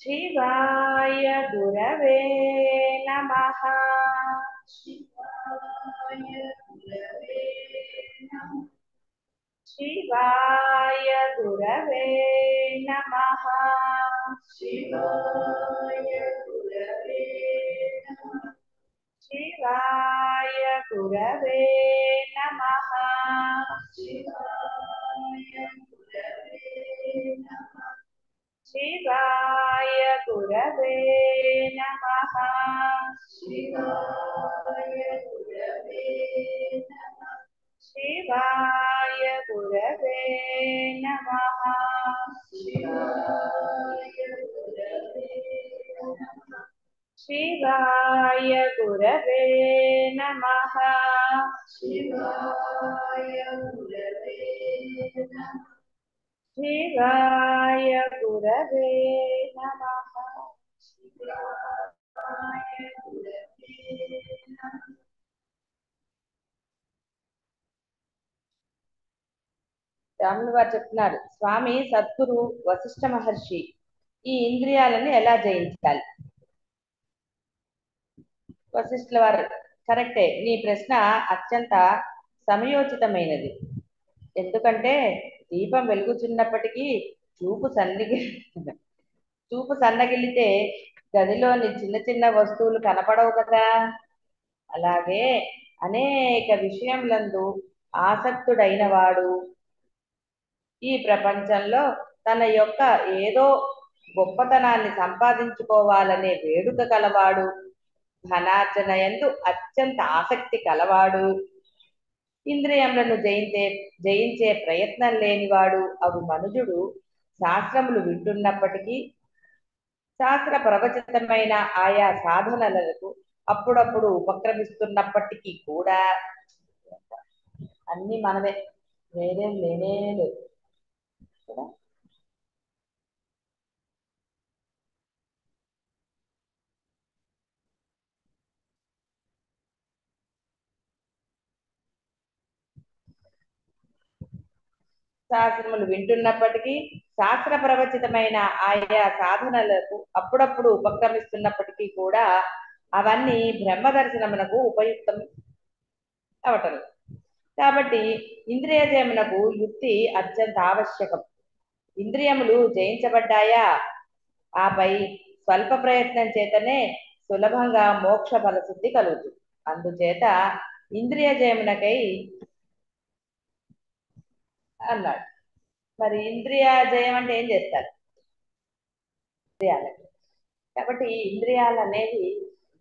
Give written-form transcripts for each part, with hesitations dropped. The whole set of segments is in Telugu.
शिवाय गुरवे नमः। शिवाय गुरवे नमः। शिवाय गुरवे नमः। शिवाय गुरवे नमः। शिवाय गुरवे नमः। शिवाय गुरवे नमः। शिवाय गुरवे नमः। शिवाय गुरवे नमः। शिवाय गुरवे नमः। शिवाय गुरवे नमः। शिवाय गुरवे नमः। शिवाय गुरवे नमः। शिवाय गुरवे नमः। शिवाय गुरवे नमः। రాములు వారు చెప్తున్నారు, స్వామి సద్గురు వశిష్ఠ మహర్షి ఈ ఇంద్రియాలను ఎలా జయించాలి? వశిష్ఠుల వారు, కరెక్టే, నీ ప్రశ్న అత్యంత సమయోచితమైనది. ఎందుకంటే దీపం వెలుగుచున్నప్పటికీ చూపు సన్నగిలితే గదిలోని చిన్న చిన్న వస్తువులు కనపడవు కదా. అలాగే అనేక విషయములందు ఆసక్తుడైన వాడు ఈ ప్రపంచంలో తన యొక్క ఏదో గొప్పతనాన్ని సంపాదించుకోవాలనే వేడుక కలవాడు, ధనార్జన యందు అత్యంత ఆసక్తి కలవాడు, ఇంద్రియములను జయించే ప్రయత్నం లేనివాడు అగు మనుజుడు శాస్త్రములు వింటున్నప్పటికీ శాస్త్ర ప్రవచితమైన ఆయా సాధనలకు అప్పుడప్పుడు ఉపక్రమిస్తున్నప్పటికీ కూడా అన్ని మనమే, వేరేం లేనే లేదు కదా. శాస్త్రములు వింటున్నప్పటికీ శాస్త్ర ప్రవచితమైన ఆయా సాధనలకు అప్పుడప్పుడు ఉపక్రమిస్తున్నప్పటికీ కూడా అవన్నీ బ్రహ్మ దర్శనమునకు ఉపయుక్తం అవటం. కాబట్టి ఇంద్రియ జయమునకు యుక్తి అత్యంత ఆవశ్యకం. ఇంద్రియములు జయించబడ్డాయా, ఆపై స్వల్ప ప్రయత్నం చేతనే సులభంగా మోక్ష ఫలసిద్ధి కలుగుతుంది. అందుచేత ఇంద్రియ జయమునకై అన్నాడు. మరి ఇంద్రియ జయం అంటే ఏం చేస్తారు? ఇంద్రియాలకి. కాబట్టి ఇంద్రియాలు అనేవి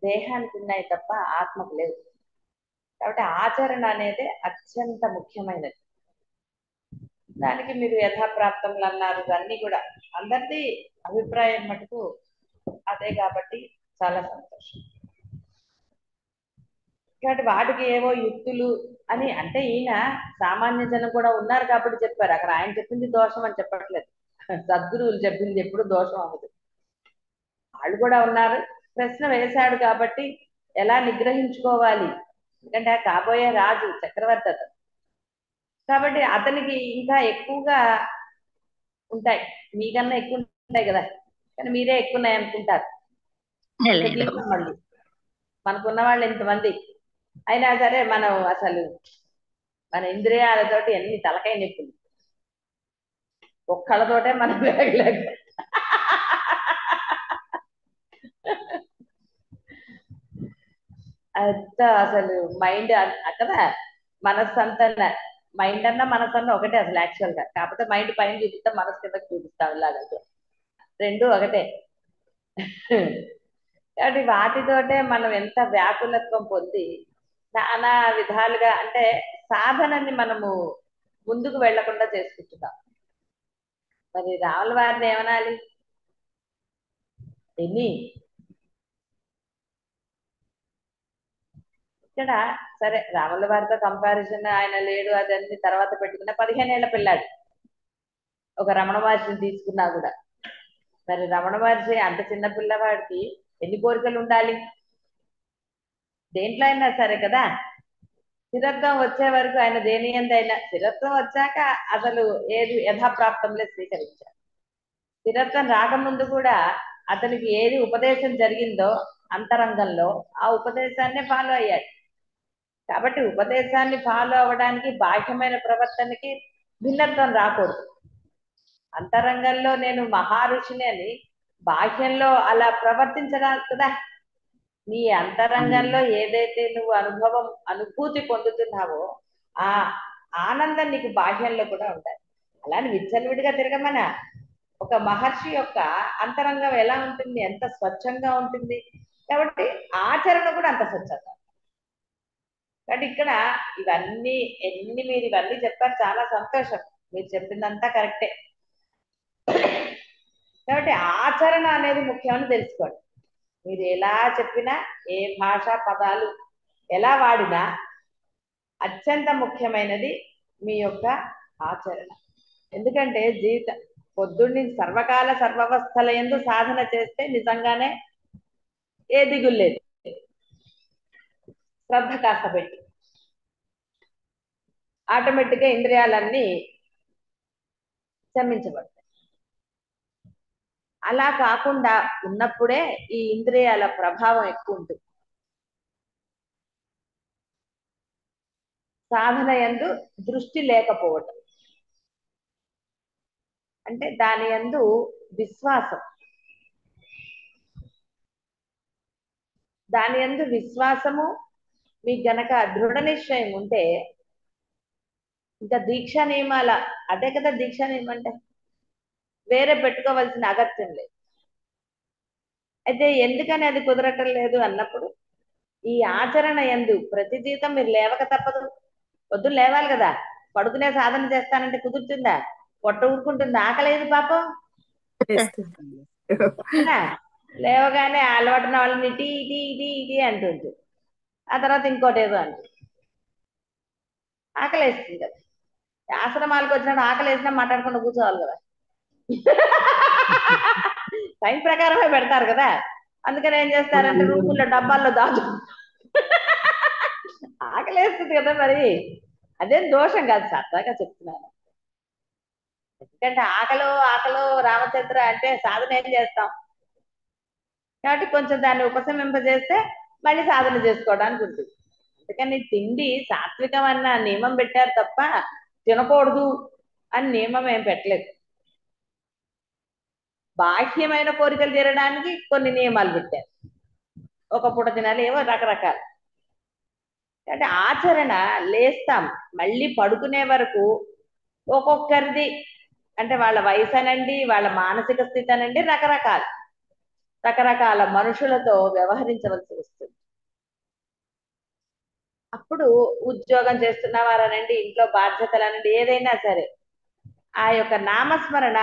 దేహానికి ఉన్నాయి తప్ప ఆత్మకు లేవు. కాబట్టి ఆచరణ అనేది అత్యంత ముఖ్యమైనది. దానికి మీరు యథాప్రాప్తములు అన్నారు, అన్నీ కూడా అందరిది అభిప్రాయం మటుకు అదే కాబట్టి చాలా సంతోషం. కాబట్టి వాటికి ఏవో యుక్తులు అని అంటే ఈయన సామాన్య జనం కూడా ఉన్నారు కాబట్టి చెప్పారు. అక్కడ ఆయన చెప్పింది దోషం అని చెప్పట్లేదు, సద్గురువులు చెప్పింది ఎప్పుడు దోషం అవ్వదు. వాళ్ళు కూడా ఉన్నారు, ప్రశ్న వేశాడు కాబట్టి ఎలా నిగ్రహించుకోవాలి, ఎందుకంటే కాబోయే రాజు చక్రవర్తి అతను కాబట్టి అతనికి ఇంకా ఎక్కువగా ఉంటాయి, మీకన్నా ఎక్కువ ఉంటాయి కదా, కానీ మీరే ఎక్కువ ఉన్నాయి అనుకుంటారు. దీపం మళ్ళీ మనకున్న వాళ్ళు ఇంతమంది అయినా సరే మనం అసలు మన ఇంద్రియాలతోటి అన్ని తలకాయ నొప్పులు, ఒక్కళ్ళతోటే మనం వేగలేక అంతా అసలు మైండ్ కదా, మనస్సు అంతా మైండ్ అన్నా మనసు అన్నా ఒకటే అసలు యాక్చువల్ గా. కాకపోతే మైండ్ పైన చూపిస్తాం, మనసు కింద చూపిస్తాం, ఇలాగా రెండు ఒకటే. కాబట్టి వాటితోటే మనం ఎంత వ్యాకులత్వం పొంది నానా విధాలుగా అంటే సాధనని మనము ముందుకు వెళ్లకుండా చేసుకుంటున్నాం. మరి రాముల వారిని ఏమనాలి? ఎన్ని ఇక్కడ సరే రాముల వారితో కంపారిజన్ ఆయన లేడు, అదన్నీ తర్వాత పెట్టుకున్న 15 ఏళ్ల పిల్లాడు ఒక రమణ మహర్షిని తీసుకున్నా కూడా, మరి రమణ మహర్షి అంత చిన్న పిల్లవాడికి ఎన్ని కోరికలు ఉండాలి? దేంట్లో అయినా సరే కదా. స్థిరత్వం వచ్చే వరకు ఆయన దేని ఎందైనా, స్థిరత్వం వచ్చాక అసలు ఏది యథాప్రాప్తంలో స్వీకరించారు. స్థిరత్వం రాకముందు కూడా అతనికి ఏది ఉపదేశం జరిగిందో అంతరంగంలో ఆ ఉపదేశాన్ని ఫాలో అయ్యాడు. కాబట్టి ఉపదేశాన్ని ఫాలో అవ్వడానికి బాహ్యమైన ప్రవర్తనకి భిన్నత్వం రాకూడదు. అంతరంగంలో నేను మహారుషిని అని బాహ్యంలో అలా ప్రవర్తించరాదు కదా. నీ అంతరంగంలో ఏదైతే నువ్వు అనుభూతి పొందుతున్నావో ఆ ఆనందం నీకు బాహ్యంలో కూడా ఉండాలి. అలానే విచ్చలవిడిగా తిరగమన. ఒక మహర్షి యొక్క అంతరంగం ఎలా ఉంటుంది, ఎంత స్వచ్ఛంగా ఉంటుంది. కాబట్టి ఆచరణ కూడా అంత స్వచ్ఛంగా. కాబట్టి ఇక్కడ మీరు ఇవన్నీ చెప్పారు, చాలా సంతోషం. మీరు చెప్పిందంతా కరెక్టే. కాబట్టి ఆచరణ అనేది ముఖ్యమని తెలుసుకోండి. మీరు ఎలా చెప్పినా, ఏ భాషా పదాలు ఎలా వాడినా అత్యంత ముఖ్యమైనది మీ యొక్క ఆచరణ. ఎందుకంటే పొద్దున్నే సర్వకాల సర్వవస్థల యందు సాధన చేస్తే నిజంగానే ఏ దిగులేదు. శ్రద్ధ కాస్త పెట్టి ఆటోమేటిక్గా ఇంద్రియాలన్నీ శమించబడతాయి. అలా కాకుండా ఉన్నప్పుడే ఈ ఇంద్రియాల ప్రభావం ఎక్కువ ఉంటుంది. సాధన యందు దృష్టి లేకపోవటం అంటే దాని యందు విశ్వాసము మీకు గనక దృఢ నిశ్చయం ఉంటే ఇంకా దీక్షా నియమాల అదే కదా. దీక్షా నియమం అంటే వేరే పెట్టుకోవాల్సిన అగత్యం లేదు. అయితే ఎందుకని అది కుదరటం లేదు అన్నప్పుడు ఈ ఆచరణ యందు ప్రతి జీతం మీరు లేవక తప్పదు. పొద్దున్న లేవాలి కదా. పడుకునే సాధన చేస్తానంటే కుదురుతుందా? పొట్ట ఊరుకుంటుందా? ఆకలేదు పాపం. లేవగానే అలవాటున వాళ్ళని ఇటీ ఇది ఇది ఇది అంటుంది. ఆ తర్వాత ఇంకోటి ఏదో అంటుంది. ఆకలేస్తుంది కదా. ఆశ్రమాలకు వచ్చినప్పుడు ఆకలేసినా మాట్లాడుకుంటూ కూర్చోవాలి కదా. టైం ప్రకారమే పెడతారు కదా. అందుకని ఏం చేస్తారంటే రూముల్లో డబ్బాల్లో దాచు. ఆకలేస్తుంది కదా. మరి అదేం దోషం కాదు, సరదాగా చెప్తున్నాను. ఎందుకంటే ఆకలో రామచంద్ర అంటే సాధన ఏం చేస్తాం కాబట్టి కొంచెం దాన్ని ఉపశమింపజేస్తే మళ్ళీ సాధన చేసుకోవడానికి ఉంటుంది. అందుకని తిండి సాత్వికం అన్న నియమం పెట్టారు తప్ప తినకూడదు అని నియమం ఏం పెట్టలేదు. బాహ్యమైన కోరికలు తీరడానికి కొన్ని నియమాలు పెట్టారు. ఒక పూట తినాలి, ఏవో రకరకాలు. అంటే ఆచరణ లేస్తాం మళ్ళీ పడుకునే వరకు ఒక్కొక్కరిది అంటే వాళ్ళ వయసు అనండి, వాళ్ళ మానసిక స్థితి అనండి, రకరకాల మనుషులతో వ్యవహరించవలసి వస్తుంది. అప్పుడు ఉద్యోగం చేస్తున్న వారనండి, ఇంట్లో బాధ్యతలు అనండి, ఏదైనా సరే ఆ యొక్క నామస్మరణ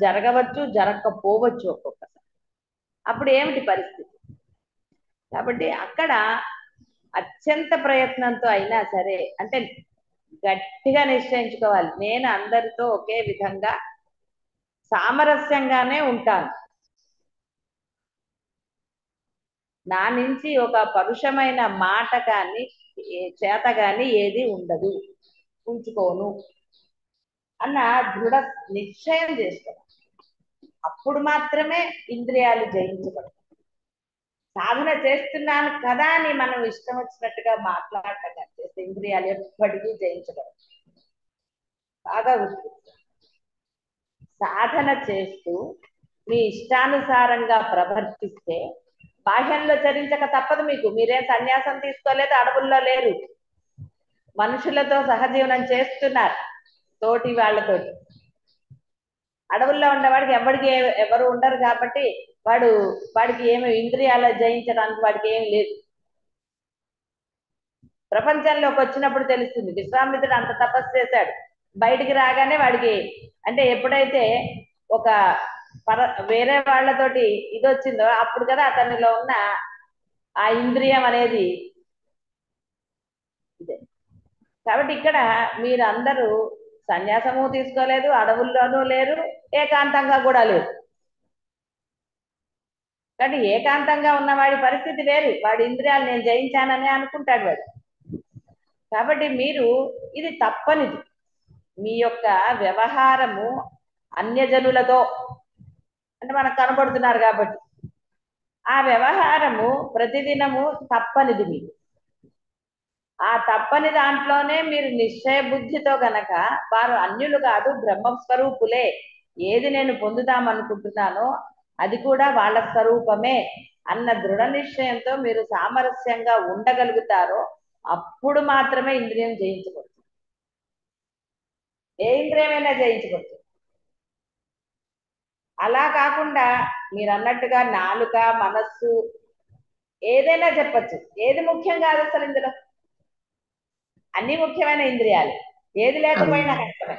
జరగవచ్చు, జరగకపోవచ్చు ఒక్కొక్కసారి. అప్పుడు ఏమిటి పరిస్థితి? కాబట్టి అక్కడ అత్యంత ప్రయత్నంతో అయినా సరే అంటే గట్టిగా నిశ్చయించుకోవాలి, నేను అందరితో ఒకే విధంగా సామరస్యంగానే ఉంటాను. నా నుంచి ఒక పరుషమైన మాట కానీ చేత కానీ ఏది ఉండదు, ఉంచుకోను అన్న దృఢ నిశ్చయం చేసుకోవాలి. అప్పుడు మాత్రమే ఇంద్రియాలు జయించబడతాయి. సాధన చేస్తున్నాను కదా అని మనం ఇష్టం వచ్చినట్టుగా మాట్లాడటం చేస్తే ఇంద్రియాలు ఎప్పటికీ జయించబడతాయి. బాగా గుర్తు. సాధన చేస్తూ మీ ఇష్టానుసారంగా ప్రవర్తిస్తే బాహ్యంలో చరించక తప్పదు మీకు. మీరేం సన్యాసం తీసుకోలేదు, అడవుల్లో లేరు, మనుషులతో సహజీవనం చేస్తున్నారు తోటి వాళ్ళతోటి. అడవుల్లో ఉండేవాడికి ఎవరు ఉండరు కాబట్టి వాడికి ఏమి ఇంద్రియాల జయించడానికి వాడికి ఏం లేదు. ప్రపంచంలోకి వచ్చినప్పుడు తెలుస్తుంది. విశ్వామిత్రుడు అంత తపస్సు చేశాడు, బయటికి రాగానే వాడికి అంటే ఎప్పుడైతే ఒక వేరే వాళ్ళతోటి ఇది వచ్చిందో అప్పుడు కదా అతనిలో ఉన్న ఆ ఇంద్రియం అనేది ఇదే. కాబట్టి ఇక్కడ మీరందరూ సన్యాసము తీసుకోలేదు, అడవుల్లోనూ లేరు, ఏకాంతంగా కూడా లేరు. కానీ ఏకాంతంగా ఉన్నవాడి పరిస్థితి వేరు. వాడి ఇంద్రియాలు నేను జయించానని అనుకుంటాడు వాడు. కాబట్టి మీరు ఇది తప్పనిది. మీ యొక్క వ్యవహారము అన్యజనులతో అంటే మనకు కనబడుతున్నారు కాబట్టి ఆ వ్యవహారము ప్రతిదినము తప్పనిది మీకు. ఆ తప్పని దాంట్లోనే మీరు నిశ్చయ బుద్ధితో గనక వారు అన్యులు కాదు బ్రహ్మ స్వరూపులే, ఏది నేను పొందుదామనుకుంటున్నానో అది కూడా వాళ్ళ స్వరూపమే అన్న దృఢ నిశ్చయంతో మీరు సామరస్యంగా ఉండగలుగుతారో అప్పుడు మాత్రమే ఇంద్రియం జయించవచ్చు. ఏ ఇంద్రియమైనా జయించవచ్చు. అలా కాకుండా మీరు అన్నట్టుగా నాలుక మనస్సు ఏదైనా చెప్పచ్చు, ఏది ముఖ్యం కాదు అసలు ఇందులో. అన్ని ముఖ్యమైన ఇంద్రియాలు, ఏది లేకపోయినా కష్టమే.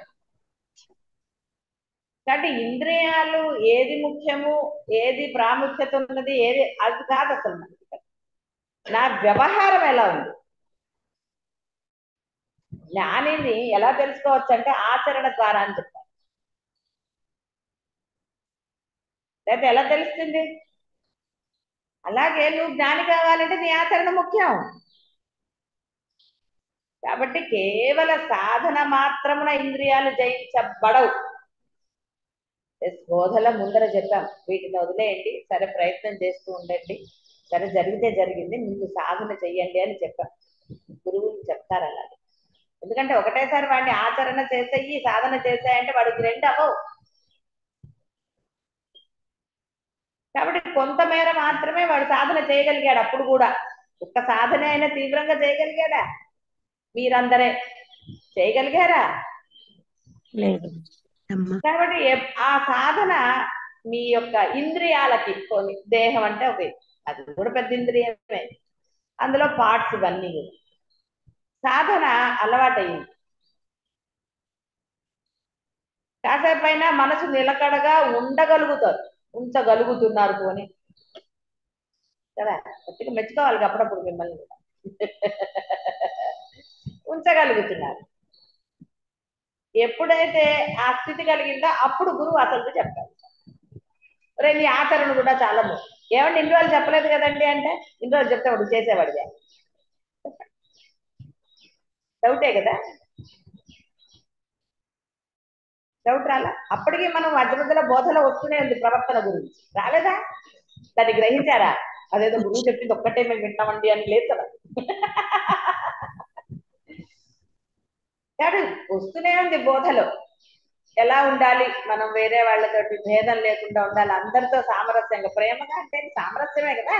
కాబట్టి ఇంద్రియాలు ఏది ముఖ్యము, ఏది ప్రాముఖ్యత ఉన్నది, ఏది అది కాదు అసలు మనకి. నా వ్యవహారం ఎలా ఉంది, జ్ఞానిని ఎలా తెలుసుకోవచ్చు అంటే ఆచరణ ద్వారా అని చెప్తారు. లేకపోతే ఎలా తెలుస్తుంది? అలాగే నువ్వు జ్ఞాని కావాలంటే నీ ఆచరణ ముఖ్యం. కాబట్టి కేవల సాధన మాత్రమున ఇంద్రియాలు జయించబడవు. బోధల ముందర చెప్పాం, వీటిని వదిలేయండి, సరే ప్రయత్నం చేస్తూ ఉండండి, సరే జరిగితే జరిగింది, ముందు సాధన చెయ్యండి అని చెప్పాం. గురువులు చెప్తారు అలాగే. ఎందుకంటే ఒకటేసారి వాడిని ఆచరణ చేసేయి సాధన చేసాయంటే వాడికి రెండు అవ్వవు. కాబట్టి కొంతమేర మాత్రమే వాడు సాధన చేయగలిగాడు. అప్పుడు కూడా ఒక్క సాధన అయినా తీవ్రంగా చేయగలిగాడా? మీరందరే చేయగలిగారా? లేదు. కాబట్టి ఆ సాధన మీ యొక్క ఇంద్రియాలకి కొన్ని, దేహం అంటే ఒక అది కూడా పెద్ద ఇంద్రియమే, అందులో పార్ట్స్ ఇవన్నీ సాధన అలవాటయింది. కాసేపైనా మనసు నిలకడగా ఉండగలుగుతారు, ఉంచగలుగుతున్నారు పోని కదా. గట్టిగా మెచ్చుకోవాలి అప్పుడప్పుడు మిమ్మల్ని కూడా. ఉంచగలుగుతున్నారు. ఎప్పుడైతే ఆ స్థితి కలిగిందో అప్పుడు గురువు అసలు చెప్తారు, రే నీ ఆచరణ కూడా చాలా ముఖ్యం. ఏమంటే ఇన్ని రోజులు చెప్పలేదు కదండి అంటే, ఇన్ని రోజులు చెప్తే వాడు చేసేవాడిగా. డౌటే కదా, డౌట్ రాలా? అప్పటికి మనం మధ్య మధ్యలో బోధలో వస్తూనే ఉంది ప్రవర్తన గురించి, రాలేదా? దాన్ని గ్రహించారా? అదేదో గురువు చెప్పింది ఒక్కటే మేము వింటామండి అని లేదు కదా. కానీ వస్తూనే ఉంది బోధలో. ఎలా ఉండాలి మనం, వేరే వాళ్ళతోటి భేదం లేకుండా ఉండాలి, అందరితో సామరస్యంగా ప్రేమగా, అంటే సామరస్యమే కదా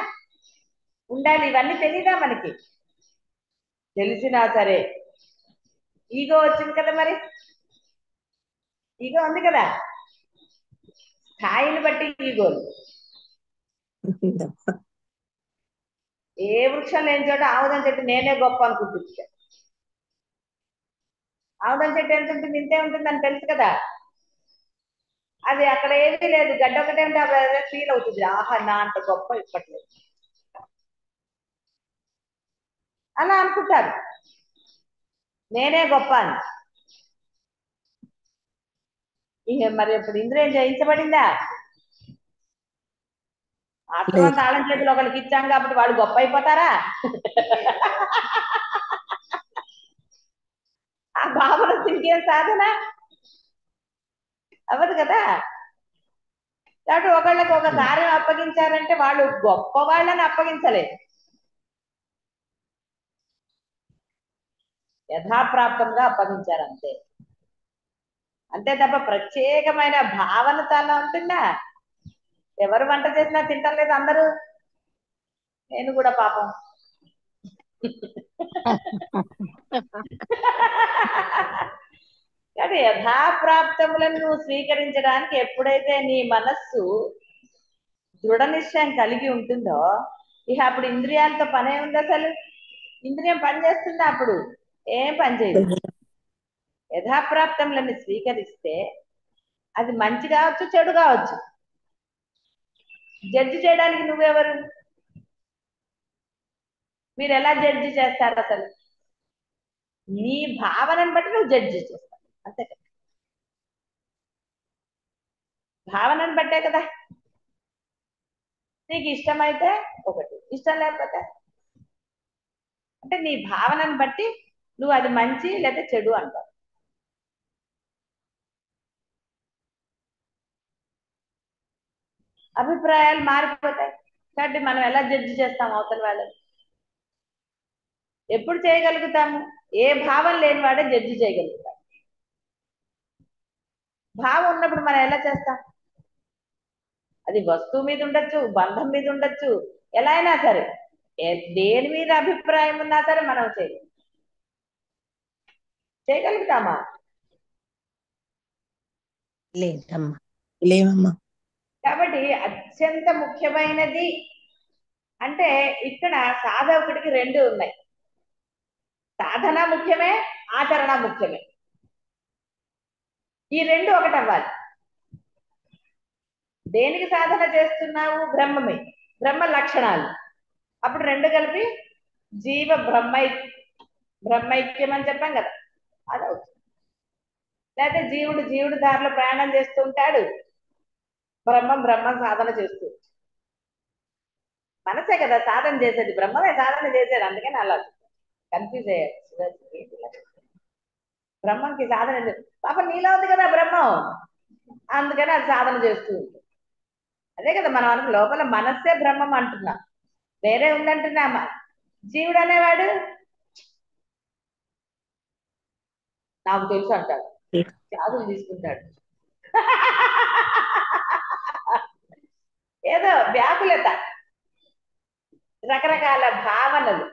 ఉండాలి. ఇవన్నీ తెలీదా మనకి? తెలిసినా సరే ఈగో వచ్చింది కదా, మరి ఈగో ఉంది కదా, స్థాయిని బట్టి ఈగోలు. ఏ వృక్షం లేని చోట ఆముదం చెట్టు నేనే గొప్ప అనుకుంటుంది. ఆముదం చెట్టు ఎంత ఉంటుంది, ఇంతే ఉంటుంది అని తెలుసు కదా. అది అక్కడ ఏమీ లేదు, గడ్డ ఒకటే ఉంటే అదే ఫీల్ అవుతుంది, ఆహా నా అంత గొప్ప ఇప్పట్లేదు అలా అనుకుంటారు, నేనే గొప్ప అని. ఇక మరి ఇప్పుడు ఇంద్రియం జయించబడిందా? ఆశ్రమం తాళం చేతులు ఒకరికి ఇచ్చాం కాబట్టి వాళ్ళు గొప్ప అయిపోతారా? ఆ భావన ఇంకేం సాధన అవ్వదు కదా. కాబట్టి ఒకళ్ళకి ఒక కార్యం అప్పగించారంటే వాళ్ళు గొప్ప వాళ్ళని అప్పగించలేదు, యథాప్రాప్తంగా అప్పగించారు అంతే. అంతే తప్ప ప్రత్యేకమైన భావన చాలా ఉంటుందా? ఎవరు వంట చేసినా తింటారు లేదు అందరూ, నేను కూడా పాపం. కానీ యథాప్రాప్తములను నువ్వు స్వీకరించడానికి ఎప్పుడైతే నీ మనస్సు దృఢ నిశ్చయం కలిగి ఉంటుందో, ఇక అప్పుడు ఇంద్రియాలతో పనే ఉంది అసలు? ఇంద్రియం పనిచేస్తుందా? అప్పుడు ఏం పని చేయదు. యథాప్రాప్తములను స్వీకరిస్తే అది మంచి కావచ్చు, చెడు కావచ్చు. జడ్జి చేయడానికి నువ్వెవరు? మీరు ఎలా జడ్జి చేస్తారు అసలు? నీ భావనను బట్టి నువ్వు జడ్జి చేస్తావు అంతే కదా. భావనను బట్టే కదా. నీకు ఇష్టమైతే ఒకటి, ఇష్టం లేకపోతే అంటే నీ భావనను బట్టి నువ్వు అది మంచి లేదా చెడు అంటావు. అభిప్రాయాలు మారిపోతాయి. కాబట్టి మనం ఎలా జడ్జి చేస్తాం అవతల వాళ్ళని? ఎప్పుడు చేయగలుగుతాము? ఏ భావం లేని వాడే జడ్జి చేయగలుగుతాం. భావం ఉన్నప్పుడు మనం ఎలా చేస్తాం? అది వస్తువు మీద ఉండొచ్చు, బంధం మీద ఉండొచ్చు, ఎలా అయినా సరే, దేని మీద అభిప్రాయం ఉన్నా సరే మనం చేయగలుగుతామా? లేదమ్మా, లేవమ్మా. కాబట్టి అత్యంత ముఖ్యమైనది అంటే ఇక్కడ సాధకుడికి రెండు ఉన్నాయి. సాధన ముఖ్యమే, ఆచరణ ముఖ్యమే. ఈ రెండు ఒకటి అవ్వాలి. దేనికి సాధన చేస్తున్నావు? బ్రహ్మమే, బ్రహ్మ లక్షణాలు. అప్పుడు రెండు కలిపి జీవ బ్రహ్మైక్యం అని చెప్పాం కదా, అదవుతుంది. లేకపోతే జీవుడు దారిలో ప్రయాణం చేస్తూ ఉంటాడు, బ్రహ్మ సాధన చేస్తూ. మనసే కదా సాధన చేసేది, బ్రహ్మమే సాధన చేసేది. అందుకని అలా కన్ఫ్యూజ్ అయ్యారు. బ్రహ్మంకి సాధన ఎందుకు? పాప నీలో ఉంది కదా బ్రహ్మం, అందుకని అది సాధన చేస్తూ ఉంటుంది. అదే కదా మనం అనుకు లోపల మనస్సే బ్రహ్మం అంటున్నాం, వేరే ఉందంటున్నామా? జీవుడు అనేవాడు నాకు తెలుసు అంటాడు, క్లాసులు తీసుకుంటాడు, ఏదో వ్యాకులత, రకరకాల భావనలు,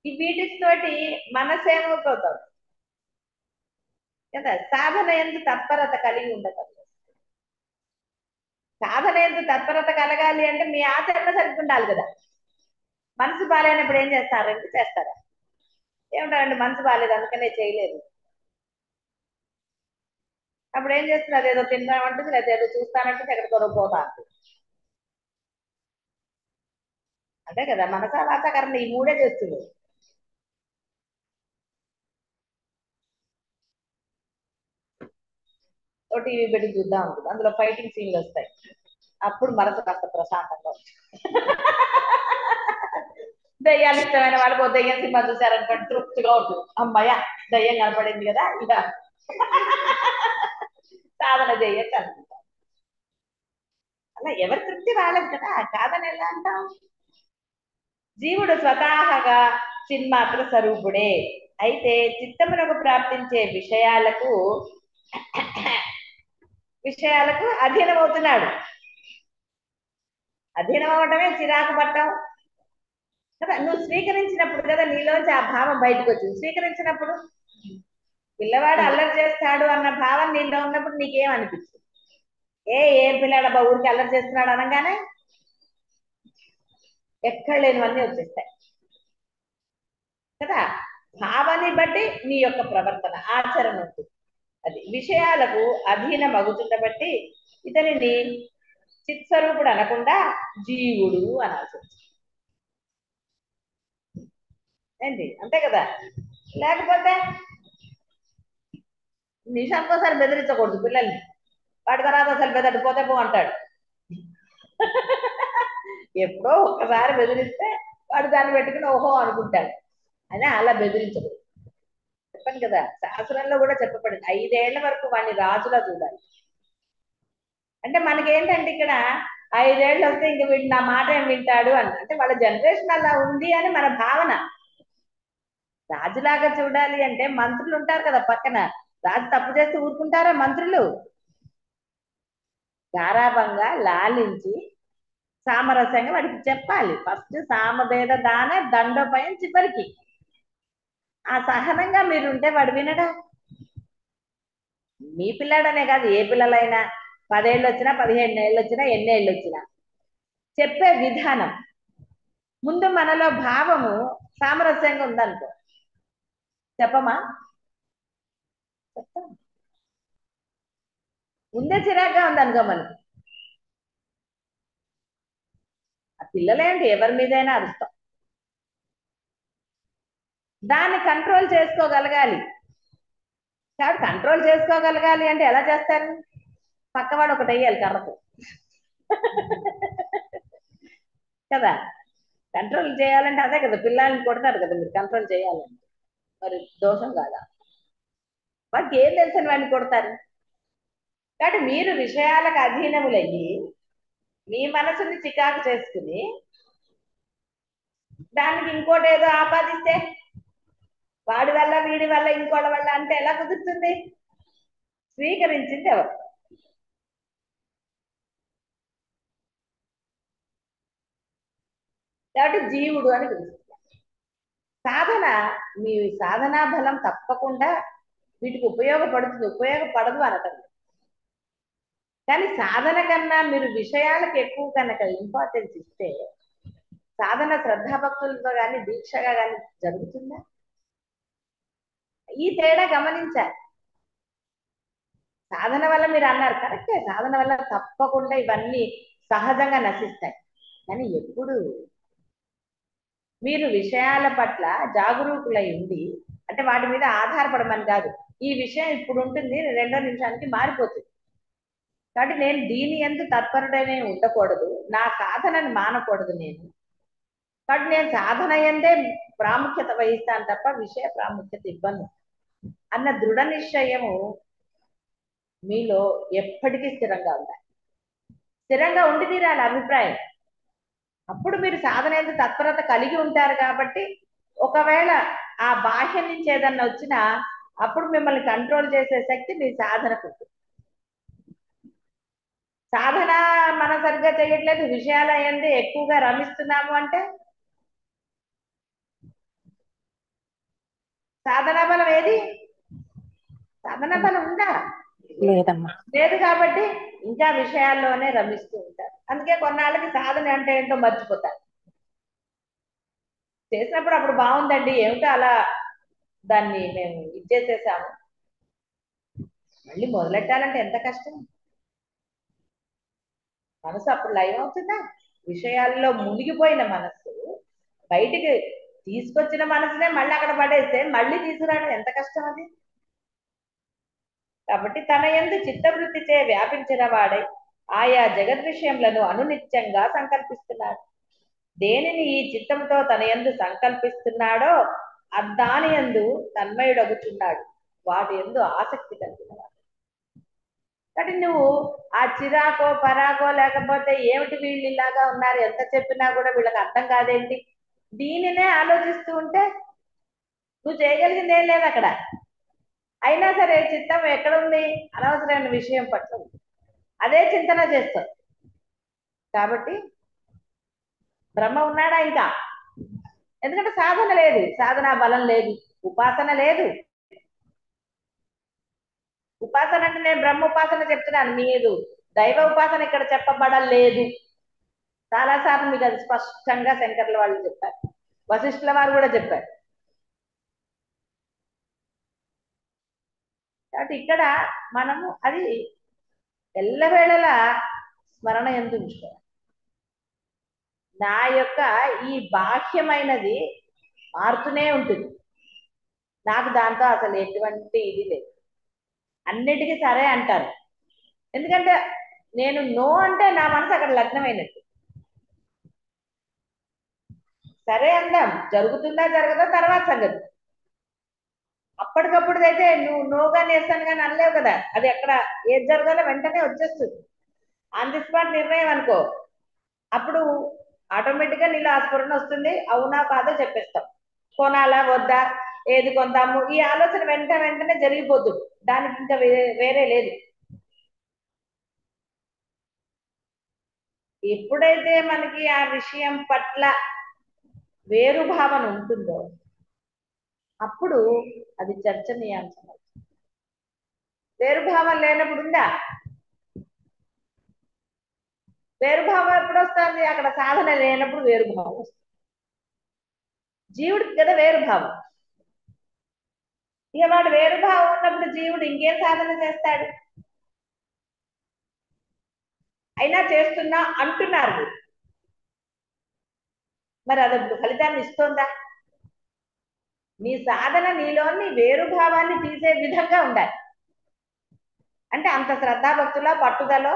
ఈ వీటితోటి మనసేమవుతాం కదా. సాధన ఎందు తత్పరత కలిగి ఉండదు. సాధన ఎందు తత్పరత కలగాలి అంటే మీ ఆచరణ సరిగ్గా ఉండాలి కదా. మనసు బాగాలేనప్పుడు ఏం చేస్తారంటే చేస్తారా? ఏమంటారండి, మనసు బాగాలేదు అందుకనే చేయలేదు. అప్పుడు ఏం చేస్తున్నారు? ఏదో తింటామంటుంది, లేదా ఏదో చూస్తానంటుంది, ఎక్కడికో పోతా అంటుంది. అదే కదా మనసా వాచ కర్మ, ఈ మూడే చేస్తుంది. ఓ టీవీ పెట్టి చూద్దాం ఉంటుంది, అందులో ఫైటింగ్ సీన్లు వస్తాయి, అప్పుడు మనసు కాస్త ప్రశాంతంగా దయ్యాలు ఇష్టమైన వాళ్ళు ఓ దయ్యం సినిమా చూసారనుకోండి, తృప్తిగా ఉంటుంది. అమ్మాయ దయ్యం కనపడింది కదా, ఇక సాధన చేయొచ్చు అనుకుంటాం. అలా ఎవరి తృప్తి వాళ్ళది కదా, కాదని ఎలా అంటాం? జీవుడు స్వతహాగా చిన్మాత్ర స్వరూపుడే. అయితే చిత్తమునకు ప్రాప్తించే విషయాలకు అధీనమవుతున్నాడు. అధీనం అవటమే చిరాకు పట్టం కదా. నువ్వు స్వీకరించినప్పుడు కదా నీలోంచి ఆ భావం బయటకు వచ్చింది. స్వీకరించినప్పుడు పిల్లవాడు అల్లరి చేస్తాడు అన్న భావం నీలో ఉన్నప్పుడు నీకేమనిపిస్తుంది? ఏం పిల్లాడబ్బా ఊరికి అల్లరి చేస్తున్నాడు అనగానే ఎక్కడ లేనివన్నీ వచ్చేస్తాయి కదా. భావాన్ని బట్టి నీ యొక్క ప్రవర్తన, ఆచరణ ఉంటుంది. అది విషయాలకు అధీనం అగుతుండ బట్టి ఇతనిని చిత్స్వరూపుడు అనకుండా జీవుడు అనాల్సి వచ్చింది. ఏంటి అంతే కదా. లేకపోతే నిమిషానికోసారి బెదిరించకూడదు పిల్లల్ని. వాడి తర్వాత అసలు బెదడు పోతే పో అంటాడు. ఎప్పుడో ఒక్కసారి బెదిరిస్తే వాడు దాన్ని పెట్టుకుని ఓహో అనుకుంటాడు. అని అలా బెదిరించకూడదు. చెప్పాను కదా, శాస్త్రంలో కూడా చెప్పబడింది 5 ఏళ్ల వరకు వాడిని రాజులా చూడాలి. అంటే మనకేంటంటే ఇక్కడ 5 ఏళ్ళు వస్తే ఇంక వీడు నా మాట ఏం వింటాడు అని, అంటే వాళ్ళ జనరేషన్ అలా ఉంది అని మన భావన. రాజులాగా చూడాలి అంటే మంత్రులు ఉంటారు కదా పక్కన, రాజు తప్పు చేస్తే ఊరుకుంటారా మంత్రులు? గారాభంగా లాలించి సామరస్యంగా వాడికి చెప్పాలి. ఫస్ట్ సామభేద దాన దండోపయం చివరికి. ఆ సహనంగా మీరుంటే వాడు వినడా? మీ పిల్లాడనే కాదు, ఏ పిల్లలైనా 10 ఏళ్ళు వచ్చినా 15 ఏళ్ళు వచ్చినా ఎన్ని ఏళ్ళు వచ్చినా చెప్పే విధానం ముందు మనలో భావము సామరస్యంగా ఉందనుకో చెప్పమా? చెప్తాం. ముందే చిరాగ్గా ఉందనుకో మనకి, ఆ పిల్లలేంటి ఎవరి మీదైనా అరుస్తాం. దాన్ని కంట్రోల్ చేసుకోగలగాలి. కాబట్టి కంట్రోల్ చేసుకోగలగాలి అంటే ఎలా చేస్తారు? పక్కవాడు ఒకటి వేయాలి కర్రతో కదా. కంట్రోల్ చేయాలంటే అదే కదా, పిల్లల్ని కొడతారు కదా మీరు కంట్రోల్ చేయాలంటే, మరి దోషం కాదా? వాడికి ఏం తెలుసని వాడిని కొడతారు? కాబట్టి మీరు విషయాలకు అధీనములయ్యి మీ మనసుని చికాకు చేసుకుని దానికి ఇంకోటి ఏదో ఆపాదిస్తే వాడి వల్ల వీడి వల్ల ఇంకోటి వల్ల అంటే ఎలా కుదురుతుంది? స్వీకరించింది ఎవరు? కాబట్టి జీవుడు అని పిలుస్తుంది. సాధన, మీ సాధనా బలం తప్పకుండా వీటికి ఉపయోగపడుతుంది, ఉపయోగపడదు అనటం. కానీ సాధన కన్నా మీరు విషయాలకు ఎక్కువ కనుక ఇంపార్టెన్స్ ఇస్తే సాధన శ్రద్ధాభక్తులతో కానీ దీక్షగా కానీ జరుగుతుందా? ఈ తేడా గమనించాలి. సాధన వల్ల మీరు అన్నారు కరెక్టే, సాధన వల్ల తప్పకుండా ఇవన్నీ సహజంగా నశిస్తాయి. కానీ ఎప్పుడు మీరు విషయాల పట్ల జాగరూకులై ఉండి, అంటే వాటి మీద ఆధారపడమని కాదు, ఈ విషయం ఇప్పుడు ఉంటుంది, 2వ నిమిషానికి మారిపోతుంది, కాబట్టి నేను దీని యందు తత్పరుడనే ఉండకూడదు, నా సాధనని మానకూడదు నేను, కాబట్టి నేను సాధన యందే ప్రాముఖ్యత వహిస్తాను తప్ప విషయ ప్రాముఖ్యత ఇవ్వను అన్న దృఢ నిశ్చయము మీలో ఎప్పటికీ స్థిరంగా ఉండాలి. స్థిరంగా ఉండి తీరాలి అభిప్రాయం. అప్పుడు మీరు సాధన యందు తత్పరత కలిగి ఉంటారు. కాబట్టి ఒకవేళ ఆ బాహ్యం నుంచి ఏదన్నా వచ్చినా అప్పుడు మిమ్మల్ని కంట్రోల్ చేసే శక్తి మీ సాధనకు ఉంటుంది. సాధన మనం సరిగ్గా చేయట్లేదు, విషయాల యందు ఎక్కువగా రమిస్తున్నాము అంటే సాధనా బలం ఏది? సాధనా బలం ఉందా? లేదమ్మా. లేదు. కాబట్టి ఇంకా విషయాల్లోనే రమిస్తూ ఉంటారు. అందుకే కొన్నాళ్ళకి సాధన అంటే ఏంటో మర్చిపోతారు. చేసినప్పుడు అప్పుడు బాగుందండి, ఏమిటో అలా దాన్ని మేము ఇచ్చేసేసాము, మళ్ళీ మొదలెట్టాలంటే ఎంత కష్టం. మనసు అప్పుడు లయం అవుతుందా? విషయాల్లో మునిగిపోయిన మనస్సు బయటికి తీసుకొచ్చిన మనసునే మళ్ళీ అక్కడ పడేస్తే మళ్ళీ తీసుకురావడం ఎంత కష్టం అది. కాబట్టి తన యందు చిత్తవృత్తిచే వ్యాపించిన వాడై ఆయా జగద్ విషయములను అనునిత్యంగా సంకల్పిస్తున్నాడు. దేనిని ఈ చిత్తంతో తన యందు సంకల్పిస్తున్నాడో దాని యందు తన్మయుడగుచున్నాడు, వాటి యందు ఆసక్తి కలిగినవాడు. కాబట్టి నువ్వు ఆ చిరాకో పరాకో లేకపోతే ఏమిటి వీళ్ళు ఇలాగా ఉన్నారు, ఎంత చెప్పినా కూడా వీళ్ళకి అర్థం కాదేంటి, దీనినే ఆలోచిస్తూ ఉంటే నువ్వు చేయగలిగింది ఏం లేదు అక్కడ. అయినా సరే చిత్తం ఎక్కడుంది? అనవసరమైన విషయం పట్ల ఉంది, అదే చింతన చేస్తావు. కాబట్టి బ్రహ్మ ఉన్నాడా ఇంకా? ఎందుకంటే సాధన లేదు, సాధనా బలం లేదు, ఉపాసన లేదు. ఉపాసన అంటే నేను బ్రహ్మ ఉపాసన చెప్తున్నాను, మీరు దైవ ఉపాసన ఇక్కడ చెప్పబడలేదు. చాలాసార్లు మీకు అది స్పష్టంగా శంకర్ల వాళ్ళు చెప్పారు, వశిష్ఠుల వారు కూడా చెప్పారు. కాబట్టి ఇక్కడ మనము అది ఎల్లవేళలా స్మరణ ఎందు ఉంచుకోవాలి. నా యొక్క ఈ బాహ్యమైనది మారుతూనే ఉంటుంది, నాకు దాంతో అసలు ఎటువంటి ఇది లేదు, అన్నిటికీ సరే అంటారు. ఎందుకంటే నేను నో అంటే నా మనసు అక్కడ లగ్నమైనట్టు. సరే అందాం, జరుగుతుందా జరగదా తర్వాత సంగతి. అప్పటికప్పుడుదైతే నువ్వు నోగా నేస్తాను కానీ అనలేవు కదా, అది ఎక్కడ ఏది జరగాలో వెంటనే వచ్చేస్తుంది, ఆన్ ది స్పాట్ నిర్ణయం అనుకో. అప్పుడు ఆటోమేటిక్గా నీళ్ళు ఆస్ఫురణ వస్తుంది, అవునా కాదో చెప్పేస్తాం, కొనాలా వద్దా, ఏది కొందాము, ఈ ఆలోచన వెంటనే జరిగిపోతుంది, దానికి ఇంకా వేరే లేదు. ఎప్పుడైతే మనకి ఆ విషయం పట్ల వేరు భావన ఉంటుందో అప్పుడు అది చర్చనీయాంశం. వేరు భావం లేనప్పుడు ఉందా? వేరు భావం ఎప్పుడు వస్తుంది? అక్కడ సాధన లేనప్పుడు వేరు భావం వస్తుంది. జీవుడికి కదా వేరు భావం. ఇక వాడు వేరు భావం ఉన్నప్పుడు జీవుడు ఇంకేం సాధన చేస్తాడు? అయినా చేస్తున్నా అంటున్నారు, మరి అది ఫలితాన్ని ఇస్తుందా? నీ సాధన నీలోని వేరు భావాన్ని తీసే విధంగా ఉండాలి. అంటే అంత శ్రద్ధాభక్తుల పట్టుదల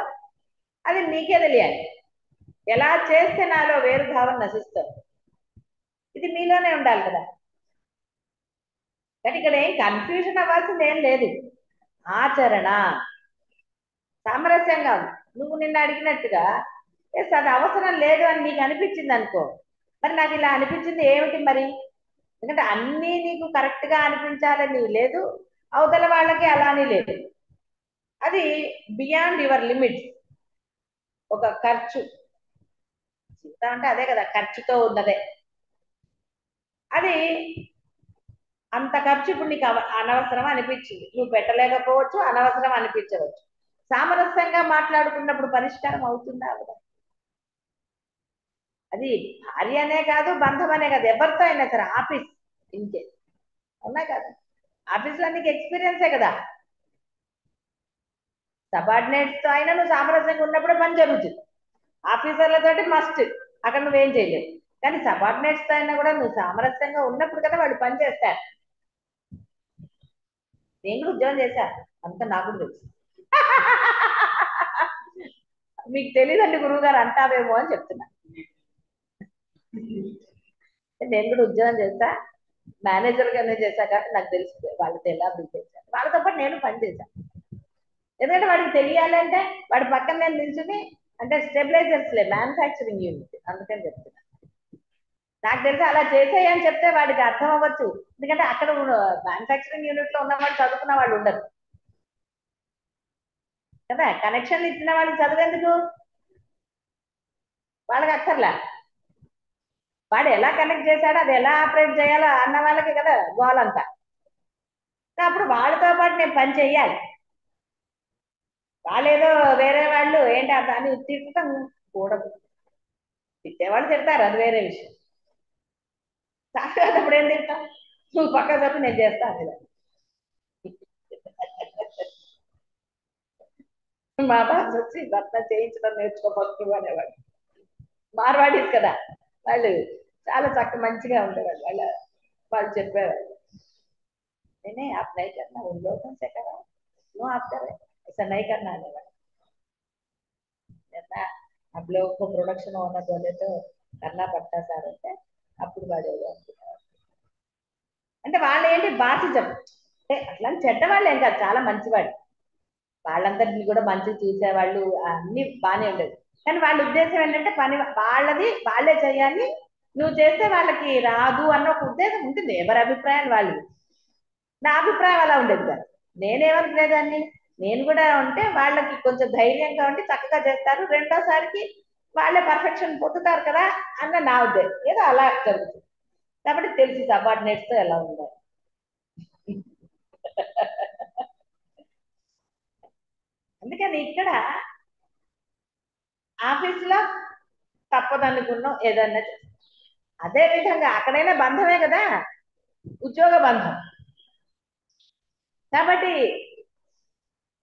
అది నీకే తెలియాలి. ఎలా చేస్తే నాలో వేరు భావం నశిస్తుంది, ఇది మీలోనే ఉండాలి కదా. కానీ ఇక్కడ ఏం కన్ఫ్యూజన్ అవ్వాల్సింది ఏం లేదు. ఆచరణ, సామరస్యంగా ఉంది. నువ్వు నిన్న అడిగినట్టుగా ఎస్ అది అవసరం లేదు అని నీకు అనిపించింది అనుకో, మరి నాకు ఇలా అనిపించింది ఏమిటి మరి? ఎందుకంటే అన్నీ నీకు కరెక్ట్ గా అనిపించాలని లేదు, అవతల వాళ్ళకి అలానే లేదు. అది బియాండ్ యువర్ లిమిట్స్. ఒక ఖర్చు, జీవితం అంటే అదే కదా, ఖర్చుతో ఉన్నదే. అది అంత ఖర్చు ఇప్పుడు నీకు అనవసరం అనిపించింది, నువ్వు పెట్టలేకపోవచ్చు, అనవసరం అనిపించవచ్చు. సామరస్యంగా మాట్లాడుకున్నప్పుడు పరిష్కారం అవుతుందా అవదా? అది భార్య అనే కాదు, బంధం అనే కాదు, ఎవరితో అయినా సరే, ఆఫీస్ ఇంకే అవునా కదా, ఆఫీస్లో నీకు ఎక్స్పీరియన్సే కదా. సబార్డినేట్స్ తో అయినా నువ్వు సామరస్యంగా ఉన్నప్పుడే పని జరుగుతుంది. ఆఫీసర్లతోటి మస్ట్, అక్కడ నువ్వేం చేయలేవు. కానీ సబార్డినేట్స్ తో అయినా కూడా నువ్వు సామరస్యంగా ఉన్నప్పుడు కదా వాళ్ళు పని చేస్తారు. నేను కూడా ఉద్యోగం చేశాను, అంత నాకు కూడా తెలుసు. మీకు తెలియదండి గురువు గారు అంటావేమో అని చెప్తున్నా. నేను కూడా ఉద్యోగం చేస్తా, మేనేజర్ గానే చేశా కాబట్టి నాకు తెలుసు వాళ్ళతో ఎలా బిల్ చేశాను. వాళ్ళతో పాటు నేను పని చేశాను. ఎందుకంటే వాడికి తెలియాలంటే వాడి పక్కన నేను నిల్చుని, అంటే స్టెబిలైజర్స్ లే, మ్యానుఫ్యాక్చరింగ్ యూనిట్, అందుకని చెప్తున్నా. నాకు తెలిసి అలా చేసేయని చెప్తే వాడికి అర్థం అవ్వచ్చు. ఎందుకంటే అక్కడ మ్యానుఫ్యాక్చరింగ్ యూనిట్ లో ఉన్న వాళ్ళు చదువుకున్న వాళ్ళు ఉండరు కదా, కనెక్షన్లు ఇచ్చిన వాళ్ళకి చదివేందుకు, వాళ్ళకి అక్కర్లే. వాడు ఎలా కనెక్ట్ చేశాడో అది ఎలా ఆపరేట్ చేయాలో అన్న వాళ్ళకి కదా గోలంతా. అప్పుడు వాళ్ళతో పాటు నేను పని చెయ్యాలి. వాళ్ళేదో వేరే వాళ్ళు ఏంటి అని తిట్టడం కూడదు. తిట్టేవాళ్ళు తిడతారు, అది వేరే విషయం. అప్పుడు ఏం తింటాం, నువ్వు పక్క తప్పు నేను చేస్తాను ఇలా. మా బాస్ వచ్చి భర్త చేయించడం నేర్చుకోవచ్చు అనేవాడు. మార్వాడీస్ కదా వాళ్ళు, చాలా చక్కగా మంచిగా ఉండేవాళ్ళు. వాళ్ళు చెప్పేవాళ్ళు, నేనే आप नहीं करना उन लोगों से करो, क्यों आप कर रहे, ऐसा नहीं करना అనేవాడు. आप लोगों को प्रोडक्शन होना बोले तो करना पड़ता సార్ అంటే అప్పుడు వాడేది అనుకునేవాడు. అంటే వాళ్ళు ఏంటి బాధ్యత, అంటే అట్లా చెడ్డవాళ్ళు ఏం కాదు, చాలా మంచివాడు. వాళ్ళందరినీ కూడా మంచిగా చూసేవాళ్ళు, అన్ని బాగానే ఉండేది. కానీ వాళ్ళ ఉద్దేశం ఏంటంటే పని వాళ్ళది వాళ్ళే చేయాలి, నువ్వు చేస్తే వాళ్ళకి రాదు అన్న ఒక ఉద్దేశం ఉంటుంది. ఎవరి అభిప్రాయాలు వాళ్ళు. నా అభిప్రాయం అలా ఉండేది కాదు. నేనేమనుకునేదాన్ని, నేను కూడా ఉంటే వాళ్ళకి కొంచెం ధైర్యంగా ఉండి చక్కగా చేస్తారు, రెండోసారికి వాళ్ళే పర్ఫెక్షన్ పొందుతారు కదా అన్న నా ఉద్దేశం. ఏదో అలా జరుగుతుంది కాబట్టి తెలిసి సబార్డినేట్స్ తో ఎలా ఉండాలి. అందుకని ఇక్కడ ఆఫీసులో తప్పదనుకున్నాం ఏదన్నా చేస్తాం. అదే విధంగా అక్కడైనా బంధమే కదా, ఉద్యోగ బంధం. కాబట్టి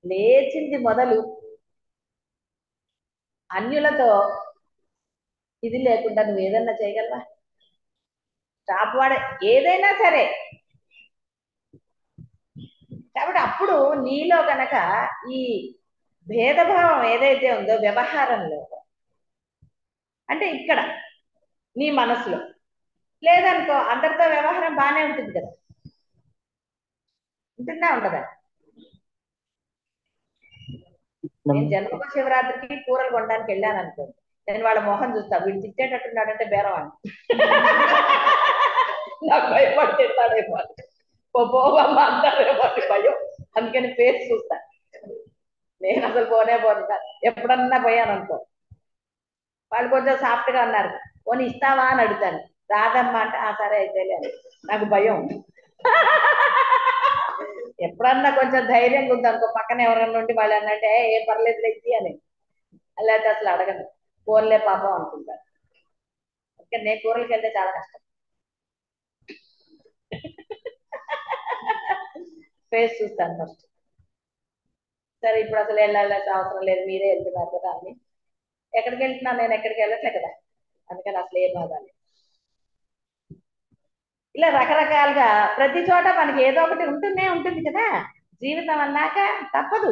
లేచింది మొదలు అన్యులతో ఇది లేకుండా నువ్వు ఏదన్నా చేయగలవా? స్టాప్ వాడే ఏదైనా సరే. కాబట్టి అప్పుడు నీలో కనుక ఈ భేదభావం ఏదైతే ఉందో వ్యవహారంలో, అంటే ఇక్కడ నీ మనసులో లేదనుకో, అందరితో వ్యవహారం బాగానే ఉంటుంది కదా, ఉంటుందా ఉండదా? నేను జన్మకు శివరాత్రికి కూరలు కొనడానికి వెళ్ళాను అనుకో, నేను వాళ్ళ మొహం చూస్తా, వీడు తిట్టేటట్టున్నాడంటే బేరం అని. నాకు భయపడి తిడతాడేమో, పోవమ్మ అంటారేమో అని భయం. అందుకని ఫేస్ చూస్తా. నేను అసలు పోనే పోను. ఎప్పుడన్నా పోయాను అనుకో, వాళ్ళు కొంచెం సాఫ్ట్ గా అన్నారు, పోనీ ఇస్తావా అని అడుగుతాను. రాదమ్మా అంటే ఆ సరే అయితే లేదు, నాకు భయం. ఎప్పుడన్నా కొంచెం ధైర్యంగా ఉంది అనుకో, పక్కన ఎవరన్నా ఉండి వాళ్ళు అన్నట్టే ఏం పర్లేదు లెక్కి అని, అలాంటి అసలు అడగను, ఫోన్లే పాపం అనుకుంటాను. ఇంకా నేను కూరలకి వెళ్తే చాలా కష్టం. ఫేస్ చూస్తాను ఫస్ట్. సరే ఇప్పుడు అసలు వెళ్ళాల్సిన అవసరం లేదు, మీరే వెళ్తున్నారు కదా అని. ఎక్కడికి వెళ్తున్నాను, నేను ఎక్కడికి వెళ్ళట్లే కదా, అందుకని అసలు ఏ బాధ లేదు. ఇలా రకరకాలుగా ప్రతి చోట మనకి ఏదో ఒకటి ఉంటూనే ఉంటుంది కదా. జీవితం అన్నాక తప్పదు,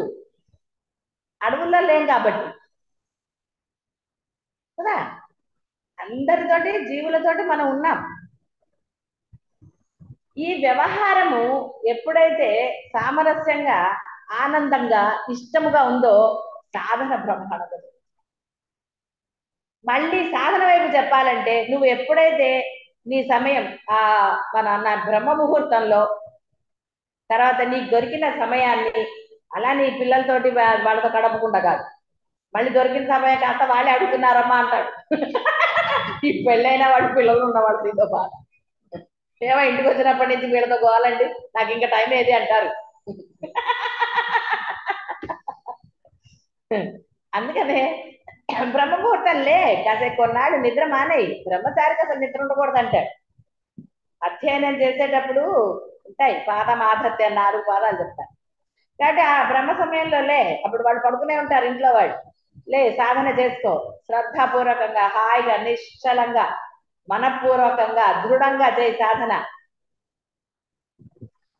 అడవుల్లో లేం కాబట్టి కదా, అందరితోటి జీవులతోటి మనం ఉన్నాం. ఈ వ్యవహారము ఎప్పుడైతే సామరస్యంగా ఆనందంగా ఇష్టముగా ఉందో సాధన బ్రహ్మాండం. మళ్ళీ సాధన వైపు చెప్పాలంటే నువ్వు ఎప్పుడైతే నీ సమయం ఆ మన బ్రహ్మ ముహూర్తంలో తర్వాత నీకు దొరికిన సమయాన్ని అలా నీ పిల్లలతోటి వాళ్ళతో గడపకుండా కాదు, మళ్ళీ దొరికిన సమయం కాస్త వాళ్ళే అడుగుతున్నారమ్మా అంటాడు. ఈ పెళ్ళైనా వాడు పిల్లలు ఉన్నవాడు దీంతో పాటు ఏమో ఇంటికి వచ్చినప్పటి నుంచి వీళ్ళతో పోవాలండి, నాకు ఇంకా టైం ఏది అంటారు. అందుకనే బ్రహ్మముహూర్తంలే కాసేపు కొన్నాళ్ళు నిద్ర మానేయి. బ్రహ్మచారికి అసలు నిద్ర ఉండకూడదు అంటాడు. అధ్యయనం చేసేటప్పుడు ఉంటాయి పాదం ఆధత్య 4 పాదాలు చెప్తారు. కాబట్టి ఆ బ్రహ్మ సమయంలో లే, అప్పుడు వాళ్ళు పడుకునే ఉంటారు ఇంట్లో వాళ్ళు. లే సాధన చేసుకో, శ్రద్ధాపూర్వకంగా హాయిగా నిశ్చలంగా మనపూర్వకంగా దృఢంగా చేయి సాధన.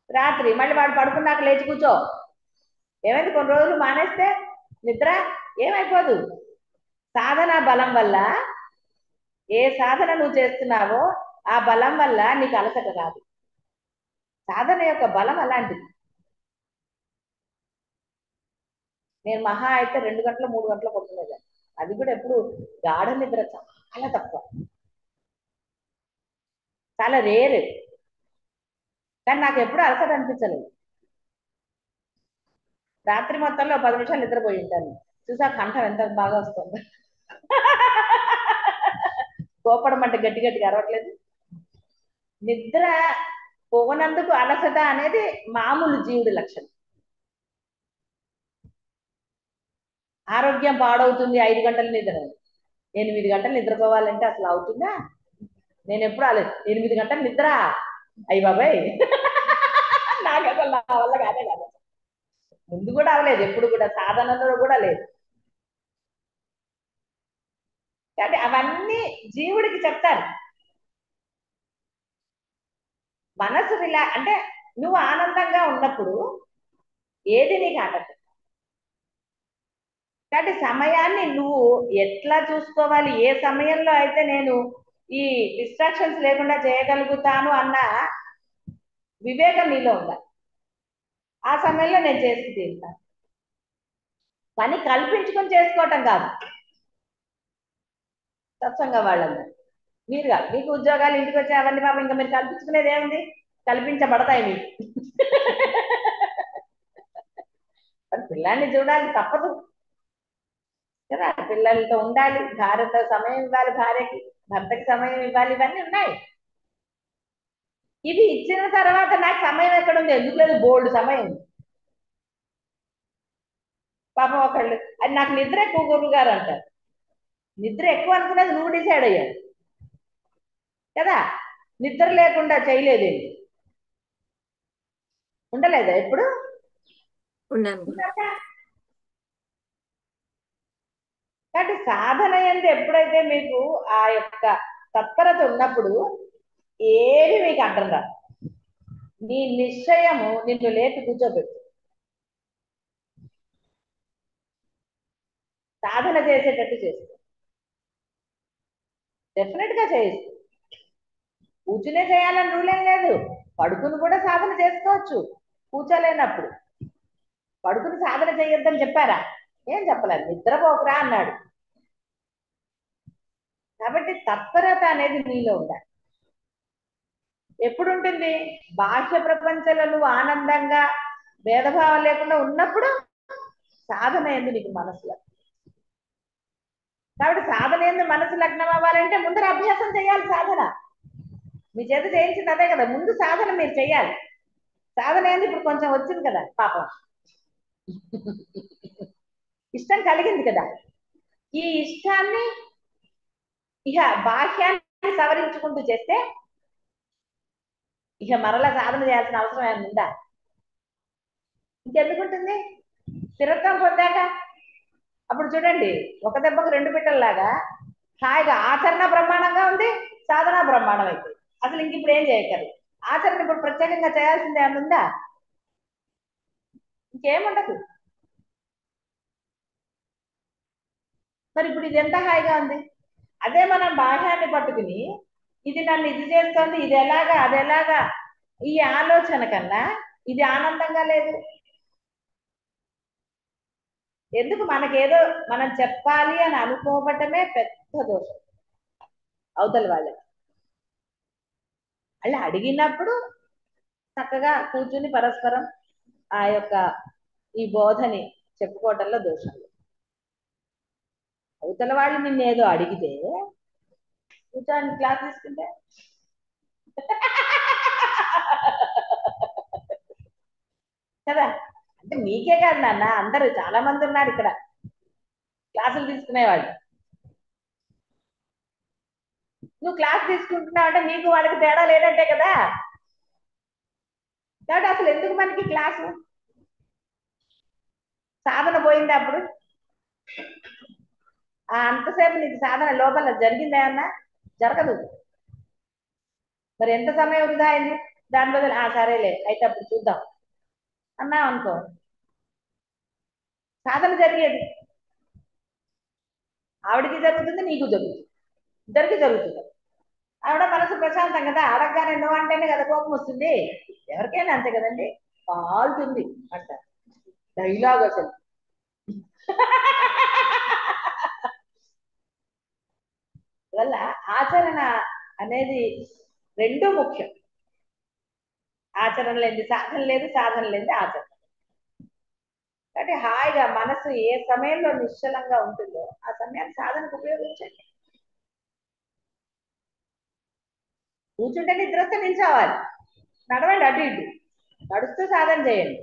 రాత్రి మళ్ళీ వాడు పడుకున్నాక లేచి కూర్చో. ఏమైంది, కొన్ని రోజులు మానేస్తే నిద్ర ఏమైపోదు. సాధన బలం వల్ల ఏ సాధన నువ్వు చేస్తున్నావో ఆ బలం వల్ల నీకు అలసట రాదు. సాధన యొక్క బలం అలాంటిది. నేను మహా అయితే 2 గంటలు 3 గంటలు పడుకునేదాన్ని. అది కూడా ఎప్పుడు గాఢ నిద్ర చాలా తక్కువ, చాలా రేరు. కానీ నాకు ఎప్పుడు అలసట అనిపించలేదు. రాత్రి మొత్తంలో 10 నిమిషాలు నిద్రపోయి ఉంటాను. చూసా కంఠం ఎంత బాగా వస్తుంది. కోపడం అంటే గట్టి గట్టిగా అరవట్లేదు. నిద్ర పోవనందుకు అలసట అనేది మామూలు జీవుడి లక్షణం. ఆరోగ్యం పాడవుతుంది 5 గంటల నిద్ర. 8 గంటలు నిద్రపోవాలంటే అసలు అవుతుందా? నేను ఎప్పుడు 8 గంటల నిద్ర, అయ్యి బాబాయ్ నాకు అసలు నా వల్ల కాదే కాదు. ముందు కూడా అవలేదు, ఎప్పుడు కూడా సాధనలో కూడా లేదు. కాబట్టి అవన్నీ జీవుడికి చెప్తారు. మనసు అంటే నువ్వు ఆనందంగా ఉన్నప్పుడు ఏది నీకు ఆటంకం. కాబట్టి సమయాన్ని నువ్వు ఎట్లా చూసుకోవాలి, ఏ సమయంలో అయితే నేను ఈ డిస్ట్రాక్షన్స్ లేకుండా చేయగలుగుతాను అన్న వివేకం నీలో ఉండాలి. ఆ సమయంలో నేను చేసి తీరుతాను. పని కల్పించుకొని చేసుకోవటం కాదు. సత్సంగా వాళ్ళందరూ మీరు కాదు, మీకు ఉద్యోగాలు ఇంటికి వచ్చే అవన్నీ పాపం ఇంకా మీరు కల్పించుకునేది ఏముంది, కల్పించబడతాయి మీకు. పిల్లాన్ని చూడాలి, తప్పదు కదా. పిల్లలతో ఉండాలి, భార్యతో సమయం ఇవ్వాలి, భార్యకి భర్తకి సమయం ఇవ్వాలి, ఇవన్నీ ఉన్నాయి. ఇవి ఇచ్చిన తర్వాత నాకు సమయం ఎక్కడ ఉంది? ఎందుకు లేదు, బోల్డ్ సమయం. పాపం ఒకళ్ళు అది నాకు నిద్ర ఎక్కువ గురువు గారు అంటారు. నిద్ర ఎక్కువ అనుకునేది నువ్వు డిసైడ్ అయ్యావు కదా. నిద్ర లేకుండా చేయలేదేంటి, ఉండలేదా ఎప్పుడు? కాబట్టి సాధన ఏంటి, ఎప్పుడైతే మీకు ఆ యొక్క తత్పరత ఉన్నప్పుడు ఏది మీకు అడ్డం రాదు. నీ నిశ్చయము నిన్ను లేపి కూర్చోబెట్టు. సాధన చేసేటట్టు చేస్తూ డెఫినెట్ గా చేయిస్తూ. కూర్చునే చేయాలని రూలేం లేదు, పడుకుని కూడా సాధన చేసుకోవచ్చు. కూర్చోలేనప్పుడు పడుకుని సాధన చేయొద్దని చెప్పారా? ఏం చెప్పలేదు, నిద్రపోకురా అన్నాడు. కాబట్టి తత్పరత అనేది నీలో ఉండాలి. ఎప్పుడు ఉంటుంది? బాహ్య ప్రపంచంలో నువ్వు ఆనందంగా భేదభావం లేకుండా ఉన్నప్పుడు సాధన ఏంది నీకు మనసులో. కాబట్టి సాధన ఏంది మనసు లగ్నం అవ్వాలంటే ముందర అభ్యాసం చేయాలి. సాధన మీ చేత చేయించింది అదే కదా, ముందు సాధన మీరు చేయాలి. సాధన ఏంది ఇప్పుడు కొంచెం వచ్చింది కదా, పాపం ఇష్టం కలిగింది కదా. ఈ ఇష్టాన్ని ఇక బాహ్యాన్ని సవరించుకుంటూ చేస్తే ఇక మరలా సాధన చేయాల్సిన అవసరం ఏమైనా ఉందా? ఇంకెందుకుంటుంది? స్థిరత్వం పొందాక అప్పుడు చూడండి, ఒక దెబ్బకు 2 పిట్టల్లాగా హాయిగా ఆచరణ బ్రహ్మాండంగా ఉంది, సాధన బ్రహ్మాండం అయిపోయింది. అసలు ఇంక ఇప్పుడు ఏం చేయగలరు? ఆచరణ ఇప్పుడు ప్రత్యేకంగా చేయాల్సింది ఏమైనా ఉందా? ఇంకేముండదు. మరి ఇప్పుడు ఇది ఎంత హాయిగా ఉంది. అదే మనం బాహ్యాన్ని పట్టుకుని ఇది నన్ను ఇది చేస్తోంది, ఇది ఎలాగా అది ఎలాగా, ఈ ఆలోచన కన్నా ఇది ఆనందంగా లేదు. ఎందుకు మనకేదో మనం చెప్పాలి అని అనుకోవటమే పెద్ద దోషం అవతల వాళ్ళకి. అలా అడిగినప్పుడు చక్కగా కూర్చుని పరస్పరం ఆ యొక్క ఈ బోధని చెప్పుకోవటంలో దోషం లేదు. అవతల వాళ్ళు నిన్నేదో అడిగితే కూర్చొని క్లాస్ తీసుకుంటే కదా. అంటే నీకే కాదు నాన్న, అందరూ చాలా మంది ఉన్నారు ఇక్కడ క్లాసులు తీసుకునేవాళ్ళు. నువ్వు క్లాస్ తీసుకుంటున్నావు అంటే నీకు వాళ్ళకి తేడా లేదంటే కదా. కాబట్టి అసలు ఎందుకు మనకి క్లాసు? సాధన పోయింది అప్పుడు. అంతసేపు నీకు సాధన లోపల జరిగిందా అన్నా? జరగదు. మరి ఎంత సమయం వృధా అయింది? దాని బదులు సరేలే అయితే అప్పుడు చూద్దాం అన్నావు అనుకో, సాధన జరిగేది. ఆవిడికి జరుగుతుంది, నీకు జరుగుతుంది, ఇద్దరికి జరుగుతుంది. ఆవిడ మనసు ప్రశాంతం కదా, అడగగానే నువ్వు అంటేనే కదా కోపం వస్తుంది. ఎవరికైనా అంతే కదండి, కాలుతుంది అంట డైలాగ్ అసలు. వల్ల ఆచరణ అనేది రెండూ ముఖ్యం. ఆచరణ లేని సాధన లేదు, సాధన లేని ఆచరణ. కాబట్టి హాయిగా మనసు ఏ సమయంలో నిశ్చలంగా ఉంటుందో ఆ సమయాన్ని సాధనకు ఉపయోగించండి. కూర్చుంటే నిద్ర వస్తే నిల్చోవాలి, నడవండి అటు ఇటు, నడుస్తూ సాధన చేయండి.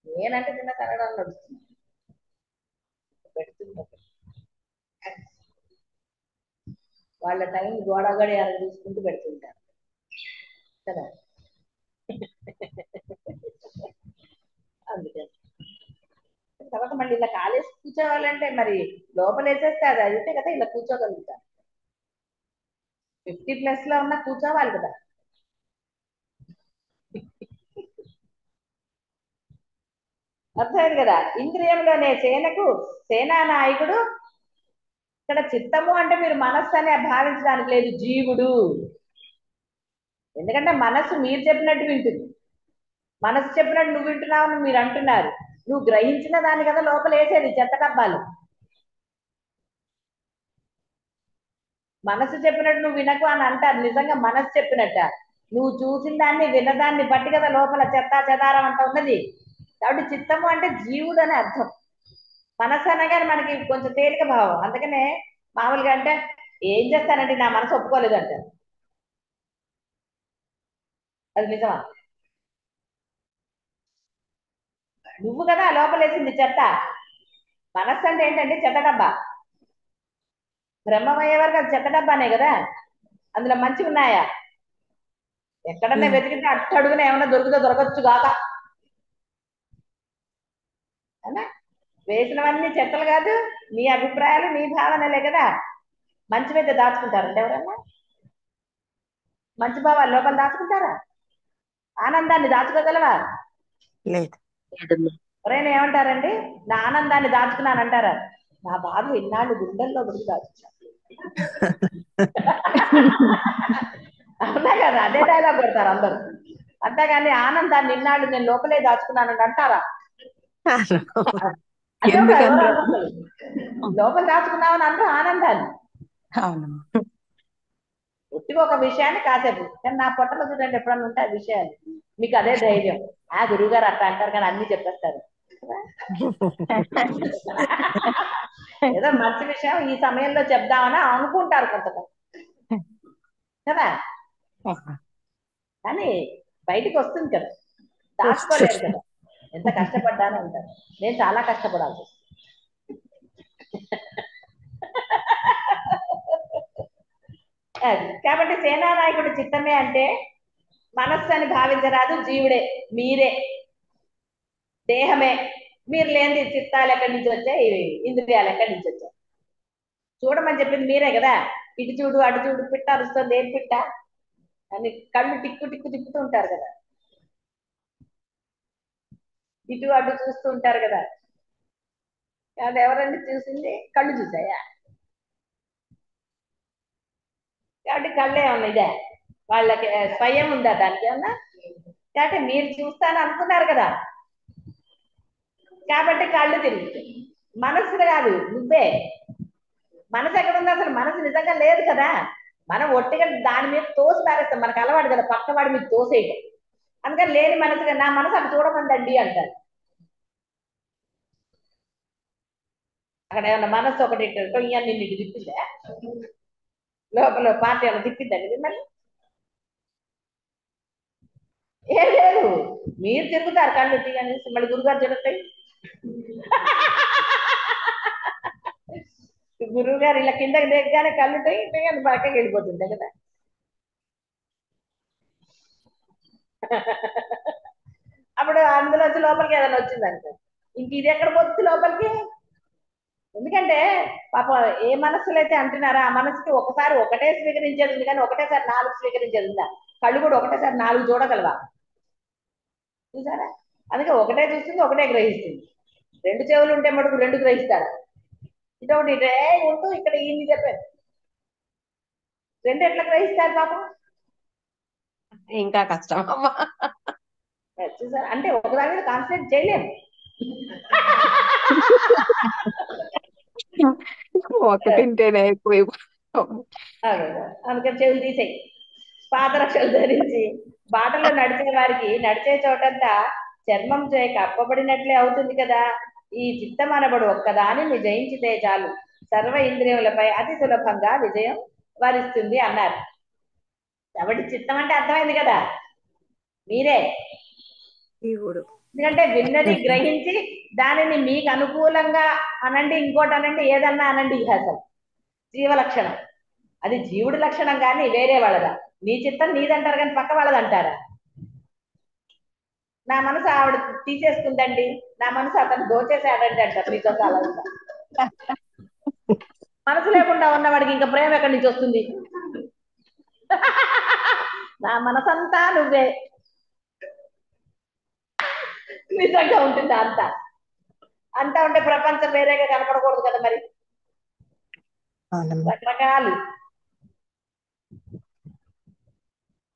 నేనంటే చిన్న తరగడం నడుస్తుంది పెడుతుంది. వాళ్ళ టైం గోడగడి అలా చూసుకుంటూ పెడుతుంటారు కదా. అందుకని తర్వాత మళ్ళీ ఇలా కాలేసి కూర్చోవాలంటే మరి లోపల వేసేస్తే అది అయితే కదా ఇలా కూర్చోగలుగుతారు. 50+ లో ఉన్నా కూర్చోవాలి కదా. అర్థమైంది కదా. ఇంద్రియంలోనే సేనకు సేనా నాయకుడు. ఇక్కడ చిత్తము అంటే మీరు మనస్సు అని భావించడానికి లేదు, జీవుడు. ఎందుకంటే మనస్సు మీరు చెప్పినట్టు వింటుంది, మనస్సు చెప్పినట్టు నువ్వు వింటున్నావు అని మీరు అంటున్నారు. నువ్వు గ్రహించిన దాన్ని కదా లోపల వేసేది చెత్త డబ్బాలు. మనస్సు చెప్పినట్టు నువ్వు వినకు అని అంటారు, నిజంగా మనస్సు చెప్పినట్ట. నువ్వు చూసిన దాన్ని విన్నదాన్ని బట్టి కదా లోపల చెత్త చెదారం అంట ఉన్నది. కాబట్టి చిత్తము అంటే జీవుడు అని అర్థం. మనస్సు అనగానే మనకి కొంచెం తేలిక భావం. అందుకనే మామూలుగా అంటే ఏం చేస్తానండి నా మనసు ఒప్పుకోలేదు అంటారు. అది నిజమా? నువ్వు కదా లోపలేసింది చెత్త. మనస్సు అంటే ఏంటంటే చెత్త డబ్బా. బ్రహ్మమయ్యే వరకు అది చెత్త డబ్బానే కదా, అందులో మంచి ఉన్నాయా? ఎక్కడన్నా వెతికితే అట్టడుగున ఏమన్నా దొరకచ్చు కాక. అవునా? వేసినవన్నీ చెత్తలు కాదు, నీ అభిప్రాయాలు నీ భావనలే కదా. మంచి మీద దాచుకుంటారండి ఎవరన్నా? మంచి భావాలు లోపల దాచుకుంటారా? ఆనందాన్ని దాచుకోగలవా? లేదు. ఎవరైనా ఏమంటారండి, నా ఆనందాన్ని దాచుకున్నాను అంటారా? నా బాధ ఇన్నాళ్ళు గుండెల్లో గురించి దాచుకున్నాను. అవునా కదా, అదే డైలాగ్ కొడతారు అందరు. అంతేగాని ఆనందాన్ని ఇన్నాళ్ళు నేను లోపలే దాచుకున్నానని అంటారా? లోపల దాచుకున్నామని అంటారు ఆనందాన్ని. ఒట్టిగా ఒక విషయాన్ని కాసేపు, కానీ నా పొట్టలో చూడండి ఎప్పుడన్నా ఉంటాయి విషయాలు, మీకు అదే ధైర్యం. గురువుగారు అట్లా అంటారు కానీ అన్ని చెప్పేస్తారు. ఏదో మంచి విషయం ఈ సమయంలో చెప్దామని అనుకుంటారు కొంతమంది కదా, కానీ బయటికి వస్తుంది కదా, దాచుకోలేదు కదా. ఎంత కష్టపడ్డాను అంటారు. నేను చాలా కష్టపడాల్సి వస్తుంది. అది కాబట్టి సేనానాయకుడు చిత్తమే అంటే మనస్సు అని భావించరాదు, జీవుడే, మీరే, దేహమే. మీరు లేని చిత్తాలు ఎక్కడి నుంచి వచ్చాయి, ఇంద్రియాలు ఎక్కడి నుంచి వచ్చాయి? చూడమని చెప్పింది మీరే కదా. ఇటు చూడు అటు చూడు, పిట్ట అరుస్తుంది, ఏం పిట్ట అని కళ్ళు టిక్కు టిక్కు తిప్పుతూ ఉంటారు కదా, ఇటు అటు చూస్తూ ఉంటారు కదా. అది ఎవరండి చూసింది? కళ్ళు చూసాయా? కాబట్టి కళ్ళు ఏమన్నా ఇదే వాళ్ళకి స్వయం ఉందా దానికి ఏమన్నా? కాబట్టి మీరు చూస్తాను అనుకున్నారు కదా, కాబట్టి కళ్ళు తిరుగుతాయి. మనస్సులు కాదు, నువ్వే. మనసు ఎక్కడ ఉంది? అసలు మనసు నిజంగా లేదు కదా. మనం ఒట్టిగా దాని మీద తోసి పారేస్తాం, మనకు అలవాటు కదా పక్క వాడి మీద తోసేయటం. అందుకని లేని మనసుగా నా మనసు అక్కడ చూడమందండి అంటారు. అక్కడ ఏమన్నా మనసు ఒకటి నిన్ను ఇటు తిప్పిందా? లోపల పార్టీ ఏమన్నా తిప్పిందండి మిమ్మల్ని? ఏం లేదు, మీరు తిరుగుతారు కళ్ళు తీయని, మళ్ళీ గురుగారు తిరుగుతాయి. గురువు గారు ఇలా కిందకి దిగగానే కళ్ళు అని పక్కకి వెళ్ళిపోతుంటాయి కదా. అప్పుడు అందులో వచ్చి లోపలికి ఏదైనా వచ్చిందనుకో, ఇంక ఇది ఎక్కడ పోతుంది లోపలికి? ఎందుకంటే పాప ఏ మనస్సులు అయితే అంటున్నారో ఆ మనసుకి ఒకసారి ఒకటే స్వీకరించేది ఉంది, కానీ ఒకటేసారి 4 స్వీకరించేది ఉందా? కళ్ళు కూడా ఒకటేసారి 4 చూడగలవా? చూసారా? అందుకే ఒకటే చూస్తుంది, ఒకటే గ్రహిస్తుంది. 2 చెవులు ఉంటే మటుకు 2 గ్రహిస్తారు. ఇదొకటి ఇదే ఉంటూ ఇక్కడ ఈయన్ని చెప్పారు, 2 ఎట్లా గ్రహిస్తారు పాపం? ఇంకా కష్టం అమ్మా. చూసారా? అంటే ఒకదాని మీద కాన్సన్ట్రేట్ చేయలేము. ఒకటింటేనే ఎక్కువ. అదే, అందుకని చెవులు తీసేయి. పాదరక్షలు ధరించి బాటలో నడిచే వారికి నడిచే చోటంతా చర్మం చే కప్పబడినట్లే అవుతుంది కదా. ఈ చిత్తం అనబడు ఒక్కదానిని జయించితే చాలు, సర్వ ఇంద్రియములపై అతి సులభంగా విజయం వరిస్తుంది అన్నారు. కాబట్టి చిత్తం అంటే అర్థమైంది కదా, మీరే. ఎందుకంటే విన్నది గ్రహించి దానిని మీకు అనుకూలంగా అనండి, ఇంకోటి అనండి, ఏదన్నా అనండి, ఇది అసలు జీవ లక్షణం. అది జీవుడి లక్షణం కానీ వేరే వాళ్ళదా? నీ చిత్తం నీదంటారు కానీ పక్క వాళ్ళది అంటారా? నా మనసు ఆవిడ తీసేసుకుందండి, నా మనసు అతను దోచేసాడండి అంటారు. నీతో చాలా ఉందా? మనసు లేకుండా ఉన్నవాడికి ఇంకా ప్రేమ ఎక్కడి నుంచి వస్తుంది? నా మనసంతా నువ్వే. నిజంగా ఉంటుంది అంతా. అంతా ఉంటే ప్రపంచం వేరేగా కనపడకూడదు కదా మరి. రకరకాలు.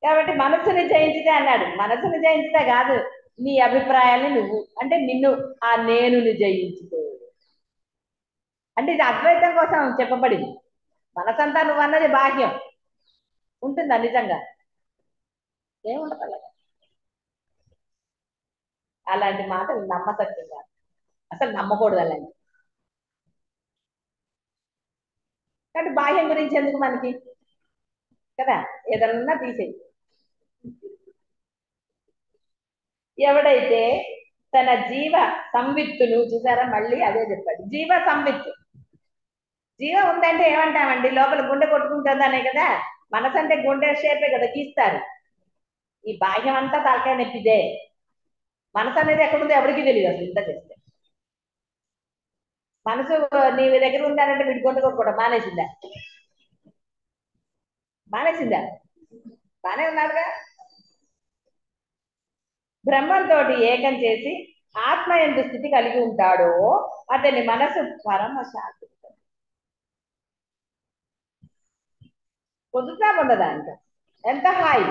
కాబట్టి మనస్సుని జయించితే అన్నాడు. మనస్సుని జయించితే కాదు, నీ అభిప్రాయాన్ని నువ్వు అంటే నిన్ను ఆ నేనుని జయించితే. అంటే ఇది అద్వైతం కోసం చెప్పబడింది. మనసంతా నువ్వు అన్నది బాహ్యం. ఉంటుందా నిజంగా? ఏముండదు అలాగా. అలాంటి మాటలు నమ్మసత్యం కాదు, అసలు నమ్మకూడదు అలాంటి. కాబట్టి బాహ్యం గురించి ఎందుకు మనకి కదా, ఏదన్నా తీసేయి. ఎవడైతే తన జీవ సంవిత్తును, చూసారా మళ్ళీ అదే చెప్పాడు, జీవ సంవిత్తు. జీవం ఉందంటే ఏమంటామండి? లోపల గుండె కొట్టుకుంటుంది అనే కదా. మనసు అంటే గుండె షేపే కదా గీస్తారు. ఈ బాహ్యం అంతా తలకాయ నొప్పిదే. మనసు అనేది ఎక్కడుందో ఎవరికి తెలియదు అసలు. ఇంత చేస్తే మనసు నీ దగ్గర ఉందానంటే వీడి గుండె కొట్టుకోవడం మానేసిందా? మానేసిందా? బానే ఉన్నాడుగా. బ్రహ్మంతో ఏకం చేసి ఆత్మ ఎందు స్థితి కలిగి ఉంటాడో అతని మనసు పరమ శాంతి పొందుతా పొందదా ఇంకా ఎంత హాయి.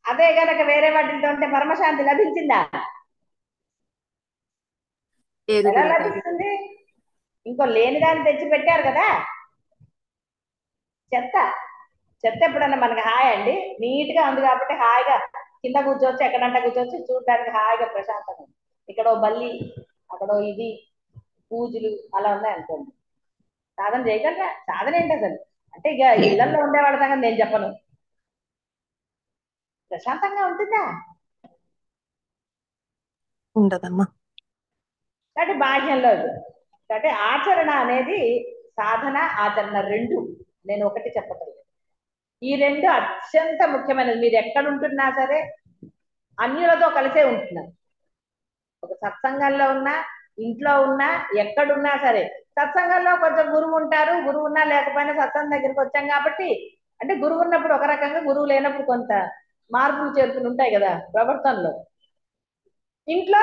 అదే గనక వేరే వాటితో ఉంటే పరమశాంతి లభించిందా? ఎలా లభిస్తుంది? ఇంకో లేని దాన్ని తెచ్చి పెట్టారు కదా. చెత్త చెత్త ఎప్పుడన్నా మనకి హాయ్ అండి? నీట్ గా ఉంది కాబట్టి హాయిగా కింద కూర్చోవచ్చు, ఎక్కడంటే కూర్చోవచ్చు, చూడడానికి హాయిగా ప్రశాంతంగా. ఇక్కడో బల్లి, అక్కడో ఇది, పూజలు అలా ఉన్నాయి అనుకోండి. సాధన చేయగలరా? సాధన ఏంటి అసలు? అంటే ఇక ఇళ్లలో ఉండేవాళ్ళ సంగతి నేను చెప్పను. ప్రశాంతంగా ఉంటుందా? ఉండదమ్మా. కాబట్టి బాహ్యంలో కాబట్టి ఆచరణ అనేది సాధన ఆచరణ రెండు, నేను ఒకటి చెప్పగలను. ఈ రెండు అత్యంత ముఖ్యమైనది. మీరు ఎక్కడ ఉంటున్నా సరే అన్యులతో కలిసే ఉంటున్నారు. ఒక సత్సంగంలో ఉన్నా, ఇంట్లో ఉన్నా, ఎక్కడున్నా సరే. సత్సంగంలో కొంచెం గురువు ఉంటారు, గురువు ఉన్నా లేకపోయినా సత్సంగం దగ్గరికి వచ్చాం కాబట్టి, అంటే గురువు ఉన్నప్పుడు ఒక రకంగా, గురువు లేనప్పుడు కొంత మార్పులు చేర్పులు ఉంటాయి కదా ప్రవర్తనలో. ఇంట్లో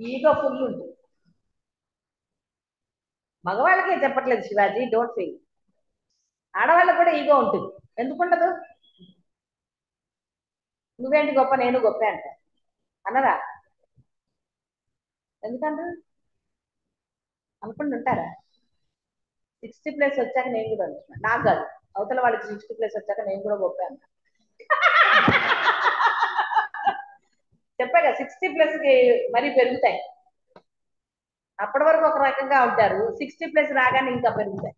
ఈగో ఫుల్ ఉంటుంది. మగవాళ్ళకే చెప్పట్లేదు శివాజీ, డోంట్ ఫీల్. ఆడవాళ్ళకు కూడా ఈగో ఉంటుంది. ఎందుకుండదు? నువ్వేంటి గొప్ప, నేను గొప్ప అంట అన్నరా? ఎందుకంటే అనుకుంటూ ఉంటారా 60+ వచ్చాక నేను కూడా అనుకున్నా నాకు కాదు అవతల వాళ్ళకి 60+ వచ్చాక నేను కూడా గొప్పాను చెప్పాక 60+కి మరీ పెరుగుతాయి అప్పటి వరకు ఒక రకంగా ఉంటారు 60+ రాగానే ఇంకా పెరుగుతాయి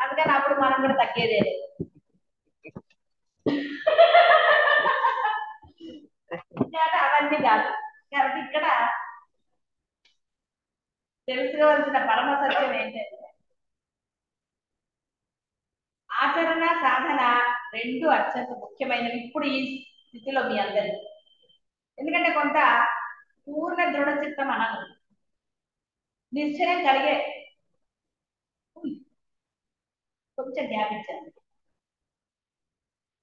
అందుకని అప్పుడు మనం కూడా తగ్గేదే లేదు అవన్నీ కాదు కాబట్టి ఇక్కడ తెలుసుకోవాల్సిన పరమ సత్యం ఏంటంటే ఆచరణ సాధన రెండు అత్యంత ముఖ్యమైనవి ఇప్పుడు ఈ స్థితిలో మీ అందరికీ ఎందుకంటే కొంత పూర్ణ దృఢ చిత్తం అనను నిశ్చయం కలిగే కొంచెం గ్యాప్ ఇచ్చారు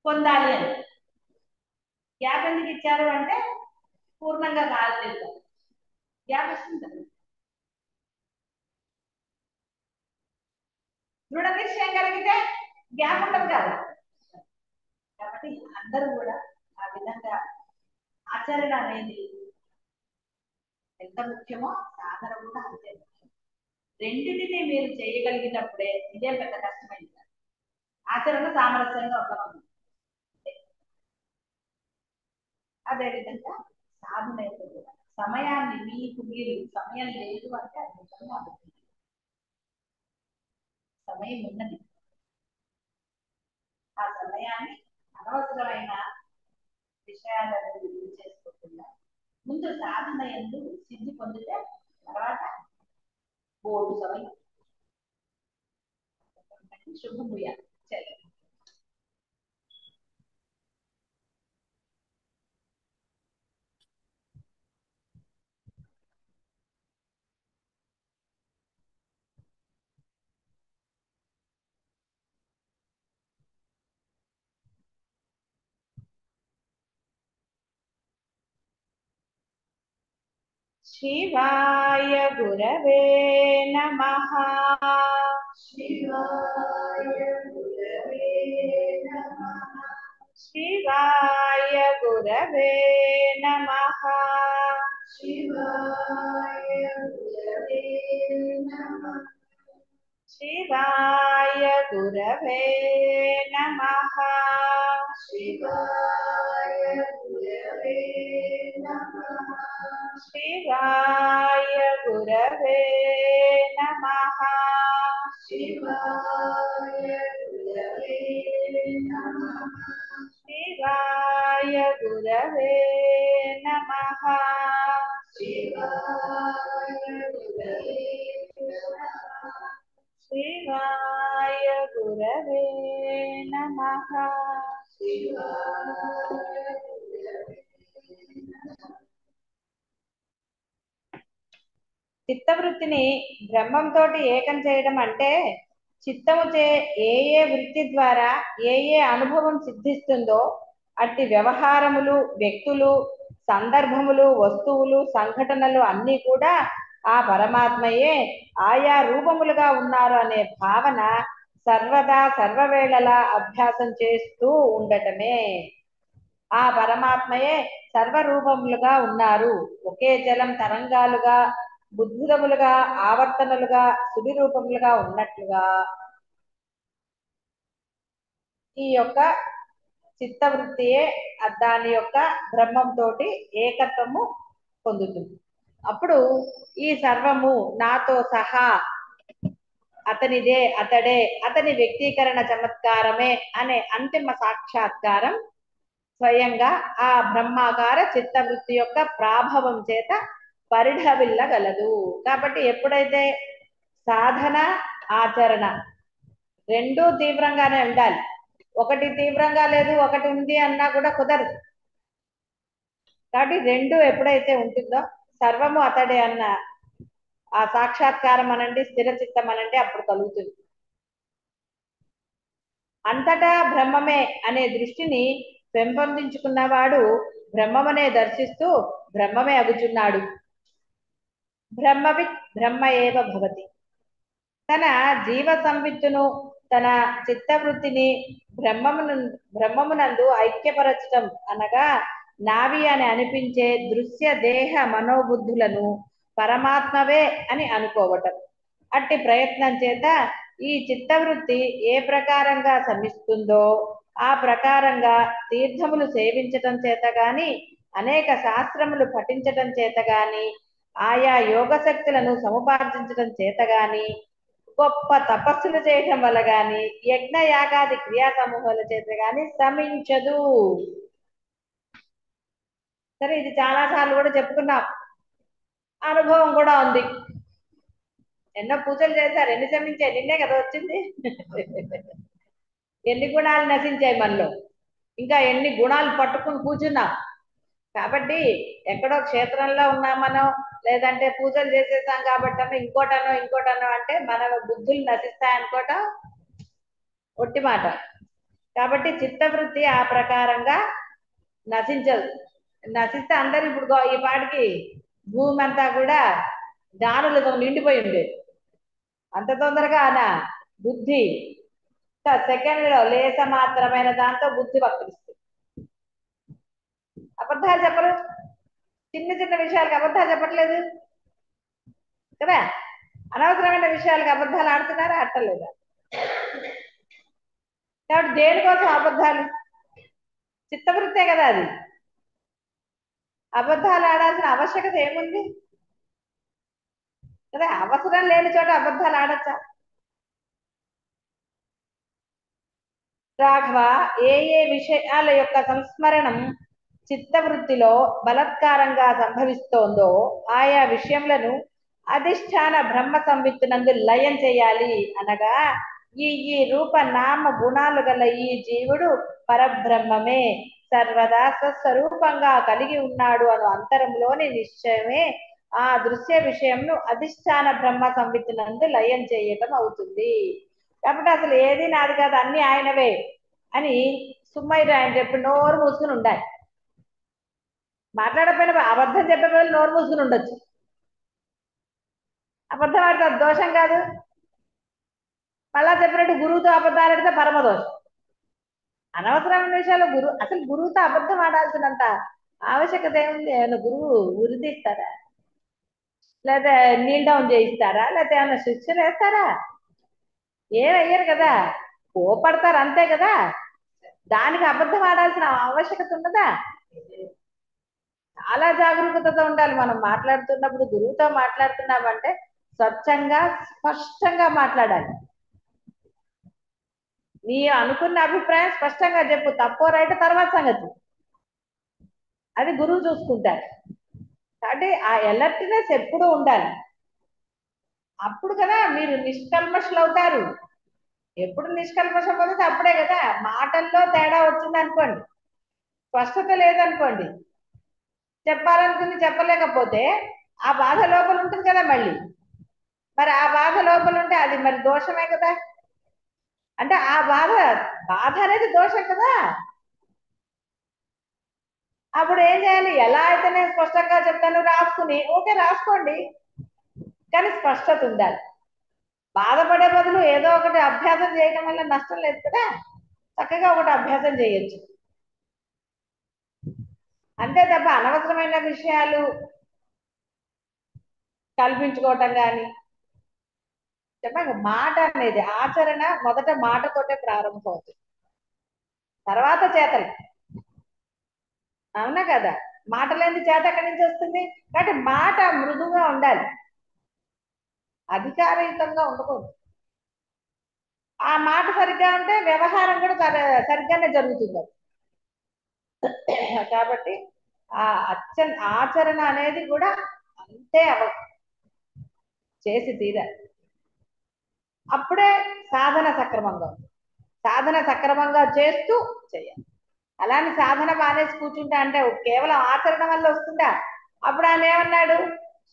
పొందాలి అని గ్యాప్ ఎందుకు ఇచ్చారు అంటే పూర్ణంగా కాలేదు గ్యాప్ వస్తుంది దృఢ నిశ్చయం కలిగితే గ్యాప్ ఉండదు కదా కాబట్టి అందరూ కూడా ఆ విధంగా ఆచరణ అనేది ఎంత ముఖ్యమో సాధన కూడా అంతే ముఖ్యం రెండింటినీ మీరు చేయగలిగినప్పుడే ఇదే పెద్ద కష్టమైంది ఆచరణ సామరస్యంగా ఉండడం అదేవిధంగా సాధన కూడా సమయాన్ని మీకు మీరు సమయం లేదు అంటే అది నిజంగా అవుతుంది సమయం ఉన్నది ఆ సమయాన్ని అనవసరమైన విషయాలను గురించి చేసుకోకుండా ముందు సాధన ఎందుకు సిద్ధి పొందితే తర్వాత బోర్డు సమయం శుభముయ సరే శివాయ గురవే నమః శివాయ గురవే నమః శివాయ గురవే నమః శివాయ గురవే నమః శివాయ గురవే నమః శివాయ గురవే నమః శివాయ గురవే నమః శివాయ గురవే నమః శివాయ గురవే నమః శివాయ గురవే నమః శివాయ గురవే నమః శివాయ గురవే చిత్తవృత్తిని బ్రహ్మంతో ఏకం చేయడం అంటే చిత్తముచే ఏ ఏ వృత్తి ద్వారా ఏ ఏ అనుభవం సిద్ధిస్తుందో అట్టి వ్యవహారములు వ్యక్తులు సందర్భములు వస్తువులు సంఘటనలు అన్నీ కూడా ఆ పరమాత్మయే ఆయా రూపములుగా ఉన్నారు అనే భావన సర్వదా సర్వవేళలా అభ్యాసం చేస్తూ ఉండటమే ఆ పరమాత్మయే సర్వరూపములుగా ఉన్నారు ఒకే జలం తరంగాలుగా బుద్భుతములుగా ఆవర్తనలుగా సుడి రూపములుగా ఉన్నట్లుగా ఈ యొక్క చిత్తవృత్తియే దాని యొక్క బ్రహ్మంతో ఏకత్వము పొందుతుంది అప్పుడు ఈ సర్వము నాతో సహా అతనిదే అతడే అతని వ్యక్తీకరణ చమత్కారమే అనే అంతిమ సాక్షాత్కారం స్వయంగా ఆ బ్రహ్మాకార చిత్తవృత్తి యొక్క ప్రాభవం చేత పరిఢవిల్లగలదు కాబట్టి ఎప్పుడైతే సాధన ఆచరణ రెండూ తీవ్రంగానే ఉండాలి ఒకటి తీవ్రంగా లేదు ఒకటి ఉంది అన్నా కూడా కుదరదు కాబట్టి రెండు ఎప్పుడైతే ఉంటుందో సర్వము అతడే అన్న ఆ సాక్షాత్కారం అనండి స్థిర చిత్తం అనండి అప్పుడు కలుగుతుంది అంతటా బ్రహ్మమే అనే దృష్టిని పెంపొందించుకున్నవాడు బ్రహ్మమనే దర్శిస్తూ బ్రహ్మమే అగుచున్నాడు బ్రహ్మవిత్ బ్రహ్మ ఏవ భవతి తన జీవ సంవిత్తును తన చిత్తవృత్తిని బ్రహ్మమునందు ఐక్యపరచటం అనగా నావి అని అనిపించే దృశ్య దేహ మనోబుద్ధులను పరమాత్మవే అని అనుకోవటం. అట్టి ప్రయత్నం చేత ఈ చిత్తవృత్తి ఏ ప్రకారంగా శమిస్తుందో ఆ ప్రకారంగా తీర్థములు సేవించటం చేత గాని, అనేక శాస్త్రములు పఠించటం చేత గాని, ఆయా యోగ శక్తులను సముపార్జించటం చేత గాని, గొప్ప తపస్సులు చేయటం వల్ల గాని, యజ్ఞ యాగాది క్రియా సమూహాల చేత గాని శమించదు. సరే, ఇది చాలా సార్లు కూడా చెప్పుకున్నాం, అనుభవం కూడా ఉంది. ఎన్నో పూజలు చేశారు, ఎన్ని శమించాయి? నిన్నే కదా వచ్చింది. ఎన్ని గుణాలు నశించాయి మనలో, ఇంకా ఎన్ని గుణాలు పట్టుకుని కూర్చున్నాం. కాబట్టి ఎక్కడో క్షేత్రంలో ఉన్నామనో, లేదంటే పూజలు చేసేసాం కాబట్టనో, ఇంకోటనో అంటే మన బుద్ధులు నశిస్తాయనుకోవటం ఒట్టి మాట. కాబట్టి చిత్తవృత్తి ఆ ప్రకారంగా నశించదు. నశిస్తే అందరు ఇప్పుడు ఈ పాటికి భూమి అంతా కూడా జ్ఞానులతో నిండిపోయి ఉండేది. అంత తొందరగా నా బుద్ధి సెకండ్లో లేస మాత్రమైన దాంతో బుద్ధి వక్రిస్తుంది. అబద్ధాలు చెప్పరు, చిన్న చిన్న విషయాలకు అబద్ధాలు చెప్పట్లేదు కదా. అనవసరమైన విషయాలకు అబద్ధాలు ఆడుతున్నారా, ఆడలేదా? కాబట్టి దేనికోసం అబద్ధాలు? చిత్తవృత్తే కదా అది. అబద్ధాలు ఆడాల్సిన ఆవశ్యకత ఏముంది కదా. అవసరం లేని చోట అబద్ధాలు ఆడచ్చా? రాఘవ, ఏ ఏ విషయాల యొక్క సంస్మరణం చిత్తవృత్తిలో బలత్కారంగా సంభవిస్తోందో ఆయా విషయములను అధిష్టాన బ్రహ్మ సంవిత్తునందు లయం చేయాలి. అనగా ఈ రూప నామ గుణాలు గల ఈ జీవుడు పరబ్రహ్మమే, సర్వదా స్వస్వరూపంగా కలిగి ఉన్నాడు అను అంతరంలోని నిశ్చయమే ఆ దృశ్య విషయంను అధిష్టాన బ్రహ్మ సంవిత్తునందు లయం చేయటం అవుతుంది. కాబట్టి అసలు ఏది నాది కాదు, అన్ని ఆయనవే అని సుమ్మయ్య ఆయన చెప్పి నోరు మూసుకుని ఉండాలి. మాట్లాడకపోయినా అబద్ధం చెప్పే బదులు నోరు మూసుకుని ఉండొచ్చు. అబద్ధం ఆడితే దోషం కాదు. మళ్ళా చెప్పినట్టు గురువుతో అబద్ధాలు ఆడితే పరమదోషం. అనవసరమైన విషయాలు అసలు గురువుతో అబద్ధం ఆడాల్సినంత ఆవశ్యకత ఏముంది? ఏమైనా గురువు ఉరిదిస్తారా, లేదా నీల్ డౌన్ చేయిస్తారా, లేకపోతే ఏమైనా శిక్షలు వేస్తారా? ఏమయ్యారు కదా, కోపడతారు అంతే కదా. దానికి అబద్ధం ఆడాల్సిన ఆవశ్యకత ఉన్నదా? చాలా జాగరూకతతో ఉండాలి. మనం మాట్లాడుతున్నప్పుడు, గురువుతో మాట్లాడుతున్నామంటే స్వచ్ఛంగా స్పష్టంగా మాట్లాడాలి. నీ అనుకున్న అభిప్రాయం స్పష్టంగా చెప్పు, తప్పో రైట్ తర్వాత సంగతి, అది గురువు చూసుకుంటారు. కాబట్టి ఆ అలర్ట్నెస్ ఎప్పుడూ ఉండాలి. అప్పుడు కదా మీరు నిష్కల్మషులు అవుతారు. ఎప్పుడు నిష్కల్మషం అవుతుంది అప్పుడే కదా. మాటల్లో తేడా వచ్చింది అనుకోండి, స్పష్టత లేదనుకోండి, చెప్పాలనుకుని చెప్పలేకపోతే ఆ బాధ లోపల ఉంటుంది కదా మళ్ళీ. మరి ఆ బాధ లోపల ఉంటే అది మరి దోషమే కదా. అంటే ఆ బాధ అనేది దోషం కదా. అప్పుడు ఏం చేయాలి? ఎలా అయితే నేను స్పష్టంగా చెప్తాను రాసుకుని, ఓకే రాసుకోండి, కానీ స్పష్టత ఉండాలి. బాధపడే బదులు ఏదో ఒకటి అభ్యాసం చేయడం వల్ల నష్టం లేదు కదా. చక్కగా ఒకటి అభ్యాసం చేయొచ్చు అంతే తప్ప అనవసరమైన విషయాలు కల్పించుకోవటం కానీ చెప్పండి. మాట అనేది ఆచరణ మొదట మాటతోటే ప్రారంభం అవుతుంది, తర్వాత చేతలు. అవునా కదా. మాట లేని చేత ఎక్కడి నుంచి వస్తుంది? కాబట్టి మాట మృదువుగా ఉండాలి, అధికారయుతంగా ఉండకూడదు. ఆ మాట సరిగ్గా ఉంటే వ్యవహారం కూడా సరిగ్గానే జరుగుతుంది. కాబట్టి ఆ ఆచరణ అనేది కూడా అంతే చేసి తీరాలి. అప్పుడే సాధన సక్రమంగా ఉంది. సాధన సక్రమంగా చేస్తూ చేయాలి. అలానే సాధన మానేసి కూర్చుంటా అంటే కేవలం ఆచరణ వల్ల వస్తుందా? అప్పుడు ఆయన ఏమన్నాడు?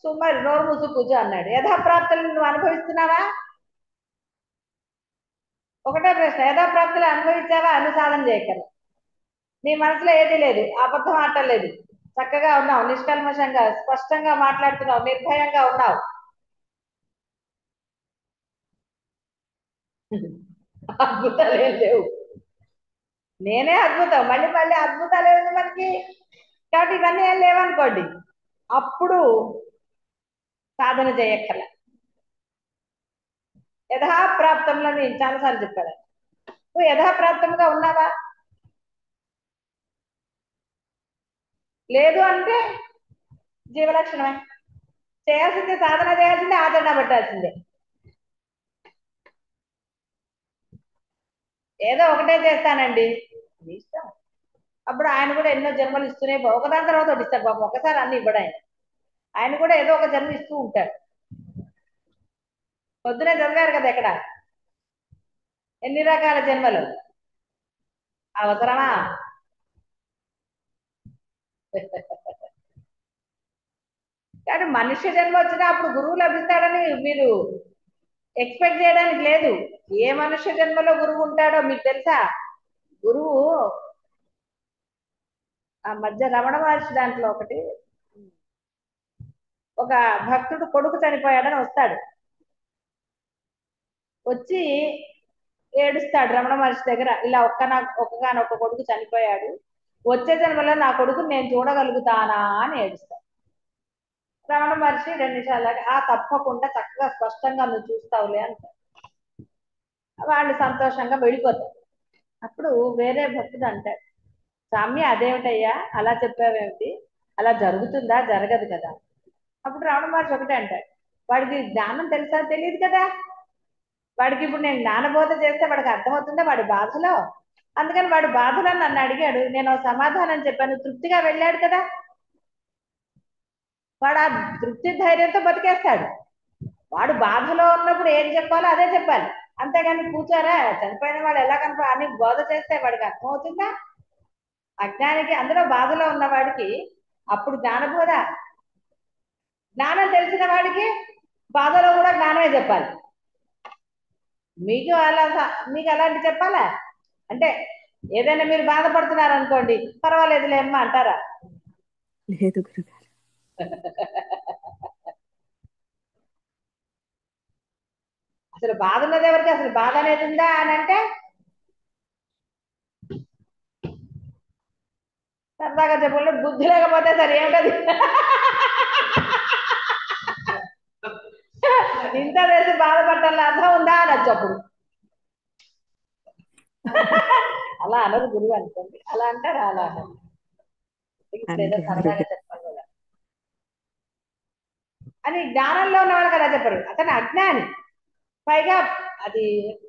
సుమారు నోరు మూసు కూర్చో అన్నాడు. యథాప్రాప్తులను నువ్వు అనుభవిస్తున్నావా? ఒకటే ప్రశ్న, యథాప్రాప్తులు అనుభవించావా? అనుసాధన చేయగలవు. నీ మనసులో ఏదీ లేదు, అబద్ధం ఆడలేదు, చక్కగా ఉన్నావు, నిష్కల్మషంగా స్పష్టంగా మాట్లాడుతున్నావు, నిర్భయంగా ఉన్నావు. అద్భుతాలు ఏం లేవు, నేనే అద్భుతం. మళ్ళీ మళ్ళీ అద్భుతాలు ఏమి మనకి? కాబట్టి ఇవన్నీ ఏం లేవనుకోండి, అప్పుడు సాధన చేయక్కర్ల. యథాప్రాప్తంలో నేను చాలాసార్లు చెప్పాను. నువ్వు యథాప్రాప్తంగా ఉన్నావా? లేదు అంటే జీవలక్షణమే. చేయాల్సిందే, సాధన చేయాల్సిందే, ఆచరణ పెట్టాల్సిందే. ఏదో ఒకటే చేస్తానండి, మీ ఇష్టం. అప్పుడు ఆయన కూడా ఎన్నో జన్మలు ఇస్తూనే ఒకదాని తర్వాత ఒకటి ఇస్తాడు బాబు. ఒకసారి అన్ని ఇవ్వడు ఆయన. ఆయన కూడా ఏదో ఒక జన్మ ఇస్తూ ఉంటాడు. పొద్దునే చదివారు కదా ఎక్కడ, ఎన్ని రకాల జన్మలు అవసరమా? కానీ మనుష్య జన్మ వచ్చినా అప్పుడు గురువు లభిస్తాడని మీరు ఎక్స్పెక్ట్ చేయడానికి లేదు. ఏ మనుష్య జన్మలో గురువు ఉంటాడో మీకు తెలుసా? గురువు ఆ మధ్య రమణ మహర్షి దాంట్లో ఒకటి, ఒక భక్తుడు కొడుకు చనిపోయాడని వస్తాడు. వచ్చి ఏడుస్తాడు రమణ మహర్షి దగ్గర, ఇలా ఒక్కగానొక్క కొడుకు చనిపోయాడు, వచ్చే జన్మలో నా కొడుకుని నేను చూడగలుగుతానా అని ఏడుస్తాడు. రమణ మహర్షి 2 నిమిషాలు తప్పకుండా చక్కగా స్పష్టంగా నువ్వు చూస్తావులే అంటారు. వాళ్ళు సంతోషంగా వెళ్ళిపోతారు. అప్పుడు వేరే భక్తుడు అంటాడు, స్వామి అదేమిటయ్యా అలా చెప్పావేమిటి, అలా జరుగుతుందా? జరగదు కదా. అప్పుడు రమణ మహర్షి ఒకటే అంటాడు, వాడికి జ్ఞానం తెలుసా? తెలియదు కదా. వాడికి ఇప్పుడు నేను జ్ఞానబోధ చేస్తే వాడికి అర్థమవుతుందా వాడి బాధలో? అందుకని వాడు బాధలో నన్ను అడిగాడు, నేను సమాధానం చెప్పాను, తృప్తిగా వెళ్ళాడు కదా. వాడు ఆ తృప్తి ధైర్యంతో బతికేస్తాడు. వాడు బాధలో ఉన్నప్పుడు ఏం చెప్పాలో అదే చెప్పాలి. అంతేగాని కూర్చోరా చనిపోయిన వాడు ఎలా కనపడ అని బోధ చేస్తే వాడికి అర్థమవుతుందా? అజ్ఞానికి, అందులో బాధలో ఉన్న వాడికి అప్పుడు జ్ఞానబోధ. జ్ఞానం తెలిసిన వాడికి బాధలో కూడా జ్ఞానమే చెప్పాలి. మీకు అలాంటి చెప్పాలా? అంటే ఏదైనా మీరు బాధపడుతున్నారు అనుకోండి, పర్వాలేదులే అమ్మా అంటారా? లేదు గురుగారు. అసలు బాధ ఉన్నది ఎవరికి? అసలు బాధ అనేది ఉందా అని అంటే సరదాగా చెప్పండి, బుద్ధి లేకపోతే సరే ఏమిటది? ఇంత వేసి బాధపడాలి అర్థం ఉందా అనొచ్చు. అప్పుడు అలా అనరు గురువు అనుకోండి, అలా అంటారు. అలా అనరు. ఏదో సరదాగా చెప్పాలి కదా అని. జ్ఞానంలో ఉన్న వాళ్ళకి అలా చెప్పరు, అతను అజ్ఞాని. పైగా అది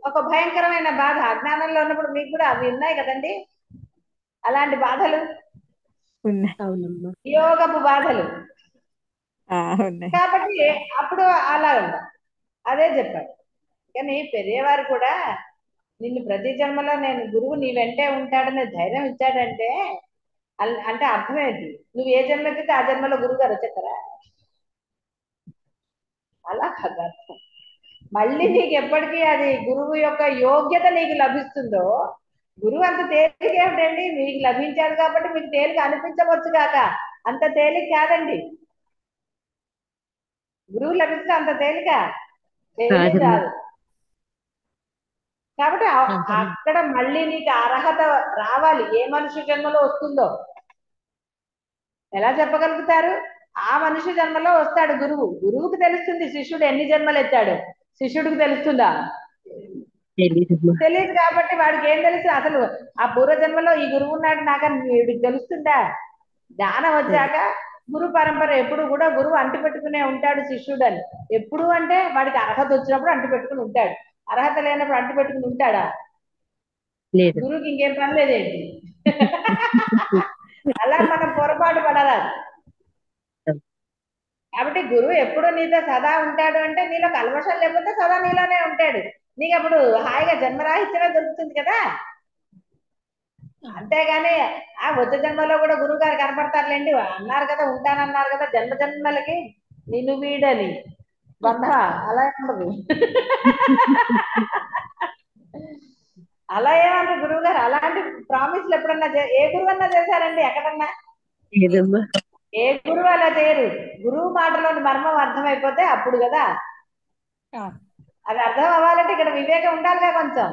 ఒక భయంకరమైన బాధ. అజ్ఞానంలో ఉన్నప్పుడు మీకు కూడా అవి ఉన్నాయి కదండి, అలాంటి బాధలు, అవునమ్మా. యోగపు బాధలు. ఉన్నాయి. కాబట్టి అప్పుడు అలా ఉంటా, అదే చెప్పాడు. కానీ పెరియవారు కూడా నిన్ను ప్రతి జన్మలో నేను గురువు నీ వెంటే ఉంటాడనే ధైర్యం ఇచ్చాడంటే అంటే అర్థం ఏంటి? నువ్వు ఏ జన్మకి ఆ జన్మలో గురువు గారు వచ్చేస్తారా? అలా కాదు అర్థం. మళ్ళీ నీకు ఎప్పటికీ అది గురువు యొక్క యోగ్యత నీకు లభిస్తుందో, గురువు అంత తేలిక ఏమిటండి? మీకు లభించాడు కాబట్టి మీకు తేలిక అనిపించవచ్చు కాక అంత తేలిక కాదండి. గురువు లభిస్తే అంత తేలిక తేలిక కాదు. కాబట్టి అక్కడ మళ్ళీ నీకు అర్హత రావాలి. ఏ మనుష్య జన్మలో వస్తుందో ఎలా చెప్పగలుగుతారు? ఆ మనుష్య జన్మలో వస్తాడు గురువు. గురువుకి తెలుస్తుంది శిష్యుడు ఎన్ని జన్మలు ఎత్తాడు. శిష్యుడికి తెలుస్తుందా? తెలియదు. కాబట్టి వాడికి ఏం తెలుసు? అసలు ఆ పూర్వజన్మలో ఈ గురువు ఉన్నాడు నాకని వీడికి తెలుస్తుందా? జ్ఞానం వచ్చాక గురు పరంపర ఎప్పుడు కూడా గురువు అంటి పెట్టుకునే ఉంటాడు శిష్యుడు అని. ఎప్పుడు అంటే వాడికి అర్హత వచ్చినప్పుడు అంటి పెట్టుకుని ఉంటాడు. అర్హత లేనప్పుడు అంటి పెట్టుకుని ఉంటాడా? గురువుకి ఇంకేం పని లేదేంటి? అలా మనం పొరపాటు పడరాదు. కాబట్టి గురువు ఎప్పుడు నీతో సదా ఉంటాడు అంటే నీలో కల్మషం లేకపోతే సదా నీలోనే ఉంటాడు. నీకు అప్పుడు హాయిగా జన్మరాహిత్యమే దొరుకుతుంది కదా. అంతేగాని వచ్చే జన్మలో కూడా గురువు గారు కనపడతారులేండి అన్నారు కదా, ఉంటానన్నారు కదా, జన్మ జన్మలకి నిన్ను వీడని బంధ అలా ఉండదు. అలా ఏమన్నారు గురువు గారు? అలాంటి ప్రామిస్లు ఎప్పుడన్నా ఏ గురువు అన్నా చేశారండి ఎక్కడన్నా? ఏ గురువు అలా చేయరు. గురువు మాటలోని మర్మం అర్థమైపోతే అప్పుడు కదా. అది అర్థం అవ్వాలంటే ఇక్కడ వివేకం ఉండాలిగా కొంచెం.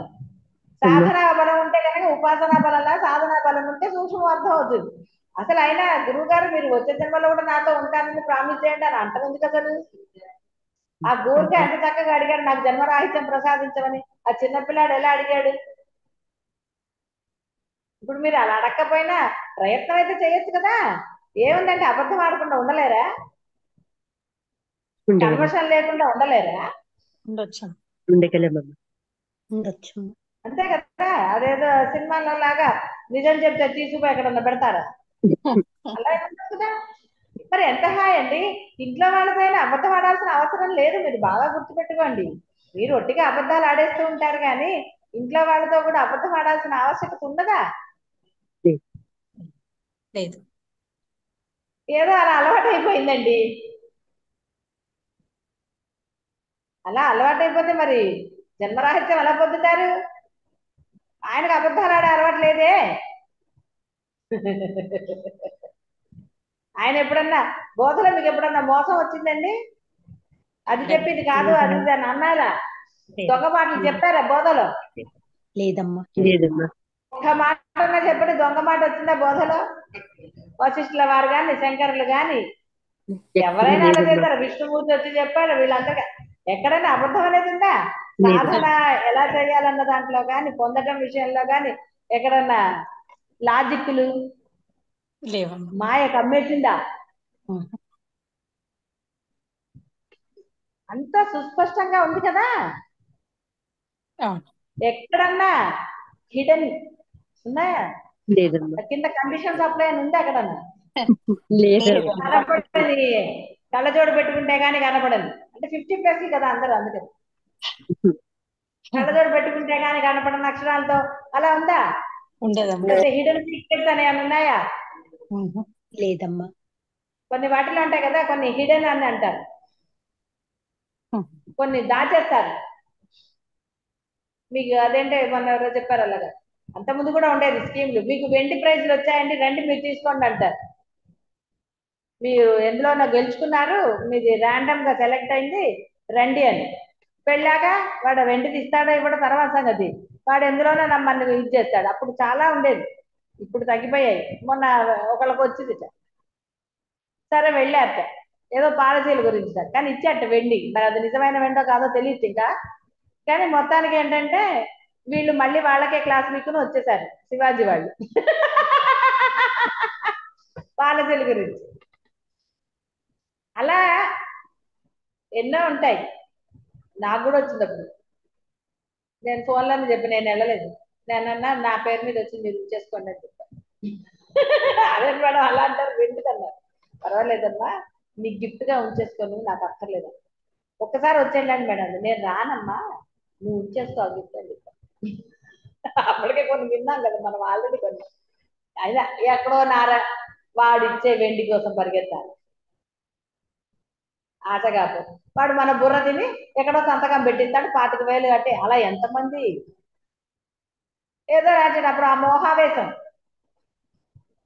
సాధనా బలం ఉంటే కనుక ఉపాసనా బలంలా సాధనా బలం ఉంటే సూక్ష్మం అర్థం అవుతుంది. అసలు అయినా గురువు గారు మీరు వచ్చే జన్మలో కూడా నాతో ఉంటానని ప్రామిస్ చేయండి అని అంటారు ఎందుకు అసలు? ఆ గూరిక ఎంత చక్కగా అడిగాడు, నాకు జన్మరాహిత్యం ప్రసాదించమని. ఆ చిన్నపిల్లాడు ఎలా అడిగాడు? ఇప్పుడు మీరు అలా అడగకపోయినా ప్రయత్నం అయితే చేయొచ్చు కదా. ఏముందంటే అబద్ధం ఆడకుండా ఉండలేరా? ఉండగలం కన్వర్షన్ లేకుండా ఉండలేరా? ఉండొచ్చు ఉండగలమమ్మా. ఉండొచ్చు. అంతే కదా. అదేదో సినిమాలో లాగా నిజం చెప్తే తీసుకుపోయి ఎక్కడన్నా పెడతారా? అలా ఉండదు కదా. మరి ఎంత హాయ్ అండి. ఇంట్లో వాళ్ళపైన అబద్ధం ఆడాల్సిన అవసరం లేదు. మీరు బాగా గుర్తుపెట్టుకోండి. మీరు ఒట్టిగా అబద్ధాలు ఆడేస్తూ ఉంటారు కానీ ఇంట్లో వాళ్ళతో కూడా అబద్ధం ఆడాల్సిన ఆవశ్యకత ఉండదా? లేదు. ఏదో అలా అలవాటు అయిపోయిందండి. అలా అలవాటు అయిపోతే మరి జన్మరాహిత్యం ఎలా పొందుతారు? ఆయనకు అబద్ధాలు ఆడే అలవాటు లేదే. ఆయన ఎప్పుడన్నా బోధలో మీకు ఎప్పుడన్నా మోసం వచ్చిందండి? అది చెప్పింది కాదు అది ఇది అని అన్నారా? దొంగ మాటలు చెప్పారా బోధలో? లేదమ్మా. లేదమ్మా. ఒక్క మాట చెప్పండి, దొంగ మాట వచ్చిందా బోధలో? వశిష్ఠుల వారు గాని శంకరులు గాని ఎవరైనా అలా లేదమ్మా. చేశారు. విష్ణుమూర్తి వచ్చి చెప్పారు. వీళ్ళందరికీ ఎక్కడైనా అబద్ధం అనేది ఉందా? సాధన ఎలా చేయాలన్న దాంట్లో కానీ పొందడం విషయంలో కానీ ఎక్కడన్నా లాజిక్లు లేవమ్మా. మాయ కమ్మేసిందా? ఉమ్. అంతా సుస్పష్టంగా ఉంది కదా. అవును. ఎక్కడన్నా హిడెన్ ఉన్నాయా? లేదమ్మా. కింద కండిషన్స్ అప్లై అని ఉంది అక్కడన్నా? లేదమ్మా. కనపడని కళ్ళజోడు పెట్టుకుంటే గానీ కనపడదు. అంటే 50+ కదా అందరూ, అందుకని కళ్ళజోడు పెట్టుకుంటే గానీ కనపడని అక్షరాలతో అలా ఉందా? ఉండదమ్మా. అంటే హిడెన్ సీక్రెట్స్ అని ఏమైనా ఉన్నాయా? లేదమ్మా. కొన్ని వాటిలో ఉంటాయి కదా, కొన్ని హిడెన్ అని అంటారు, కొన్ని దాచేస్తారు. మీకు అదేంటే మొన్న ఎవరో చెప్పారు అలాగా. అంత ముందు కూడా ఉండేది స్కీమ్లు. మీకు వెండి ప్రైజ్లు వచ్చాయండి, రండి మీరు తీసుకోండి అంటారు. మీరు ఎందులోనో గెలుచుకున్నారు, మీది ర్యాండమ్ గా సెలెక్ట్ అయింది, రండి అని. పెళ్ళాక వాడు వెండిది ఇస్తాడో ఇవ్వడో తర్వాత సంగతి. వాడు ఎందులోనో నమ్మల్ని ఇది చేస్తాడు. అప్పుడు చాలా ఉండేది, ఇప్పుడు తగ్గిపోయాయి. మొన్న ఒకళ్ళకి వచ్చింది. సరే వెళ్ళారట, ఏదో పాలసీల గురించి సార్, కానీ ఇచ్చారట వెండి. మరి అది నిజమైన వెండో కాదో తెలియదు ఇంకా. కానీ మొత్తానికి ఏంటంటే వీళ్ళు మళ్ళీ వాళ్ళకే క్లాస్ వీక్కుని వచ్చేసారు శివాజీ వాళ్ళు. పాలసీల గురించి అలా ఎన్నో ఉంటాయి. నాకు కూడా వచ్చినప్పుడు నేను ఫోన్లోనే చెప్పి నేను వెళ్ళలేదు. నేనన్నా నా పేరు మీద వచ్చి మీరు చేసుకోండి అని చెప్పాను. అదే మేడం అలా అంటారు, వింటున్నారు. పర్వాలేదమ్మా, నీకు గిఫ్ట్ గా ఉంచేసుకోను, నాకు అక్కర్లేదు. ఒక్కసారి వచ్చేయండి మేడం, నేను రానమ్మా, నువ్వు ఉంచేసుకో గిఫ్ట్ అని చెప్పాను. అప్పటికే కొన్ని విన్నాం కదా మనం ఆల్రెడీ కొన్ని. అయినా ఎక్కడో వాడు ఇచ్చే వెండి కోసం పరిగెత్తాలి ఆశ కాకపోతే. వాడు మన బుర్ర తిని ఎక్కడో సంతకం పెట్టిస్తాడు 25,000 కట్టి. అలా ఎంతమంది ఏదో రాసేటప్పుడు ఆ మోహావేశం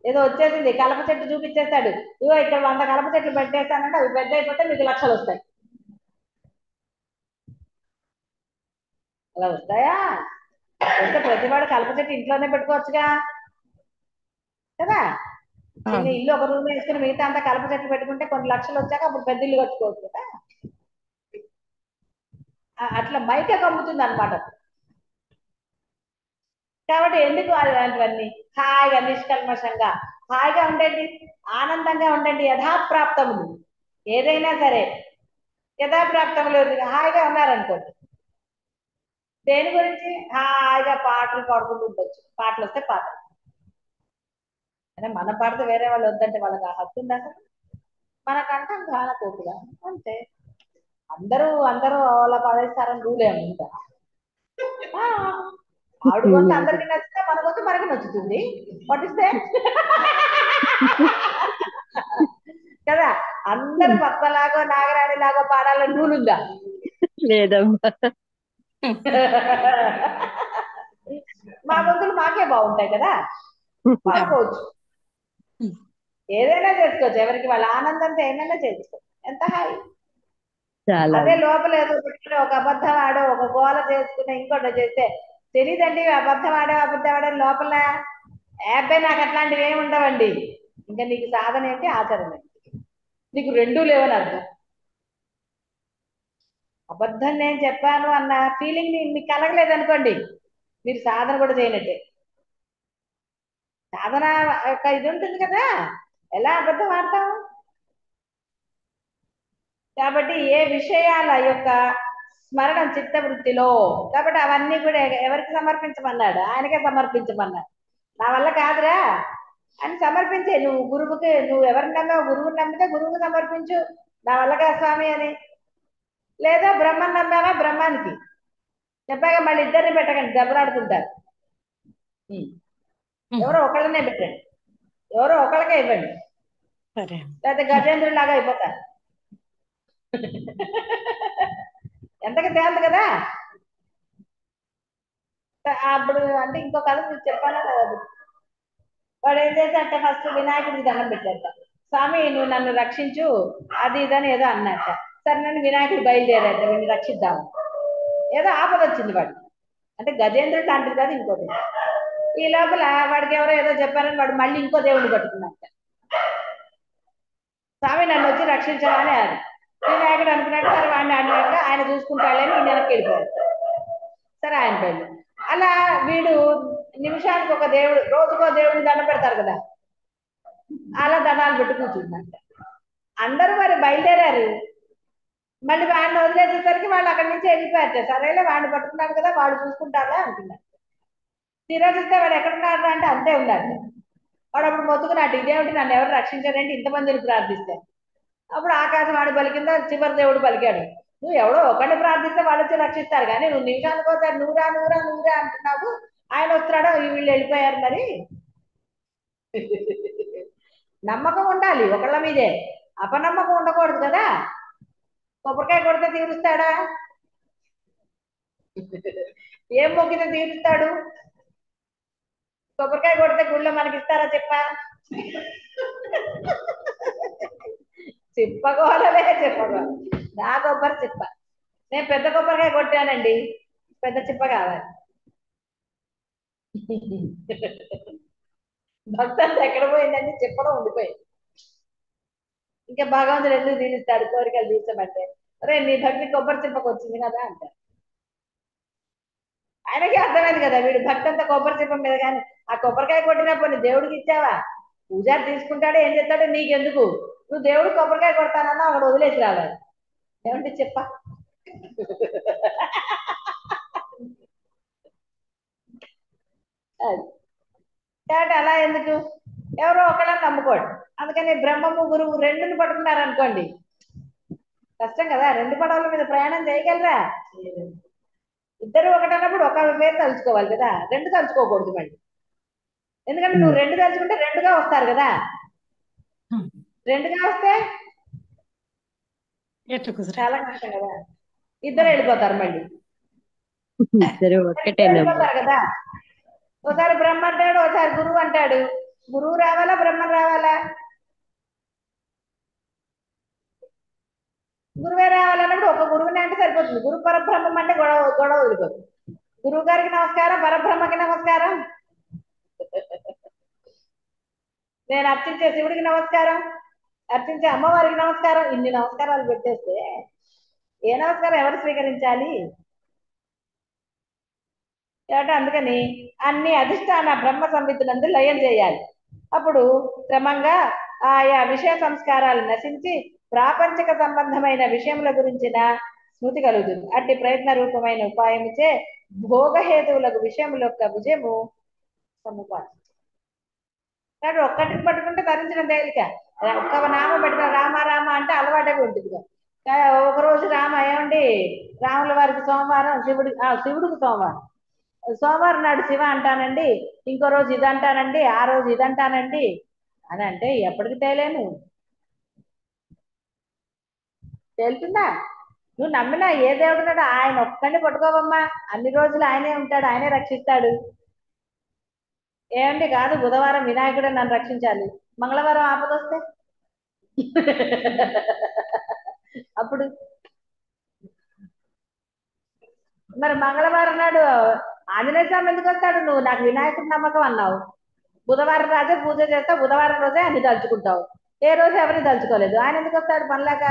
ఏదో వచ్చేసింది, కలప చెట్టు చూపించేస్తాడు. ఇగో ఇక్కడ 100 కలప చెట్లు పెట్టేస్తానంటే అవి పెద్ద అయిపోతే మీకు లక్షలు వస్తాయి. అలా వస్తాయా? అంటే ప్రతివాడు కలప చెట్టు ఇంట్లోనే పెట్టుకోవచ్చుగా కదా. చిన్న ఇల్లు ఒక రూమ్ వేసుకుని మిగతా అంతా కలప చెట్లు పెట్టుకుంటే కొన్ని లక్షలు వచ్చాక అప్పుడు పెద్ద ఇల్లు కట్టుకోవచ్చు కదా. అట్లా బయట కమ్ముతుంది అనమాట. కాబట్టి ఎందుకు అలాంటివన్నీ హాయిగా నిష్కల్మషంగా హాయిగా ఉండండి, ఆనందంగా ఉండండి. యథాప్రాప్తములు ఏదైనా సరే యథాప్రాప్తములు హాయిగా ఉన్నారనుకోండి. దేని గురించి హాయిగా పాటలు పాడుకుంటూ ఉండొచ్చు. పాటలు వస్తే పాటలు, అంటే మనం పాడితే వేరే వాళ్ళు వద్దంటే వాళ్ళకి ఆ హక్కు ఉందా? మనకంటాం చాలా కోపుగా అంతే. అందరూ అందరూ అలా పడేస్తారని రూలే ఉందా? ఆవిడ కొంత అందరికి నచ్చితే మన కొంత మనకి నచ్చుతుంది. పట్టిస్తే కదా. అందరు పద్మలాగో నాగరాణి లాగో పాడాలని రూల్ ఉందా? లేదమ్మా. మా గొంతులు మాకే బాగుంటాయి కదా, పాడుకోవచ్చు. ఏదైనా చేసుకోవచ్చు, ఎవరికి వాళ్ళ ఆనందంతో ఏమైనా చేసుకోవచ్చు. ఎంత హాయి. చాలా అదే లోపల ఏదో పెట్టుకుని ఒక అబద్ధం ఆడో ఒక గోల చేసుకుని ఇంకోటి చేస్తే తెలీదండి. అబద్ధం ఆడే లోపల యాభై నాకు అట్లాంటివి ఏమి ఉండవండి. ఇంకా నీకు సాధన ఏంటి, ఆచరణ ఏంటి? నీకు రెండూ లేవని అర్థం. అబద్ధం నేను చెప్పాను అన్న ఫీలింగ్ మీకు కలగలేదు అనుకోండి, మీరు సాధన కూడా చేయనట్టే. సాధన యొక్క ఇది ఉంటుంది కదా, ఎలా అబద్ధం ఆడతాం? కాబట్టి ఏ విషయాల యొక్క స్మరణం చిత్తవృత్తిలో, కాబట్టి అవన్నీ కూడా ఎవరికి సమర్పించమన్నాడు? ఆయనకే సమర్పించమన్నాడు. నా వల్ల కాదురా అని సమర్పించే. నువ్వు గురువుకి, నువ్వు ఎవరిని నమ్మావు? గురువుని నమ్మితే గురువుకి సమర్పించు, నా వల్ల కాదు స్వామి అని. లేదా బ్రహ్మని నమ్మావా, బ్రహ్మానికి చెప్పాక మళ్ళీ ఇద్దరిని పెట్టకండి, దెబ్బలాడుకుంటారు. ఎవరో ఒకళ్ళనే పెట్టండి, ఎవరో ఒకళ్ళకే ఇవ్వండి, సరే లేకపోతే గజేంద్రులాగా అయిపోతారు. ఎంతకి తేలదు కదా. అప్పుడు అంటే ఇంకో కథ మీకు చెప్పాలా కదా. వాడు ఏం చేశాడంటే ఫస్ట్ వినాయకుడికి దండం పెట్టాట. స్వామి నువ్వు నన్ను రక్షించు అది ఇదని ఏదో అన్నట్ట. సరే నన్ను వినాయకుడు బయలుదేరాట వీడిని రక్షిద్దాము. ఏదో ఆపద వచ్చింది వాడికి, అంటే గజేంద్రుడు లాంటిది కాదు ఇంకోటి. ఈ లోపల వాడికి ఎవరో ఏదో చెప్పారని వాడు మళ్ళీ ఇంకో దేవుడిని పట్టుకున్నట్ట. స్వామి నన్ను వచ్చి రక్షించాలని అది వినాయకుడు అనుకున్నట్టు. సరే వాడిని అన్నట్టుగా ఆయన చూసుకుంటాడని ఈయన వెనక్కి వెళ్ళిపోయాడు. సరే ఆయన పెళ్ళి. అలా వీడు నిమిషానికి ఒక దేవుడు, రోజుకో దేవుడిని దండ పెడతారు కదా, అలా దండాలు పెట్టి కూర్చుందంట. అందరూ మరి బయలుదేరారు. మళ్ళీ వాడిని వదిలేసేసరికి వాళ్ళు అక్కడి నుంచి వెళ్ళిపోయారు. సరేలే వాడిని పట్టుకున్నాడు కదా, వాడు చూసుకుంటారులే అనుకున్నారు. తీరా చూస్తే వాడు ఎక్కడున్నాడు అంటే అంతే ఉన్నాడు. వాడు అప్పుడు మొత్తుకున్నాడు, ఇదేమిటి నన్ను ఎవరు రక్షించారంటే ఇంతమందిని ప్రార్థిస్తే. అప్పుడు ఆకాశం వాడు పలికిందా, చివరి దేవుడు పలికాడు, నువ్వు ఎవడో ఒకరిని ప్రార్థిస్తే వాళ్ళు వచ్చి రక్షిస్తారు, కానీ నువ్వు నిమిషానికి ఒకసారి నూరా నూరా నూరా అంటున్నావు, ఆయన వస్తున్నాడో వీళ్ళు వెళ్ళిపోయారు. మరి నమ్మకం ఉండాలి ఒకళ్ళ మీదే, అపనమ్మకం ఉండకూడదు కదా. కొబ్బరికాయ కొడితే తీరుస్తాడా? ఏం మొక్కితే తీరుస్తాడు? కొబ్బరికాయ కొడితే గుళ్ళో మనకి ఇస్తారా చెప్పా? చెప్పగోలలే చెప్పగోల. నా కొబ్బరి చిప్ప, నేను పెద్ద కొబ్బరికాయ కొట్టానండి, పెద్ద చిప్ప కావాలి. భక్తి అంతా ఎక్కడ పోయిందండి? చిప్పలో ఉండిపోయింది. ఇంకా భగవంతుడు ఎందుకు తీరుస్తాడు కోరికలు తీర్చమంటే? అరే నీ భక్తి కొబ్బరి చిప్పకు వచ్చింది కదా అంటారు. ఆయనకి అర్థమైంది కదా వీడు భక్తి అంతా కొబ్బరి చిప్ప మీద. కానీ ఆ కొబ్బరికాయ కొట్టినప్పుడు నీ దేవుడికి ఇచ్చావా? పూజారి తీసుకుంటాడో ఏం చేస్తాడో నీకెందుకు? నువ్వు దేవుడికి కొబ్బరికాయ కొడతానన్నా అక్కడ వదిలేసి రావాలి. ఏమంటే చెప్ప అది కాబట్టి అలా ఎందుకు? ఎవరో ఒకళ్ళని నమ్ముకోండి. అందుకని బ్రహ్మము గురువు రెండుని పట్టుకున్నారనుకోండి, కష్టం కదా. రెండు పడవల మీద ప్రయాణం చేయగలరా? ఇద్దరు ఒకటన్నప్పుడు ఒక పేరు తలుచుకోవాలి కదా, రెండు తలుచుకోకూడదు మళ్ళీ. ఎందుకంటే నువ్వు రెండు తలుచుకుంటే రెండుగా వస్తారు కదా. రెండుగా వస్తే చాలా కష్టం కదా, ఇద్దరు వెళ్ళిపోతారు మళ్ళీ. ఇద్దరు ఒక్కటేనమ్మా. వెళ్ళిపోతారు కదా. ఒకసారి బ్రహ్మ అంటాడు, ఒకసారి గురువు అంటాడు. గురువు రావాలా, బ్రహ్మం రావాలా? గురువే రావాలన్నప్పుడు ఒక గురువుని అంటే సరిపోతుంది. గురు పరబ్రహ్మం అంటే గొడవ గొడవ వదిలిపోతుంది. గురువు గారికి నమస్కారం, పరబ్రహ్మకి నమస్కారం, నేను అర్చించే శివుడికి నమస్కారం, అర్చించే అమ్మవారికి నమస్కారం. ఇన్ని నమస్కారాలు పెట్టేస్తే ఏ నమస్కారం ఎవరు స్వీకరించాలి? కాబట్టి అందుకని అన్ని అధిష్టాన బ్రహ్మ సంవిత్తులందు లయం చేయాలి. అప్పుడు క్రమంగా ఆయా విషయ సంస్కారాలు నశించి ప్రాపంచిక సంబంధమైన విషయముల గురించిన స్మృతి కలుగుతుంది. అట్టి ప్రయత్న రూపమైన ఉపాయముచే భోగహేతువులకు విషయముల యొక్క విజయము సముపార్జన. కాబట్టి ఒక్కటిని పట్టుకుంటే ధరించడం తేలిక. ఒక్క నామం పెట్టుకున్న రామ రామ అంటే అలవాటే ఉంటుంది. ఒకరోజు రామ ఏమండి, రాముల వారికి సోమవారం, శివుడికి సోమవారం, సోమవారం నాడు శివ అంటానండి, ఇంకో రోజు ఇది అంటానండి, ఆ రోజు ఇది అంటానండి అని అంటే ఎప్పటికి తేలేను. తేలుతుందా? నువ్వు నమ్మినా ఏ దేవుడు ఉన్నాడో ఆయన ఒక్కడిని పట్టుకోవమ్మా, అన్ని రోజులు ఆయనే ఉంటాడు, ఆయనే రక్షిస్తాడు. ఏమండి కాదు, బుధవారం వినాయకుడే నన్ను రక్షించాలి, మంగళవారం ఆపదొస్తే అప్పుడు మరి మంగళవారం నాడు ఆంజనేయ స్వామి ఎందుకు వస్తాడు? నువ్వు నాకు వినాయకుడి నమ్మకం అన్నావు, బుధవారం రాజే పూజ చేస్తావు, బుధవారం రోజే అన్ని తలుచుకుంటావు. ఏ రోజు ఎవరిని తలుచుకోలేదు. ఆయన ఎందుకు వస్తాడు పనిలేక?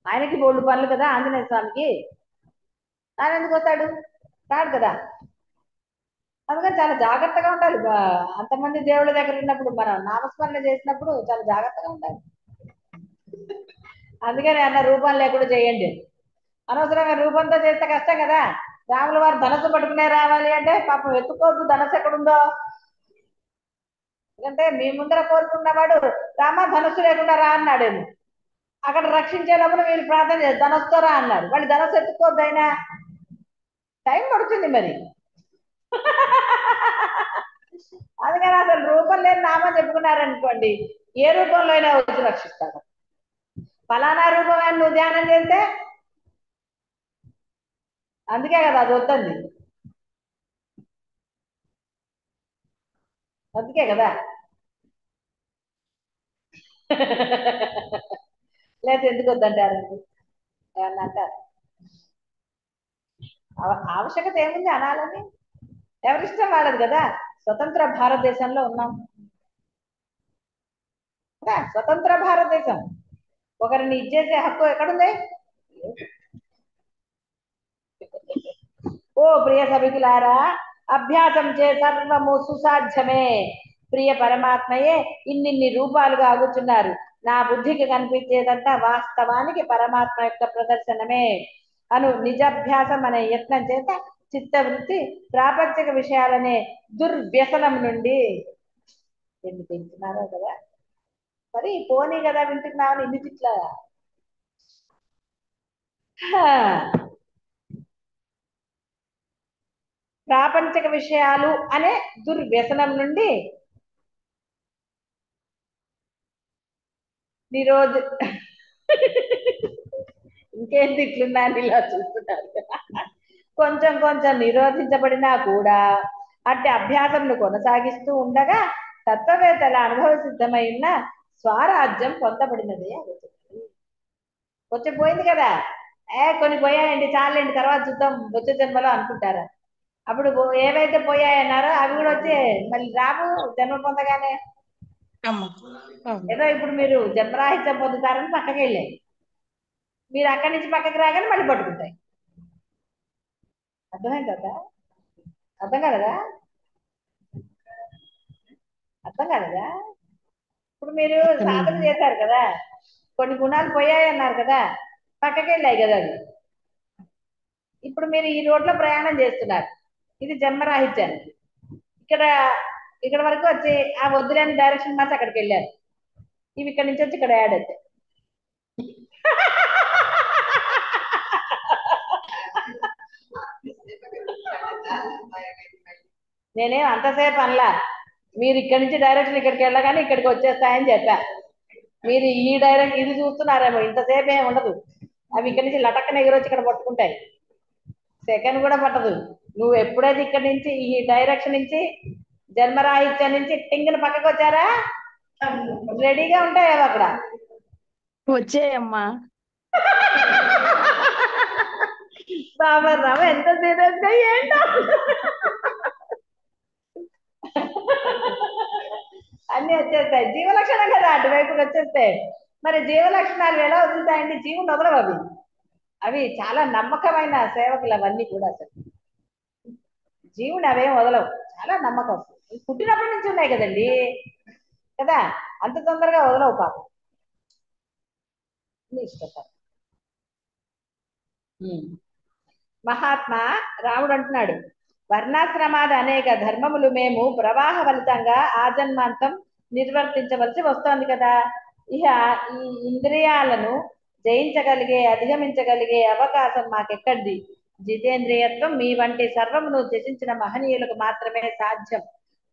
ఆయనకి బోల్డు పనులు కదా ఆంజనేయ స్వామికి. ఆయన ఎందుకు వస్తాడు? రాడు కదా. అందుకని చాలా జాగ్రత్తగా ఉండాలి. అంతమంది దేవుళ్ళ దగ్గర ఉన్నప్పుడు మనం నామస్మరణ చేసినప్పుడు చాలా జాగ్రత్తగా ఉండాలి. అందుకని అన్న రూపం లేకుండా చేయండి. అనవసరంగా రూపంతో చేస్తే కష్టం కదా. రాముల వారు ధనస్సు పట్టుకునే రావాలి అంటే పాపం ఎత్తుకోవద్దు, ధనస్సు ఎక్కడుందో. ఎందుకంటే మీ ముందర కోరుకున్నవాడు రామ ధనస్సు లేకుండా రా అన్నాడేమో. అక్కడ రక్షించేటప్పుడు మీరు ప్రార్థన చేసి ధనస్సుతో రా అన్నాడు. వాళ్ళు ధనస్సు ఎత్తుకోవద్దు, అయినా టైం పడుతుంది మరి. అందుకని అసలు రూపం లేని నామం చెప్పుకున్నారనుకోండి, ఏ రూపంలో అయినా వచ్చి రక్షిస్తాడు. ఫలానా రూపం అని నువ్వు ధ్యానం చేస్తే అందుకే కదా అది వద్దండి. అందుకే కదా. లేదా ఎందుకు వద్దంటారండి? ఏమన్నా అంటారు? ఆవశ్యకత ఏముంది అనాలని? ఎవరిష్టం వాళ్ళది కదా. స్వతంత్ర భారతదేశంలో ఉన్నాం కదా. స్వతంత్ర భారతదేశం. ఒకరిని ఇచ్చేసే హక్కు ఎక్కడుంది? ఓ ప్రియ సభికులారా, అభ్యాసం చే సర్వము సుసాధ్యమే. ప్రియ పరమాత్మయే ఇన్నిన్ని రూపాలుగా అగుచున్నారు. నా బుద్ధికి కనిపించేదంతా వాస్తవానికి పరమాత్మ యొక్క ప్రదర్శనమే అను నిజాభ్యాసం అనే యత్నం చేత చిత్తవృత్తి ప్రాపంచిక విషయాలనే దుర్వ్యసనం నుండి ఎన్ని పెంచుతున్నారో కదా. మరి పోనీ కదా వింటున్నామని ఇన్ని తిట్లా. ప్రాపంచిక విషయాలు అనే దుర్వ్యసనం నుండి నిరోధ ఇంకేం తిట్లున్నాను ఇలా చూస్తున్నారు. కొంచెం కొంచెం నిరోధించబడినా కూడా అట్టి అభ్యాసంను కొనసాగిస్తూ ఉండగా తత్వవేత్తల అనుభవ సిద్ధమైన స్వరాజ్యం పొందబడినదే. వచ్చిపోయింది కదా. కొన్ని పోయాయండి, చాలండి, తర్వాత చూద్దాం వచ్చే జన్మలో అనుకుంటారా. అప్పుడు ఏవైతే పోయాయన్నారో అవి కూడా వచ్చి మళ్ళీ రాము జన్మ పొందగానే. ఏదో ఇప్పుడు మీరు జన్మరాహిత్యం పొందుతారని పక్కకి వెళ్ళాయి, మీరు అక్కడి నుంచి పక్కకి రాగానే మళ్ళీ పట్టుకుంటాయి. అర్థమైంది కదా? అర్థం కాలేదా? అర్థం కాలేదా? ఇప్పుడు మీరు సాధన చేశారు కదా, కొన్ని గుణాలు పోయాయి అన్నారు కదా, పక్కకి వెళ్ళాయి కదా అది. ఇప్పుడు మీరు ఈ రోడ్లో ప్రయాణం చేస్తున్నారు, ఇది జన్మరాహిత్యానికి. ఇక్కడ వరకు వచ్చి ఆ వద్దులేని డైరెక్షన్ మార్చి అక్కడికి వెళ్ళారు. ఇవి ఇక్కడ నుంచి వచ్చి ఇక్కడ యాడ్ అవుతాయి. నేనేం అంతసేపు అనలా. మీరు ఇక్కడి నుంచి డైరెక్షన్ ఇక్కడికి వెళ్ళగానే ఇక్కడికి వచ్చేస్తాయని చెప్పా. మీరు ఈ డైరెక్ట్ ఇది చూస్తున్నారేమో, ఇంతసేపు ఏమి ఉండదు. అవి ఇక్కడి నుంచి లటక్కన ఎగురొచ్చి ఇక్కడ పట్టుకుంటాయి. సెకండ్ కూడా పట్టదు. నువ్వు ఎప్పుడైతే ఇక్కడి నుంచి ఈ డైరెక్షన్ నుంచి జన్మరాహిత్యం నుంచి టింగిన పక్కకు వచ్చారా, రెడీగా ఉంటాయి అవి అక్కడ వచ్చాయమ్మా. బాబా రామ ఎంత సేదంటే ఏంటో అన్ని వచ్చేస్తాయి. జీవలక్షణం కదా, అటువైపుకి వచ్చేస్తాయి. మరి జీవలక్షణాలు ఎలా వదులుతాయండి? జీవుని వదలవు అవి. అవి చాలా నమ్మకమైన సేవకులు అవన్నీ కూడా. అసలు జీవుని అవేం వదలవు, చాలా నమ్మకం. పుట్టినప్పటి నుంచి ఉన్నాయి కదండి కదా, అంత తొందరగా వదలవు పాపం. ఇష్టపడ మహాత్మా రాముడు అంటున్నాడు, వర్ణాశ్రమాది అనేక ధర్మములు మేము ప్రవాహ ఫలితంగా ఆజన్మాంతం నిర్వర్తించవలసి వస్తోంది కదా. ఇక ఈ ఇంద్రియాలను జయించగలిగే అధిగమించగలిగే అవకాశం మాకెక్కడిది? జితేంద్రియత్వం మీ వంటి సర్వమును త్యజించిన మహనీయులకు మాత్రమే సాధ్యం.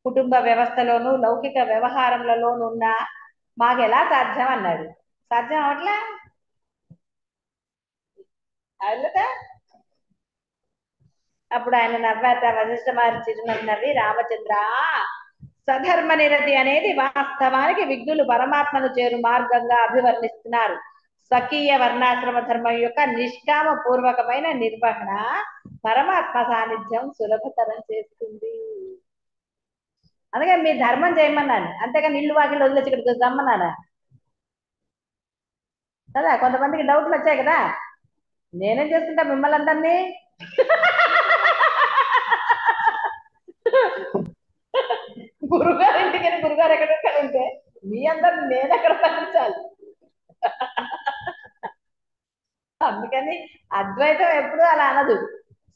కుటుంబ వ్యవస్థలోను లౌకిక వ్యవహారములలోనున్న మాకెలా సాధ్యం అన్నాడు. సాధ్యం అవట్లా అవులదా? అప్పుడు ఆయన నవ్వాట. వశిష్ఠ మహర్షి చిరునవ్వు నవ్వి, రామచంద్ర, సధర్మ నిరతి అనేది వాస్తవానికి విఘ్నులు పరమాత్మను చేరు మార్గంగా అభివర్ణిస్తున్నారు. స్వకీయ వర్ణాశ్రమ ధర్మం యొక్క నిష్కామ పూర్వకమైన నిర్వహణ పరమాత్మ సాన్నిధ్యం సులభతరం చేస్తుంది. అందుకే మీ ధర్మం చేయమన్నాను, అంతేగాని ఇల్లు వాకిళ్ళు వదిలేసి ఇక్కడికి రమ్మన్నానా కదా. కొంతమందికి డౌట్లు వచ్చాయి కదా, నేనేం చేసుకుంటా మిమ్మల్ని అందరినీ. గురుగారు ఇంటికి గురుగారు ఎక్కడెక్కడ ఉంటే మీ అందరిని నేను ఎక్కడ పంపించాలి. అందుకని అద్వైతం ఎప్పుడు అలా అనదు,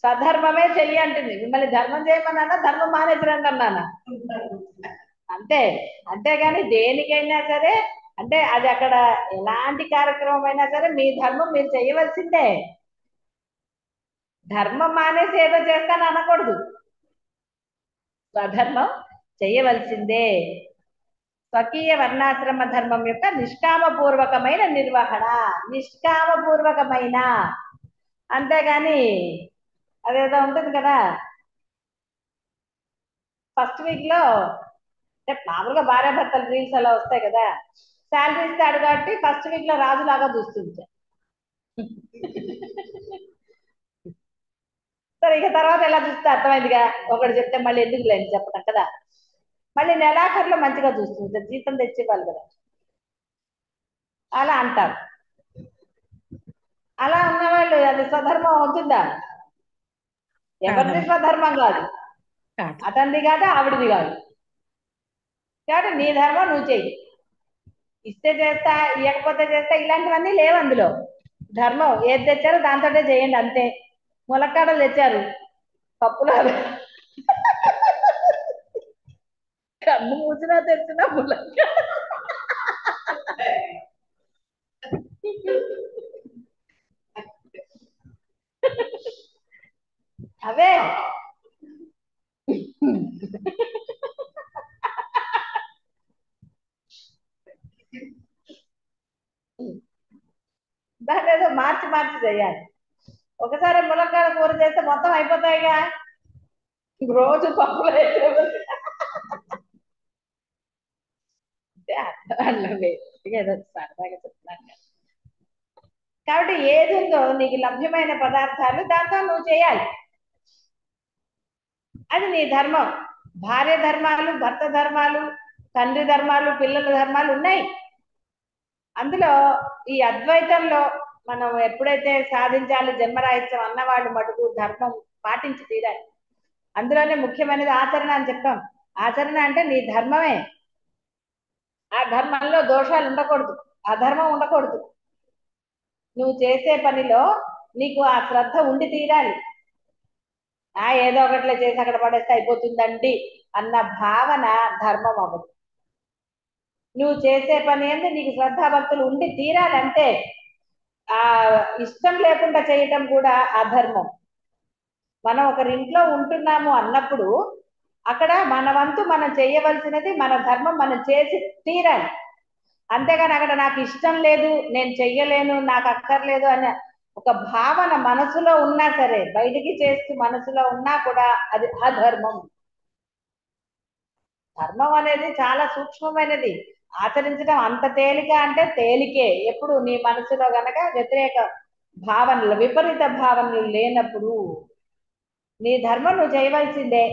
స్వధర్మమే చెయ్యి అంటుంది. మిమ్మల్ని ధర్మం చేయమన్నానా, ధర్మం మానేసరండి అన్నానా, అంతే. అంతేగాని దేనికైనా సరే అంటే అది అక్కడ ఎలాంటి కార్యక్రమం అయినా సరే మీ ధర్మం మీరు చేయవలసిందే. ధర్మం మానేసి ఏదో చేస్తాను అనకూడదు, స్వధర్మం చేయవలసిందే. స్వకీయ వర్ణాశ్రమ ధర్మం యొక్క నిష్కామపూర్వకమైన నిర్వహణ, నిష్కామపూర్వకమైన, అంతేగాని అదేదో ఉంటుంది కదా. ఫస్ట్ వీక్ లో అంటే మామూలుగా భార్యాభర్తలు రీల్స్ అలా వస్తాయి కదా, శాలరీ ఇస్తాడు కాబట్టి ఫస్ట్ వీక్ లో రాజులాగా చూస్తుంది. సరే ఇక తర్వాత ఎలా చూస్తే అర్థమైందిగా, ఒకటి చెప్తే మళ్ళీ ఎందుకు లేని చెప్పడం కదా, మళ్ళీ నెలాఖరులో మంచిగా చూస్తుంది, జీతం తెచ్చేవాళ్ళు కదా, అలా అంటారు. అలా ఉన్నవాళ్ళు అది స్వధర్మం అవుతుందా? ఎవరిది స్వధర్మం కాదు, అతనిది కాదు ఆవిడది కాదు. కాబట్టి నీ ధర్మం నువ్వు చెయ్యి, ఇస్తే చేస్తా ఇవ్వకపోతే చేస్తా ఇలాంటివన్నీ లేవు అందులో. ధర్మం ఏది తెచ్చారో దాంతోటే చేయండి అంతే. ములక్కాడలు తెచ్చారు, పప్పులో కన్ను మూసినా తెచ్చినా ములక్కాడ అవే. దాన్ని ఏదో మార్చి మార్చి చేయాలి. ఒకసారి ములక్కాడ కూర చేస్తే మొత్తం అయిపోతాయిగా, రోజు పప్పులో ఏదో సరదాగా చెప్తున్నాను. కాబట్టి ఏది ఉందో నీకు లభ్యమైన పదార్థాలు దాంతో నువ్వు చేయాలి, అది నీ ధర్మం. భార్య ధర్మాలు, భర్త ధర్మాలు, తండ్రి ధర్మాలు, పిల్లల ధర్మాలు ఉన్నాయి. అందులో ఈ అద్వైతంలో మనం ఎప్పుడైతే సాధించాలి జన్మరాహిత్యం అన్నవాళ్ళు మటుకు ధర్మం పాటించి తీరాలి. అందులోనే ముఖ్యమైనది ఆచరణ అని చెప్పాం. ఆచరణ అంటే నీ ధర్మమే, ఆ ధర్మంలో దోషాలు ఉండకూడదు, అధర్మం ఉండకూడదు. నువ్వు చేసే పనిలో నీకు ఆ శ్రద్ధ ఉండి తీరాలి. ఏదో ఒకట్లే చేసి అక్కడ పడేస్తే అయిపోతుందండి అన్న భావన ధర్మం అవ్వదు. నువ్వు చేసే పని ఏంటి, నీకు శ్రద్ధాభక్తులు ఉండి తీరాలంటే ఆ ఇష్టం లేకుండా చేయటం కూడా అధర్మం. మనం ఒకరింట్లో ఉంటున్నాము అన్నప్పుడు అక్కడ మన వంతు మనం చేయవలసినది, మన ధర్మం మనం చేసి తీరాలి. అంతేగాని అక్కడ నాకు ఇష్టం లేదు, నేను చెయ్యలేను, నాకు అక్కర్లేదు అనే ఒక భావన మనసులో ఉన్నా సరే, బయటికి చేస్తూ మనసులో ఉన్నా కూడా అది అధర్మం. ధర్మం అనేది చాలా సూక్ష్మమైనది, ఆచరించడం అంత తేలిక అంటే తేలికే. ఎప్పుడు నీ మనసులో గనక వ్యతిరేక భావనలు, విపరీత భావనలు లేనప్పుడు నీ ధర్మం నువ్వు చేయవలసిందే.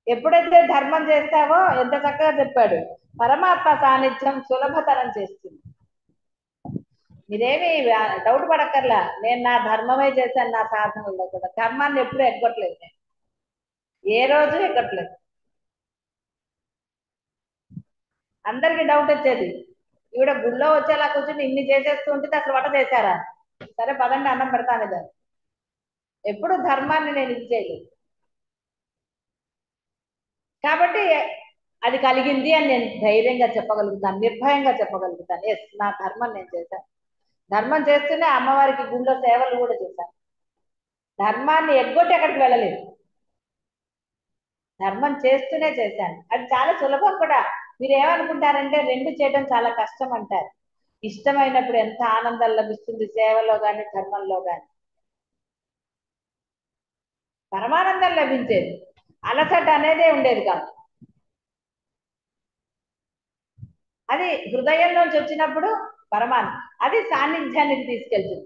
ఎప్పుడైతే ధర్మం చేస్తావో, ఎంత చక్కగా చెప్పాడు, పరమాత్మ సాన్నిధ్యం సులభతరం చేస్తుంది. మీరేమి డౌట్ పడక్కర్లా, నేను నా ధర్మమే చేశాను నా సాధనలో కూడా. ధర్మాన్ని ఎప్పుడు ఎగ్గొట్టలేదు నేను, ఏ రోజు ఎగ్గొట్టలేదు. అందరికి డౌట్ వచ్చేది, ఈవిడ గుళ్ళో వచ్చేలా కూర్చుని ఇన్ని చేసేస్తూ ఉంటుంది, అసలు వంట చేశారా? సరే పదండి అన్నం పెడతాను దాన్ని. ఎప్పుడు ధర్మాన్ని నేను ఇది చేయలేదు. కాబట్టి అది కలిగింది అని నేను ధైర్యంగా చెప్పగలుగుతాను, నిర్భయంగా చెప్పగలుగుతాను. ఎస్, నా ధర్మం నేను చేశాను. ధర్మం చేస్తూనే అమ్మవారికి గుళ్ళో సేవలు కూడా చేశాను. ధర్మాన్ని ఎగ్గొట్టి ఎక్కడికి వెళ్ళలేదు, ధర్మం చేస్తూనే చేశాను. అది చాలా సులభం కూడా. మీరు ఏమనుకుంటారంటే రెండు చేయడం చాలా కష్టం అంటారు. ఇష్టమైనప్పుడు ఎంత ఆనందం లభిస్తుంది సేవలో గాని ధర్మంలో గాని, పరమానందం లభించేది, అలసట అనేదే ఉండేది కాదు. అది హృదయంలోంచి వచ్చినప్పుడు పరమానందం, అది సాన్నిధ్యానికి తీసుకెళ్తుంది.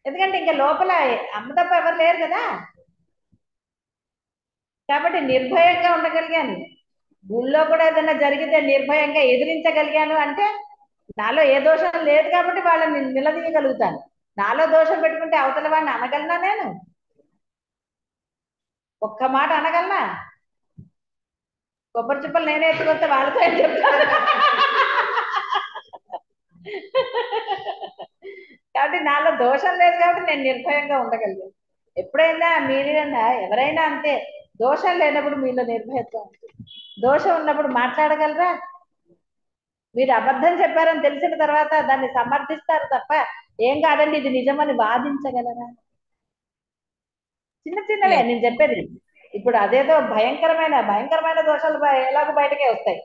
ఎందుకంటే ఇంకా లోపల అమ్మ తప్ప ఎవరు లేరు కదా. కాబట్టి నిర్భయంగా ఉండగలిగాను. గుళ్ళో కూడా ఏదైనా జరిగితే నిర్భయంగా ఎదిరించగలిగాను అంటే నాలో ఏ దోషం లేదు కాబట్టి వాళ్ళని నిలదీయగలుగుతాను. నాలో దోషం పెట్టుకుంటే అవతల వాడిని అనగలనా నేను? ఒక్క మాట అనగలనా? కొబ్బరి చిప్పలు నేనే ఎత్తుకొస్తే వాళ్ళతో ఏం చెప్తాను? కాబట్టి నాలో దోషం లేదు కాబట్టి నేను నిర్భయంగా ఉండగలిగాను. ఎప్పుడైనా మీరైనా ఎవరైనా అంతే, దోషం లేనప్పుడు మీలో నిర్భయత్వం ఉంటుంది. దోషం ఉన్నప్పుడు మాట్లాడగలరా? మీరు అబద్ధం చెప్పారని తెలిసిన తర్వాత దాన్ని సమర్థిస్తారు తప్ప ఏం కాదండి ఇది నిజమని వాదించగలరా? చిన్న చిన్నవే నేను చెప్పేది. ఇప్పుడు అదేదో భయంకరమైన దోషాలు ఎలాగో బయటకే వస్తాయి.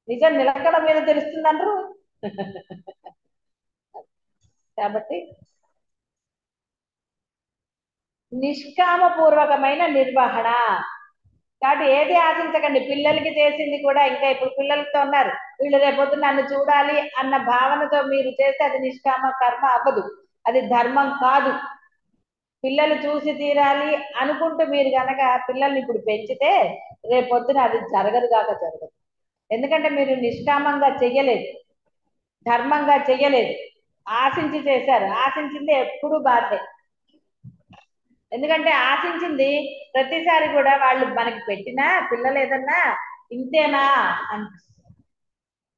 నిజం నిలకడ మీద తెలుస్తుందంటారు. కాబట్టి నిష్కామపూర్వకమైన నిర్వహణ. కాబట్టి ఏది ఆశించకండి. పిల్లలకి చేసింది కూడా ఇంకా ఇప్పుడు పిల్లలతో ఉన్నారు, వీళ్ళు రేపొద్దు నన్ను చూడాలి అన్న భావనతో మీరు చేస్తే అది నిష్కామ కర్మ అవ్వదు, అది ధర్మం కాదు. పిల్లలు చూసి తీరాలి అనుకుంటూ మీరు గనక పిల్లల్ని ఇప్పుడు పెంచితే రేపొద్దున అది జరగదు కాక జరగదు. ఎందుకంటే మీరు నిష్కామంగా చెయ్యలేదు, ధర్మంగా చెయ్యలేదు, ఆశించి చేశారు. ఆశించింది ఎప్పుడు బాధే. ఎందుకంటే ఆశించింది ప్రతిసారి కూడా వాళ్ళు మనకి పెట్టినా పిల్లలు ఏదన్నా ఇంతేనా అనిపిస్తుంది,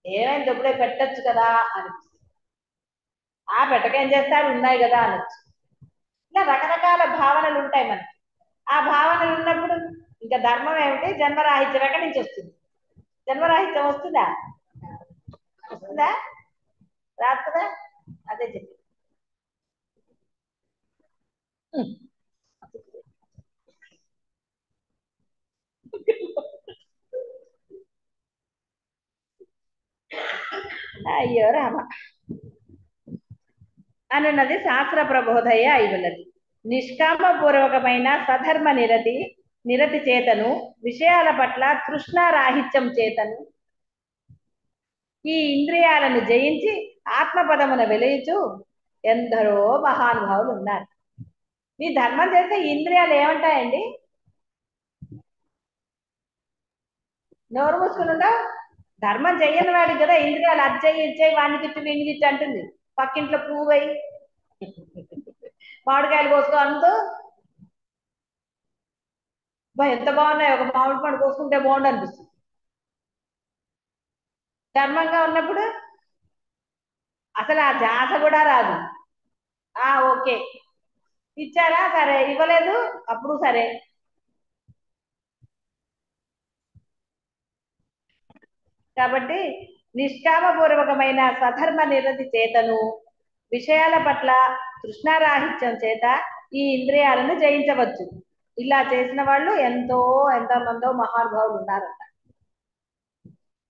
ఏమైంది ఇప్పుడే పెట్టచ్చు కదా అనిపిస్తుంది, ఆ పెట్టకేం చేస్తారు ఉన్నాయి కదా అనొచ్చు. ఇలా రకరకాల భావనలు ఉంటాయి మనకి. ఆ భావనలు ఉన్నప్పుడు ఇంకా ధర్మం ఏమిటి? జన్మరాహిత్యం ఎక్కడి నుంచి వస్తుంది? జన్మరాహిత్యం వస్తుందా? వస్తుందా? రాస్తుందా? అదే చెప్పి అయ్యో రామ అనున్నది శాస్త్ర ప్రబోధయ అయినది. నిష్కామపూర్వకమైన సధర్మ నిరతి చేతను, విషయాల పట్ల తృష్ణారాహిత్యం చేతను ఈ ఇంద్రియాలను జయించి ఆత్మపదమున వెలుగుచు ఎందరో మహానుభావులు ఉన్నారు. మీ ధర్మం చేస్తే ఈ ఇంద్రియాలు ఏమంటాయండి? నోరు మూసుకుని ఉండవు. ధర్మం చెయ్యని వాడికి కదా ఇంద్రియాలు అచ్చేయి ఇచ్చేయి వాడిని తిట్టు వీడిని తిట్టు అంటుంది. పక్కింట్లో పువ్వు అయి మామిడికాయలు కోసుకో అంటూ ఎంత బాగున్నాయి, ఒక మామిడి పండు కోసుకుంటే బాగుండు అనిపిస్తుంది. ధర్మంగా ఉన్నప్పుడు అసలు ఆ ధ్యాస కూడా రాదు. ఓకే ఇచ్చారా, సరే, ఇవ్వలేదు అప్పుడు సరే. కాబట్టి నిష్కామపూర్వకమైన సధర్మ నిరతి చేతను, విషయాల పట్ల తృష్ణారాహిత్యం చేత ఈ ఇంద్రియాలను జయించవచ్చు. ఇలా చేసిన వాళ్ళు ఎంతమందో మహానుభావులు ఉన్నారంట.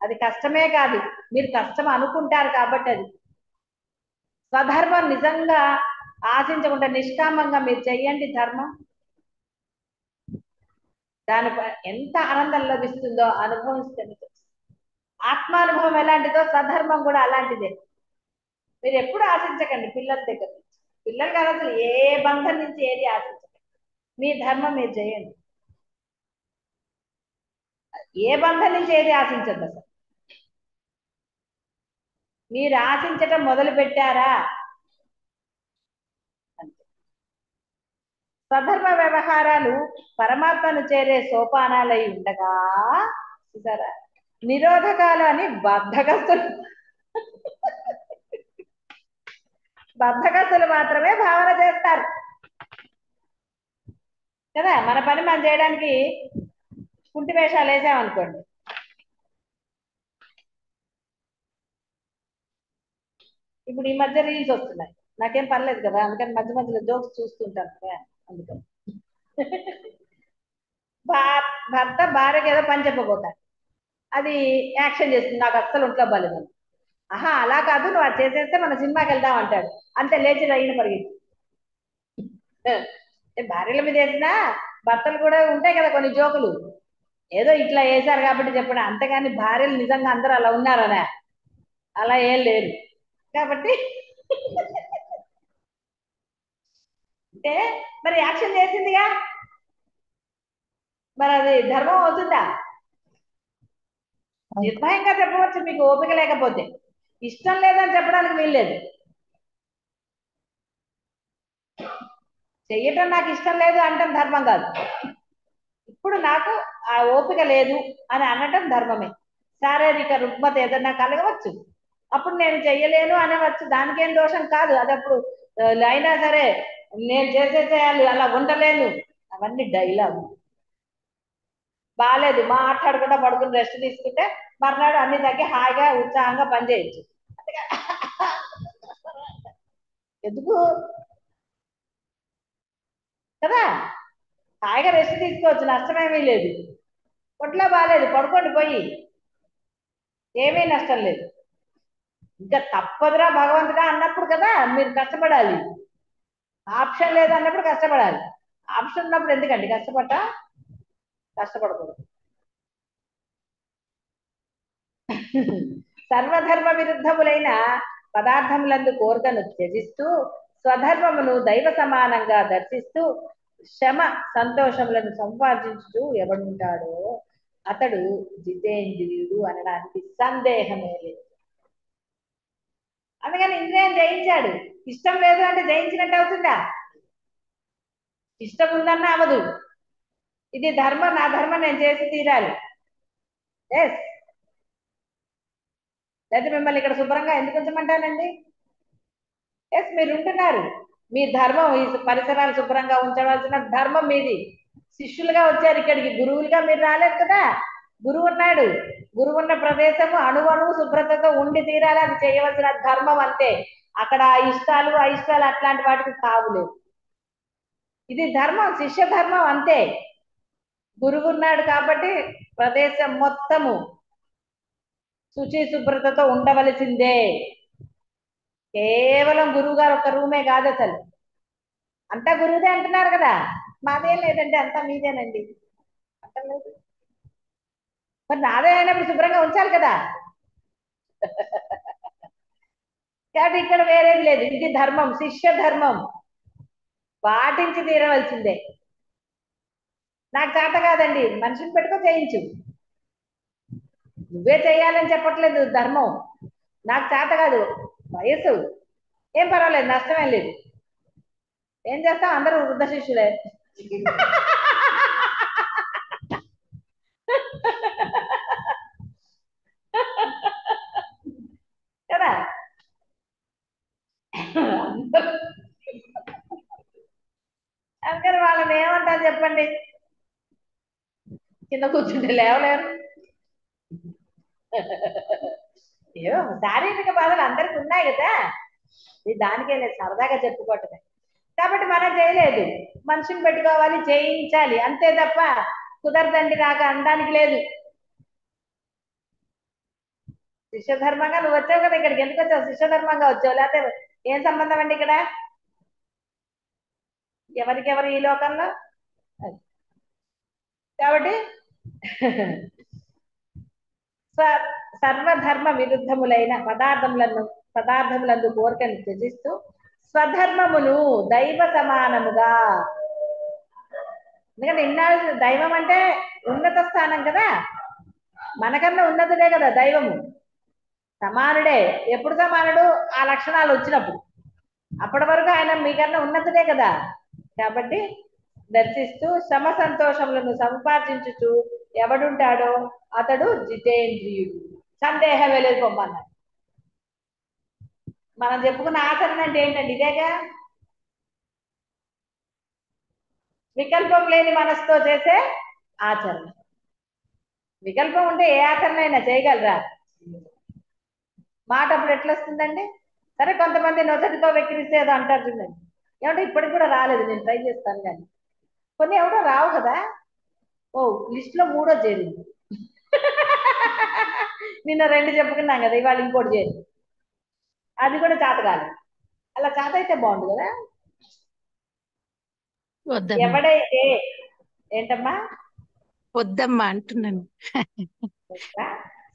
అది కష్టమే కాదు, మీరు కష్టం అనుకుంటారు కాబట్టి. అది స్వధర్మం నిజంగా ఆశించకుండా నిష్కామంగా మీరు చెయ్యండి ధర్మం, దానిపై ఎంత ఆనందం లభిస్తుందో అనుభవిస్తే ఆత్మానుభవం ఎలాంటిదో సధర్మం కూడా అలాంటిదే. మీరు ఎప్పుడు ఆశించకండి పిల్లల దగ్గర నుంచి. పిల్లలు కాదు, అసలు ఏ బంధం నుంచి ఏది ఆశించకండి. మీ ధర్మం మీరు చేయండి, ఏ బంధం నుంచి ఏది ఆశించద్దు. అసలు మీరు ఆశించటం మొదలు పెట్టారా అంతే. స్వధర్మ వ్యవహారాలు పరమాత్మను చేరే సోపానాలై ఉండగా చూసారా, నిరోధకాలు అని బద్ధకస్తులు మాత్రమే భావన చేస్తారు కదా. మన పని మనం చేయడానికి కుంటి వేషాలు వేసామనుకోండి, ఇప్పుడు ఈ మధ్య రీల్స్ వస్తున్నాయి, నాకేం పర్లేదు కదా, అందుకని మధ్య మధ్యలో జోక్స్ చూస్తుంటాను కదా. అందుకని భర్త భార్యకి ఏదో పని చెప్పబోతాడు, అది యాక్షన్ చేస్తుంది, నాకు అస్సలు ఒంట్లో బాలేదు. అలా కాదు, నువ్వు అది చేసేస్తే మన సినిమాకి వెళ్దాం అంటాడు. అంతే, లేచి రైలు పరిగెత్తి. భార్యల మీద వేసినా భర్తలు కూడా ఉంటాయి కదా కొన్ని జోకులు, ఏదో ఇట్లా వేశారు కాబట్టి చెప్పండి. అంతేగాని భార్యలు నిజంగా అందరూ అలా ఉన్నారనే అలా ఏం లేరు. కాబట్టి అంటే మరి యాక్షన్ చేసిందిగా, మరి అది ధర్మం అవుతుందా? నిర్భయంగా చెప్పవచ్చు మీకు ఓపిక లేకపోతే. ఇష్టం లేదని చెప్పడానికి వీల్లేదు. చెయ్యటం నాకు ఇష్టం లేదు అనటం ధర్మం కాదు. ఇప్పుడు నాకు ఆ ఓపిక లేదు అని అనటం ధర్మమే. శారీరక రుగ్మత ఏదన్నా కలగవచ్చు, అప్పుడు నేను చెయ్యలేను అనవచ్చు, దానికేం దోషం కాదు. అది అప్పుడు అయినా సరే నేను చేయాలి, అలా ఉండలేను, అవన్నీ డైలాగ్. బాగాలేదు మాట్లాడకుండా పడుకుని రెస్ట్ తీసుకుంటే మర్నాడు అన్ని తగ్గి హాయిగా ఉత్సాహంగా పనిచేయచ్చు. ఎందుకు కదా, హాయిగా రెస్ట్ తీసుకోవచ్చు, నష్టమేమీ లేదు. ఒంట్లో బాగాలేదు పడుకోండి పోయి, ఏమీ నష్టం లేదు. ఇంకా తప్పదురా భగవంతుడా అన్నప్పుడు కదా మీరు కష్టపడాలి. ఆప్షన్ లేదు అన్నప్పుడు కష్టపడాలి. ఆప్షన్ ఉన్నప్పుడు ఎందుకండి కష్టపడకూడదు. సర్వధర్మ విరుద్ధములైన పదార్థములందు కోరికను త్యజిస్తూ స్వధర్మమును దైవ సమానంగా దర్శిస్తూ శ్రమ సంతోషములను సంపాదించుతూ ఎవడుంటాడో అతడు జితేంద్రియుడు అనడానికి సందేహమే లేదు. అందుకని ఇంద్రియం జయించాడు. ఇష్టం లేదు అంటే జయించినట్టు అవుతుందా? ఇష్టం ఉందన్నా అవదు. ఇది ధర్మం, నా ధర్మం నేను చేసి తీరాలి. ఎస్, లేదా మిమ్మల్ని ఇక్కడ శుభ్రంగా ఎందుకు ఉంచమంటానండి? ఎస్, మీరు ఉంటున్నారు, మీ ధర్మం, ఈ పరిసరాలు శుభ్రంగా ఉంచవలసిన ధర్మం మీది. శిష్యులుగా వచ్చారు ఇక్కడికి, గురువులుగా మీరు రాలేదు కదా. గురువు ఉన్నాడు, గురువు ఉన్న ప్రదేశము అణువణువు శుభ్రతతో ఉండి తీరాలి, అది చేయవలసిన ధర్మం అంతే. అక్కడ ఇష్టాలు అయిష్టాలు అట్లాంటి వాటికి తావులేదు. ఇది ధర్మం, శిష్య ధర్మం అంతే. గురువు ఉన్నాడు కాబట్టి ప్రదేశం మొత్తము శుచి శుభ్రతతో ఉండవలసిందే. కేవలం గురువు గారు ఒక రూమే కాదు, అసలు అంతా గురువుదే అంటున్నారు కదా. మాదేం లేదండి, అంతా మీదేనండి అంటలేదు. మరి నాదే అయినప్పుడు శుభ్రంగా ఉంచాలి కదా. కాబట్టి ఇక్కడ వేరేది లేదు, ఇది ధర్మం, శిష్య ధర్మం పాటించి తీరవలసిందే. నాకు చేత కాదండి, మనిషిని పెట్టుకో చేయించు. నువ్వే చేయాలని చెప్పట్లేదు ధర్మం. నాకు చేత కాదు, వయసు ఏం పర్వాలేదు, నష్టమేం లేదు. ఏం చేస్తాం, అందరూ వృద్ధ శిష్యులే కదా. అందుకని వాళ్ళని ఏమంటారు చెప్పండి, కింద కూర్చుంటే లేవలేరు. ఏమో శారీరక బాధలు అందరికి ఉన్నాయి కదా, ఇది దానికే లేదు, సరదాగా చెప్పుకోవటమే. కాబట్టి మనం చేయలేదు, మనిషిని పెట్టుకోవాలి, చేయించాలి అంతే తప్ప కుదరదండి నాకు అనడానికి లేదు. శిష్యధర్మంగా నువ్వు వచ్చావు కదా ఇక్కడికి, ఎందుకు వచ్చావు? శిష్యధర్మంగా వచ్చావు, లేకపోతే ఏం సంబంధం అండి ఇక్కడ ఎవరికెవరు ఈ లోకంలో? కాబట్టి సర్వధర్మ విరుద్ధములైన పదార్థములందు కోరికను త్యజిస్తూ స్వధర్మమును దైవ సమానముగా. ఎందుకంటే ఇన్నాళ్ళు దైవం అంటే ఉన్నత స్థానం కదా, మనకన్నా ఉన్నతుడే కదా దైవము, సమానుడే. ఎప్పుడు సమానుడు? ఆ లక్షణాలు వచ్చినప్పుడు. అప్పటి వరకు ఆయన మీకన్నా ఉన్నతుడే కదా. కాబట్టి దర్శిస్తూ శ్రమ సంతోషములను సంపాదించుచు ఎవడుంటాడో అతడు జితేంద్రియుడు. సందేహం లేదు పొమ్మన్నారు. మనం చెప్పుకున్న ఆచరణ అంటే ఏంటండి? ఇదేగా, వికల్పం లేని మనసుతో చేసే ఆచరణ. వికల్పం ఉంటే ఏ ఆచరణ అయినా చేయగలరా? మాట అప్పుడు ఎట్లా వస్తుందండి? సరే, కొంతమంది నొసటితో వెక్కిరిస్తే ఏదో అంటారు చూడండి, ఏమంటే ఇప్పటికి కూడా రాలేదు, నేను ట్రై చేస్తాను కానీ. కొన్ని ఎవడో రావు కదా. ఓ లిస్ట్ లో 3వ చేరింది. నిన్న 2 చెప్పుకున్నాం కదా, ఇవాళ ఇంకోటి చేరింది, అది కూడా చేత కాలేదు. అలా చేత అయితే బాగుండు కదా. వద్దమ్మా ఎవడైతే ఏంటమ్మా వద్దమ్మా అంటున్నాను.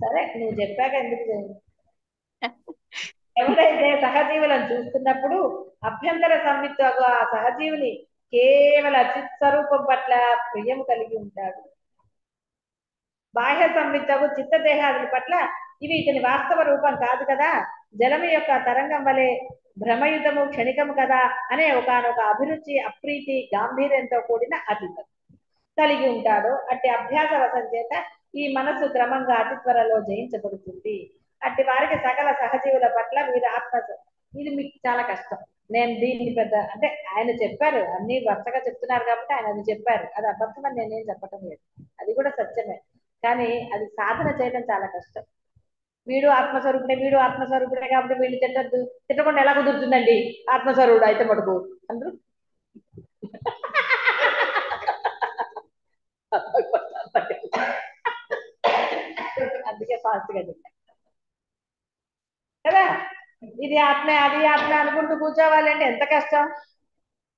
సరే నువ్వు చెప్పాక ఎందుకు చేయను. ఎవరైతే సహజీవులను చూస్తున్నప్పుడు అభ్యంతర సంవిత్తుగా ఆ సహజీవుని కేవల చిత్ స్వరూపం పట్ల ప్రియము కలిగి ఉంటాడు. బాహ్య సంవిత్తకు చిత్తదేహాదుల పట్ల ఇవి ఇతని వాస్తవ రూపం కాదు కదా, జలము యొక్క తరంగం వలె భ్రమయుతము క్షణికము కదా అనే ఒకనొక అభిరుచి, అప్రీతి, గాంభీర్యంతో కూడిన అతీతం కలిగి ఉంటాడు. అట్టి అభ్యాస వశం చేత ఈ మనస్సు క్రమంగా అతి త్వరలో జయించబడుతుంది. అట్టి వారికి సకల సహజీవుల పట్ల వీరు ఆత్మ, ఇది మీకు చాలా కష్టం. నేను దీన్ని పెద్ద అంటే ఆయన చెప్పారు, అన్ని వరుసగా చెప్తున్నారు కాబట్టి ఆయన అది చెప్పారు, అది అబద్ధమని నేనేం చెప్పటం లేదు, అది కూడా సత్యమే. కానీ అది సాధన చేయడం చాలా కష్టం. వీడు ఆత్మస్వరూపుడే, వీడు ఆత్మస్వరూపుడే కాబట్టి వీళ్ళు తిట్టద్దు, తిట్టకుండా ఎలా కుదురుతుందండి ఆత్మస్వరూపుడు అయితే మటుకు అందరూ అందుకే ఫాస్ట్ గా చెప్పా కదా. ఇది ఆత్మే అది ఆత్మే అనుకుంటూ కూర్చోవాలంటే ఎంత కష్టం.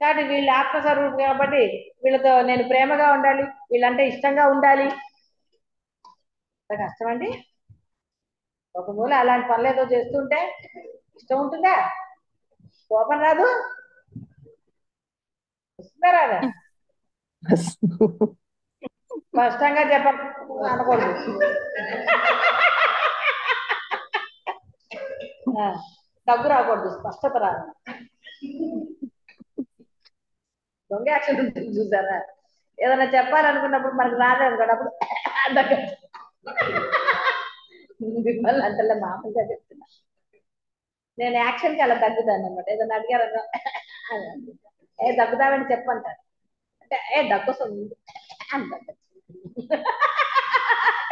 కాబట్టి వీళ్ళు ఆత్మస్వరూపుడు కాబట్టి వీళ్ళతో నేను ప్రేమగా ఉండాలి, వీళ్ళంటే ఇష్టంగా ఉండాలి, ఎంత కష్టం అండి. ఒక మూల అలాంటి పనులు ఏదో చేస్తుంటే ఇష్టం ఉంటుందా? కోపం రాదు? వస్తుందా రాదా? స్పష్టంగా చెప్ప అనకూడదు. దగ్గు రాకూడదు, స్పష్టత రాదు. దొంగ యాక్షన్ ఉంటుంది చూసారా, ఏదైనా చెప్పాలనుకున్నప్పుడు మనకు రాలేదు అనుకోండి, అప్పుడు మిమ్మల్ని అంతలో మామూలుగా చెప్తున్నా. నేను యాక్షన్కి అలా తగ్గుతాను అనమాట. ఏదైనా అడిగారు ఏ దగ్గుతామని చెప్పంటారు, అంటే ఏ దగ్గు వస్తుంది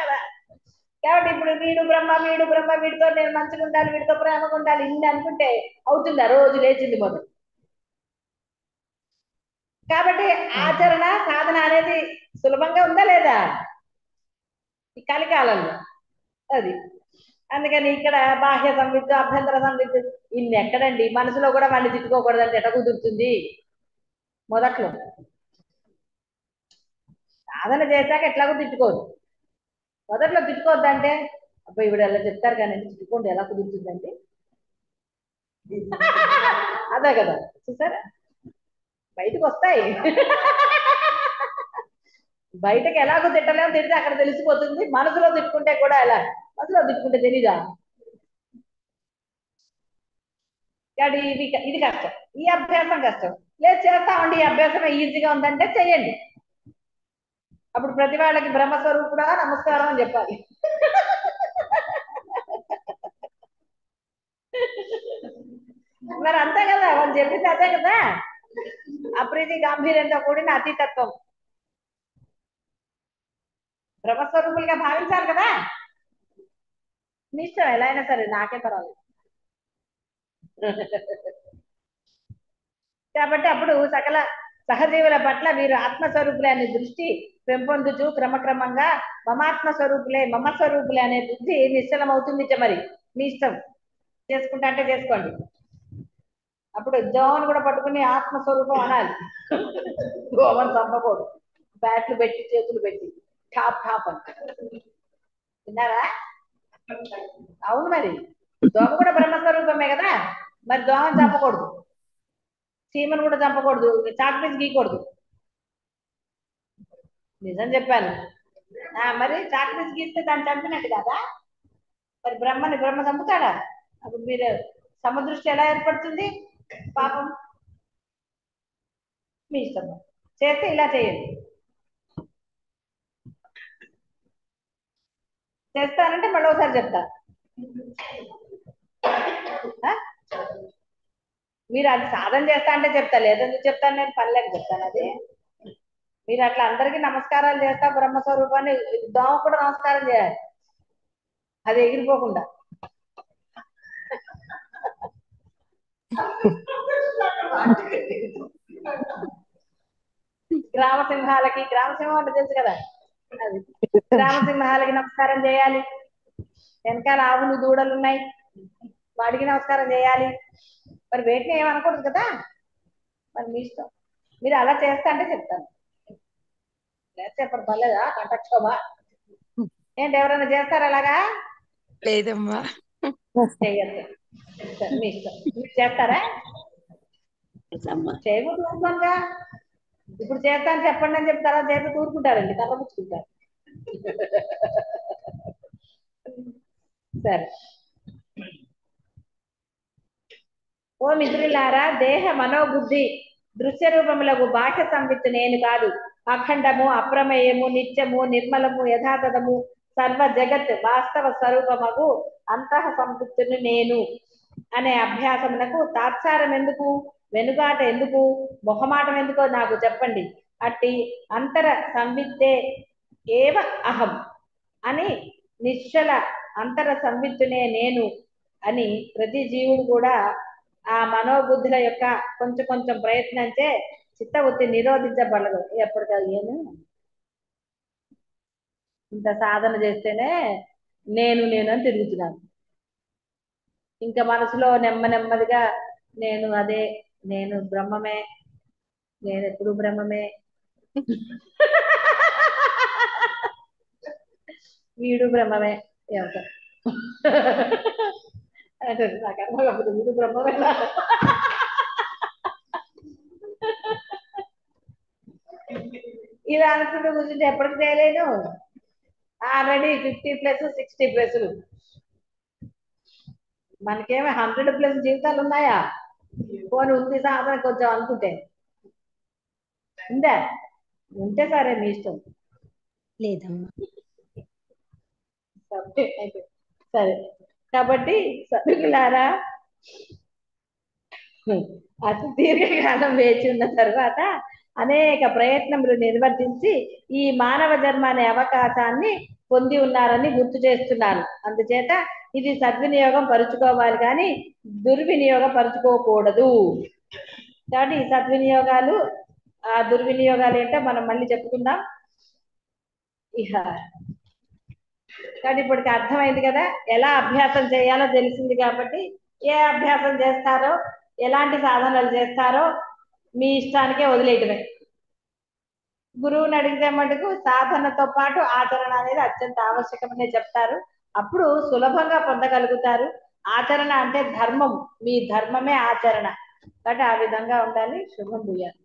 కదా. కాబట్టి ఇప్పుడు వీడు బ్రహ్మ వీడు బ్రహ్మ, వీడితో నేను మంచిగా ఉండాలి, వీడితో ప్రేమగా ఉండాలి, ఇన్ని అనుకుంటే అవుతుందా? రోజు లేచింది మొదలు. కాబట్టి ఆచరణ సాధన అనేది సులభంగా ఉందా లేదా ఈ కలికాలంలో? అది అందుకని ఇక్కడ బాహ్య సంవిత్తు, అభ్యంతర సంవిత్తు ఇన్ని ఎక్కడండి. మనసులో కూడా వాడిని తిట్టుకోకూడదంటే ఎట కుదురుతుంది? మొదట్లో సాధన చేశాక ఎట్లాగో తిట్టుకోదు, మొదట్లో తిట్టుకోవద్దంటే అబ్బాయి ఇవిడ ఎలా చెప్తారు కానీ తిట్టుకోండి ఎలా కుదురుతుందండి. అదే కదా, చూసారా బయటకు వస్తాయి. బయటకు ఎలాగో తిట్టలేము, తిడితే అక్కడ తెలిసిపోతుంది. మనసులో తిట్టుకుంటే కూడా ఎలా, మనసులో తిట్టుకుంటే తెలీదా? కాబట్టి ఇది కష్టం, ఈ అభ్యాసం కష్టం. లేదు చేస్తామండి, ఈ అభ్యాసం ఈజీగా ఉందంటే చెయ్యండి. అప్పుడు ప్రతి వాళ్ళకి బ్రహ్మస్వరూపుడా నమస్కారం అని చెప్పాలి. మరి అంతే కదా, వాళ్ళు చెప్పింది అదే కదా. అప్రీతి గాంభీర్యంతో కూడిన అతీతత్వం బ్రహ్మస్వరూపులుగా భావించాలి కదా. మీ ఇష్టం ఎలా అయినా సరే, నాకే పర్వాలేదు. కాబట్టి అప్పుడు సకల సహజీవుల పట్ల వీరు ఆత్మస్వరూపులే అనే దృష్టి పెంపొందుచు క్రమక్రమంగా మమాత్మ స్వరూపులే మమ స్వరూపులే అనే బుద్ధి నిశ్చలమవుతుంది. మరి మీ ఇష్టం, చేసుకుంటా అంటే చేసుకోండి. అప్పుడు దోమను కూడా పట్టుకుని ఆత్మస్వరూపం అనాలి. దోమను చంపకూడదు, బ్యాట్లు పెట్టి చేతులు పెట్టి టాప్ టాప్ అని. విన్నారా? అవును, మరి దోమ కూడా బ్రహ్మస్వరూపమే కదా. మరి దోమను చంపకూడదు, చీమను కూడా చంపకూడదు, చాక్ పీస్ గీయకూడదు. నిజం చెప్పాను. మరి చాక్ పీస్ గీస్తే దాన్ని చంపినట్టు కదా. మరి బ్రహ్మ చంపుతాడా? అప్పుడు మీరు సమదృష్టి ఎలా ఏర్పడుతుంది? పాపం మీ ఇష్టం, చేస్తే ఇలా చేయండి. చేస్తానంటే మళ్ళీ ఒకసారి చెప్తా. మీరు అది సాధన చేస్తా అంటే చెప్తా, లేదని చెప్తాను నేను, పనిలేక చెప్తాను. అది మీరు అట్లా అందరికీ నమస్కారాలు చేస్తా బ్రహ్మస్వరూపాన్ని, దోమ కూడా నమస్కారం చేయాలి, అది ఎగిరిపోకుండా. గ్రామసింహాలకి, గ్రామసింహం అంటే తెలుసు కదా, అది గ్రామసింహాలకి నమస్కారం చేయాలి. వెనకాల ఆవులు దూడలు ఉన్నాయి, వాడికి నమస్కారం చేయాలి. మరి వేటిని ఏమనకూడదు కదా. మరి మీ ఇష్టం, మీరు అలా చేస్తా అంటే చెప్తాను. చెప్పండి, పర్లేదా? కంటక్షోభా ఏంటి, ఎవరైనా చేస్తారా అలాగా? లేదమ్మా. చెయ్యద్దు, మీ ఇష్టం. మీరు చేస్తారా? చేయకూడదు ఊరుకోనుగా. ఇప్పుడు చేస్తాను చెప్పండి అని చెప్తారా? చేత ఊరుకుంటారండి, కర్ర పుచ్చుకుంటారు. సరే. ఓ మిత్రులారా, దేహ మనోబుద్ధి దృశ్య రూపములకు బాహ్య సంవిత్తు నేను కాదు. అఖండము, అప్రమేయము, నిత్యము, నిర్మలము, యథాతథము, సర్వ జగత్ వాస్తవ స్వరూపమగు అంతః సంవిత్తును నేను అనే అభ్యాసమునకు తాత్సారం ఎందుకు, వెనుకాట ఎందుకు, మొహమాటం ఎందుకో నాకు చెప్పండి. అట్టి అంతర సంవిత్తే ఏవ అహం అని నిశ్చల అంతర సంవిత్తునే నేను అని ప్రతి జీవుడు కూడా ఆ మనోబుద్ధుల యొక్క కొంచెం కొంచెం ప్రయత్నంచే చిత్తవృత్తి నిరోధించబడదు. ఎప్పటికీ నేను ఇంత సాధన చేస్తేనే నేను నేను అని తిరుగుతున్నాను. ఇంకా మనసులో నెమ్మదిగా నేను అదే, నేను బ్రహ్మమే, నేను ఎప్పుడు బ్రహ్మమే, వీడు బ్రహ్మమే ఏమంట అంటే నాకు అర్థం కాకపోతే వీడు బ్రహ్మమే ఇలా అనుకుంటూ కూర్చుంటే ఎప్పటికి చేయలేను. ఆల్రెడీ 50+ 60+. మనకేమో 100+ జీవితాలు ఉన్నాయా? పోనీ ఉంది సాధన కొంచెం అనుకుంటే ఉందా? ఉంటే సరే మీ ఇష్టం. లేదమ్మా. సరే, కాబట్టి సభ్యులారా, అతి దీర్ఘకాలం వేచి ఉన్న తర్వాత అనేక ప్రయత్నములు నిర్వర్తించి ఈ మానవ జన్మ అనే అవకాశాన్ని పొంది ఉన్నారని గుర్తు చేస్తున్నారు. అందుచేత ఇది సద్వినియోగం పరుచుకోవాలి, కానీ దుర్వినియోగం పరుచుకోకూడదు. కాబట్టి ఈ సద్వినియోగాలు ఆ దుర్వినియోగాలు ఏంటో మనం మళ్ళీ చెప్పుకుందాం. ఇహ కానీ ఇప్పటికి అర్థమైంది కదా, ఎలా అభ్యాసం చేయాలో తెలిసింది. కాబట్టి ఏ అభ్యాసం చేస్తారో, ఎలాంటి సాధనలు చేస్తారో మీ ఇష్టానికే వదిలేయటమే. గురువుని అడిగితే మటుకు సాధనతో పాటు ఆచరణ అనేది అత్యంత ఆవశ్యకమనే చెప్తారు. అప్పుడు సులభంగా పొందగలుగుతారు. ఆచరణ అంటే ధర్మం, మీ ధర్మమే ఆచరణ. కాబట్టి ఆ విధంగా ఉండాలి. శుభం భూయాలు.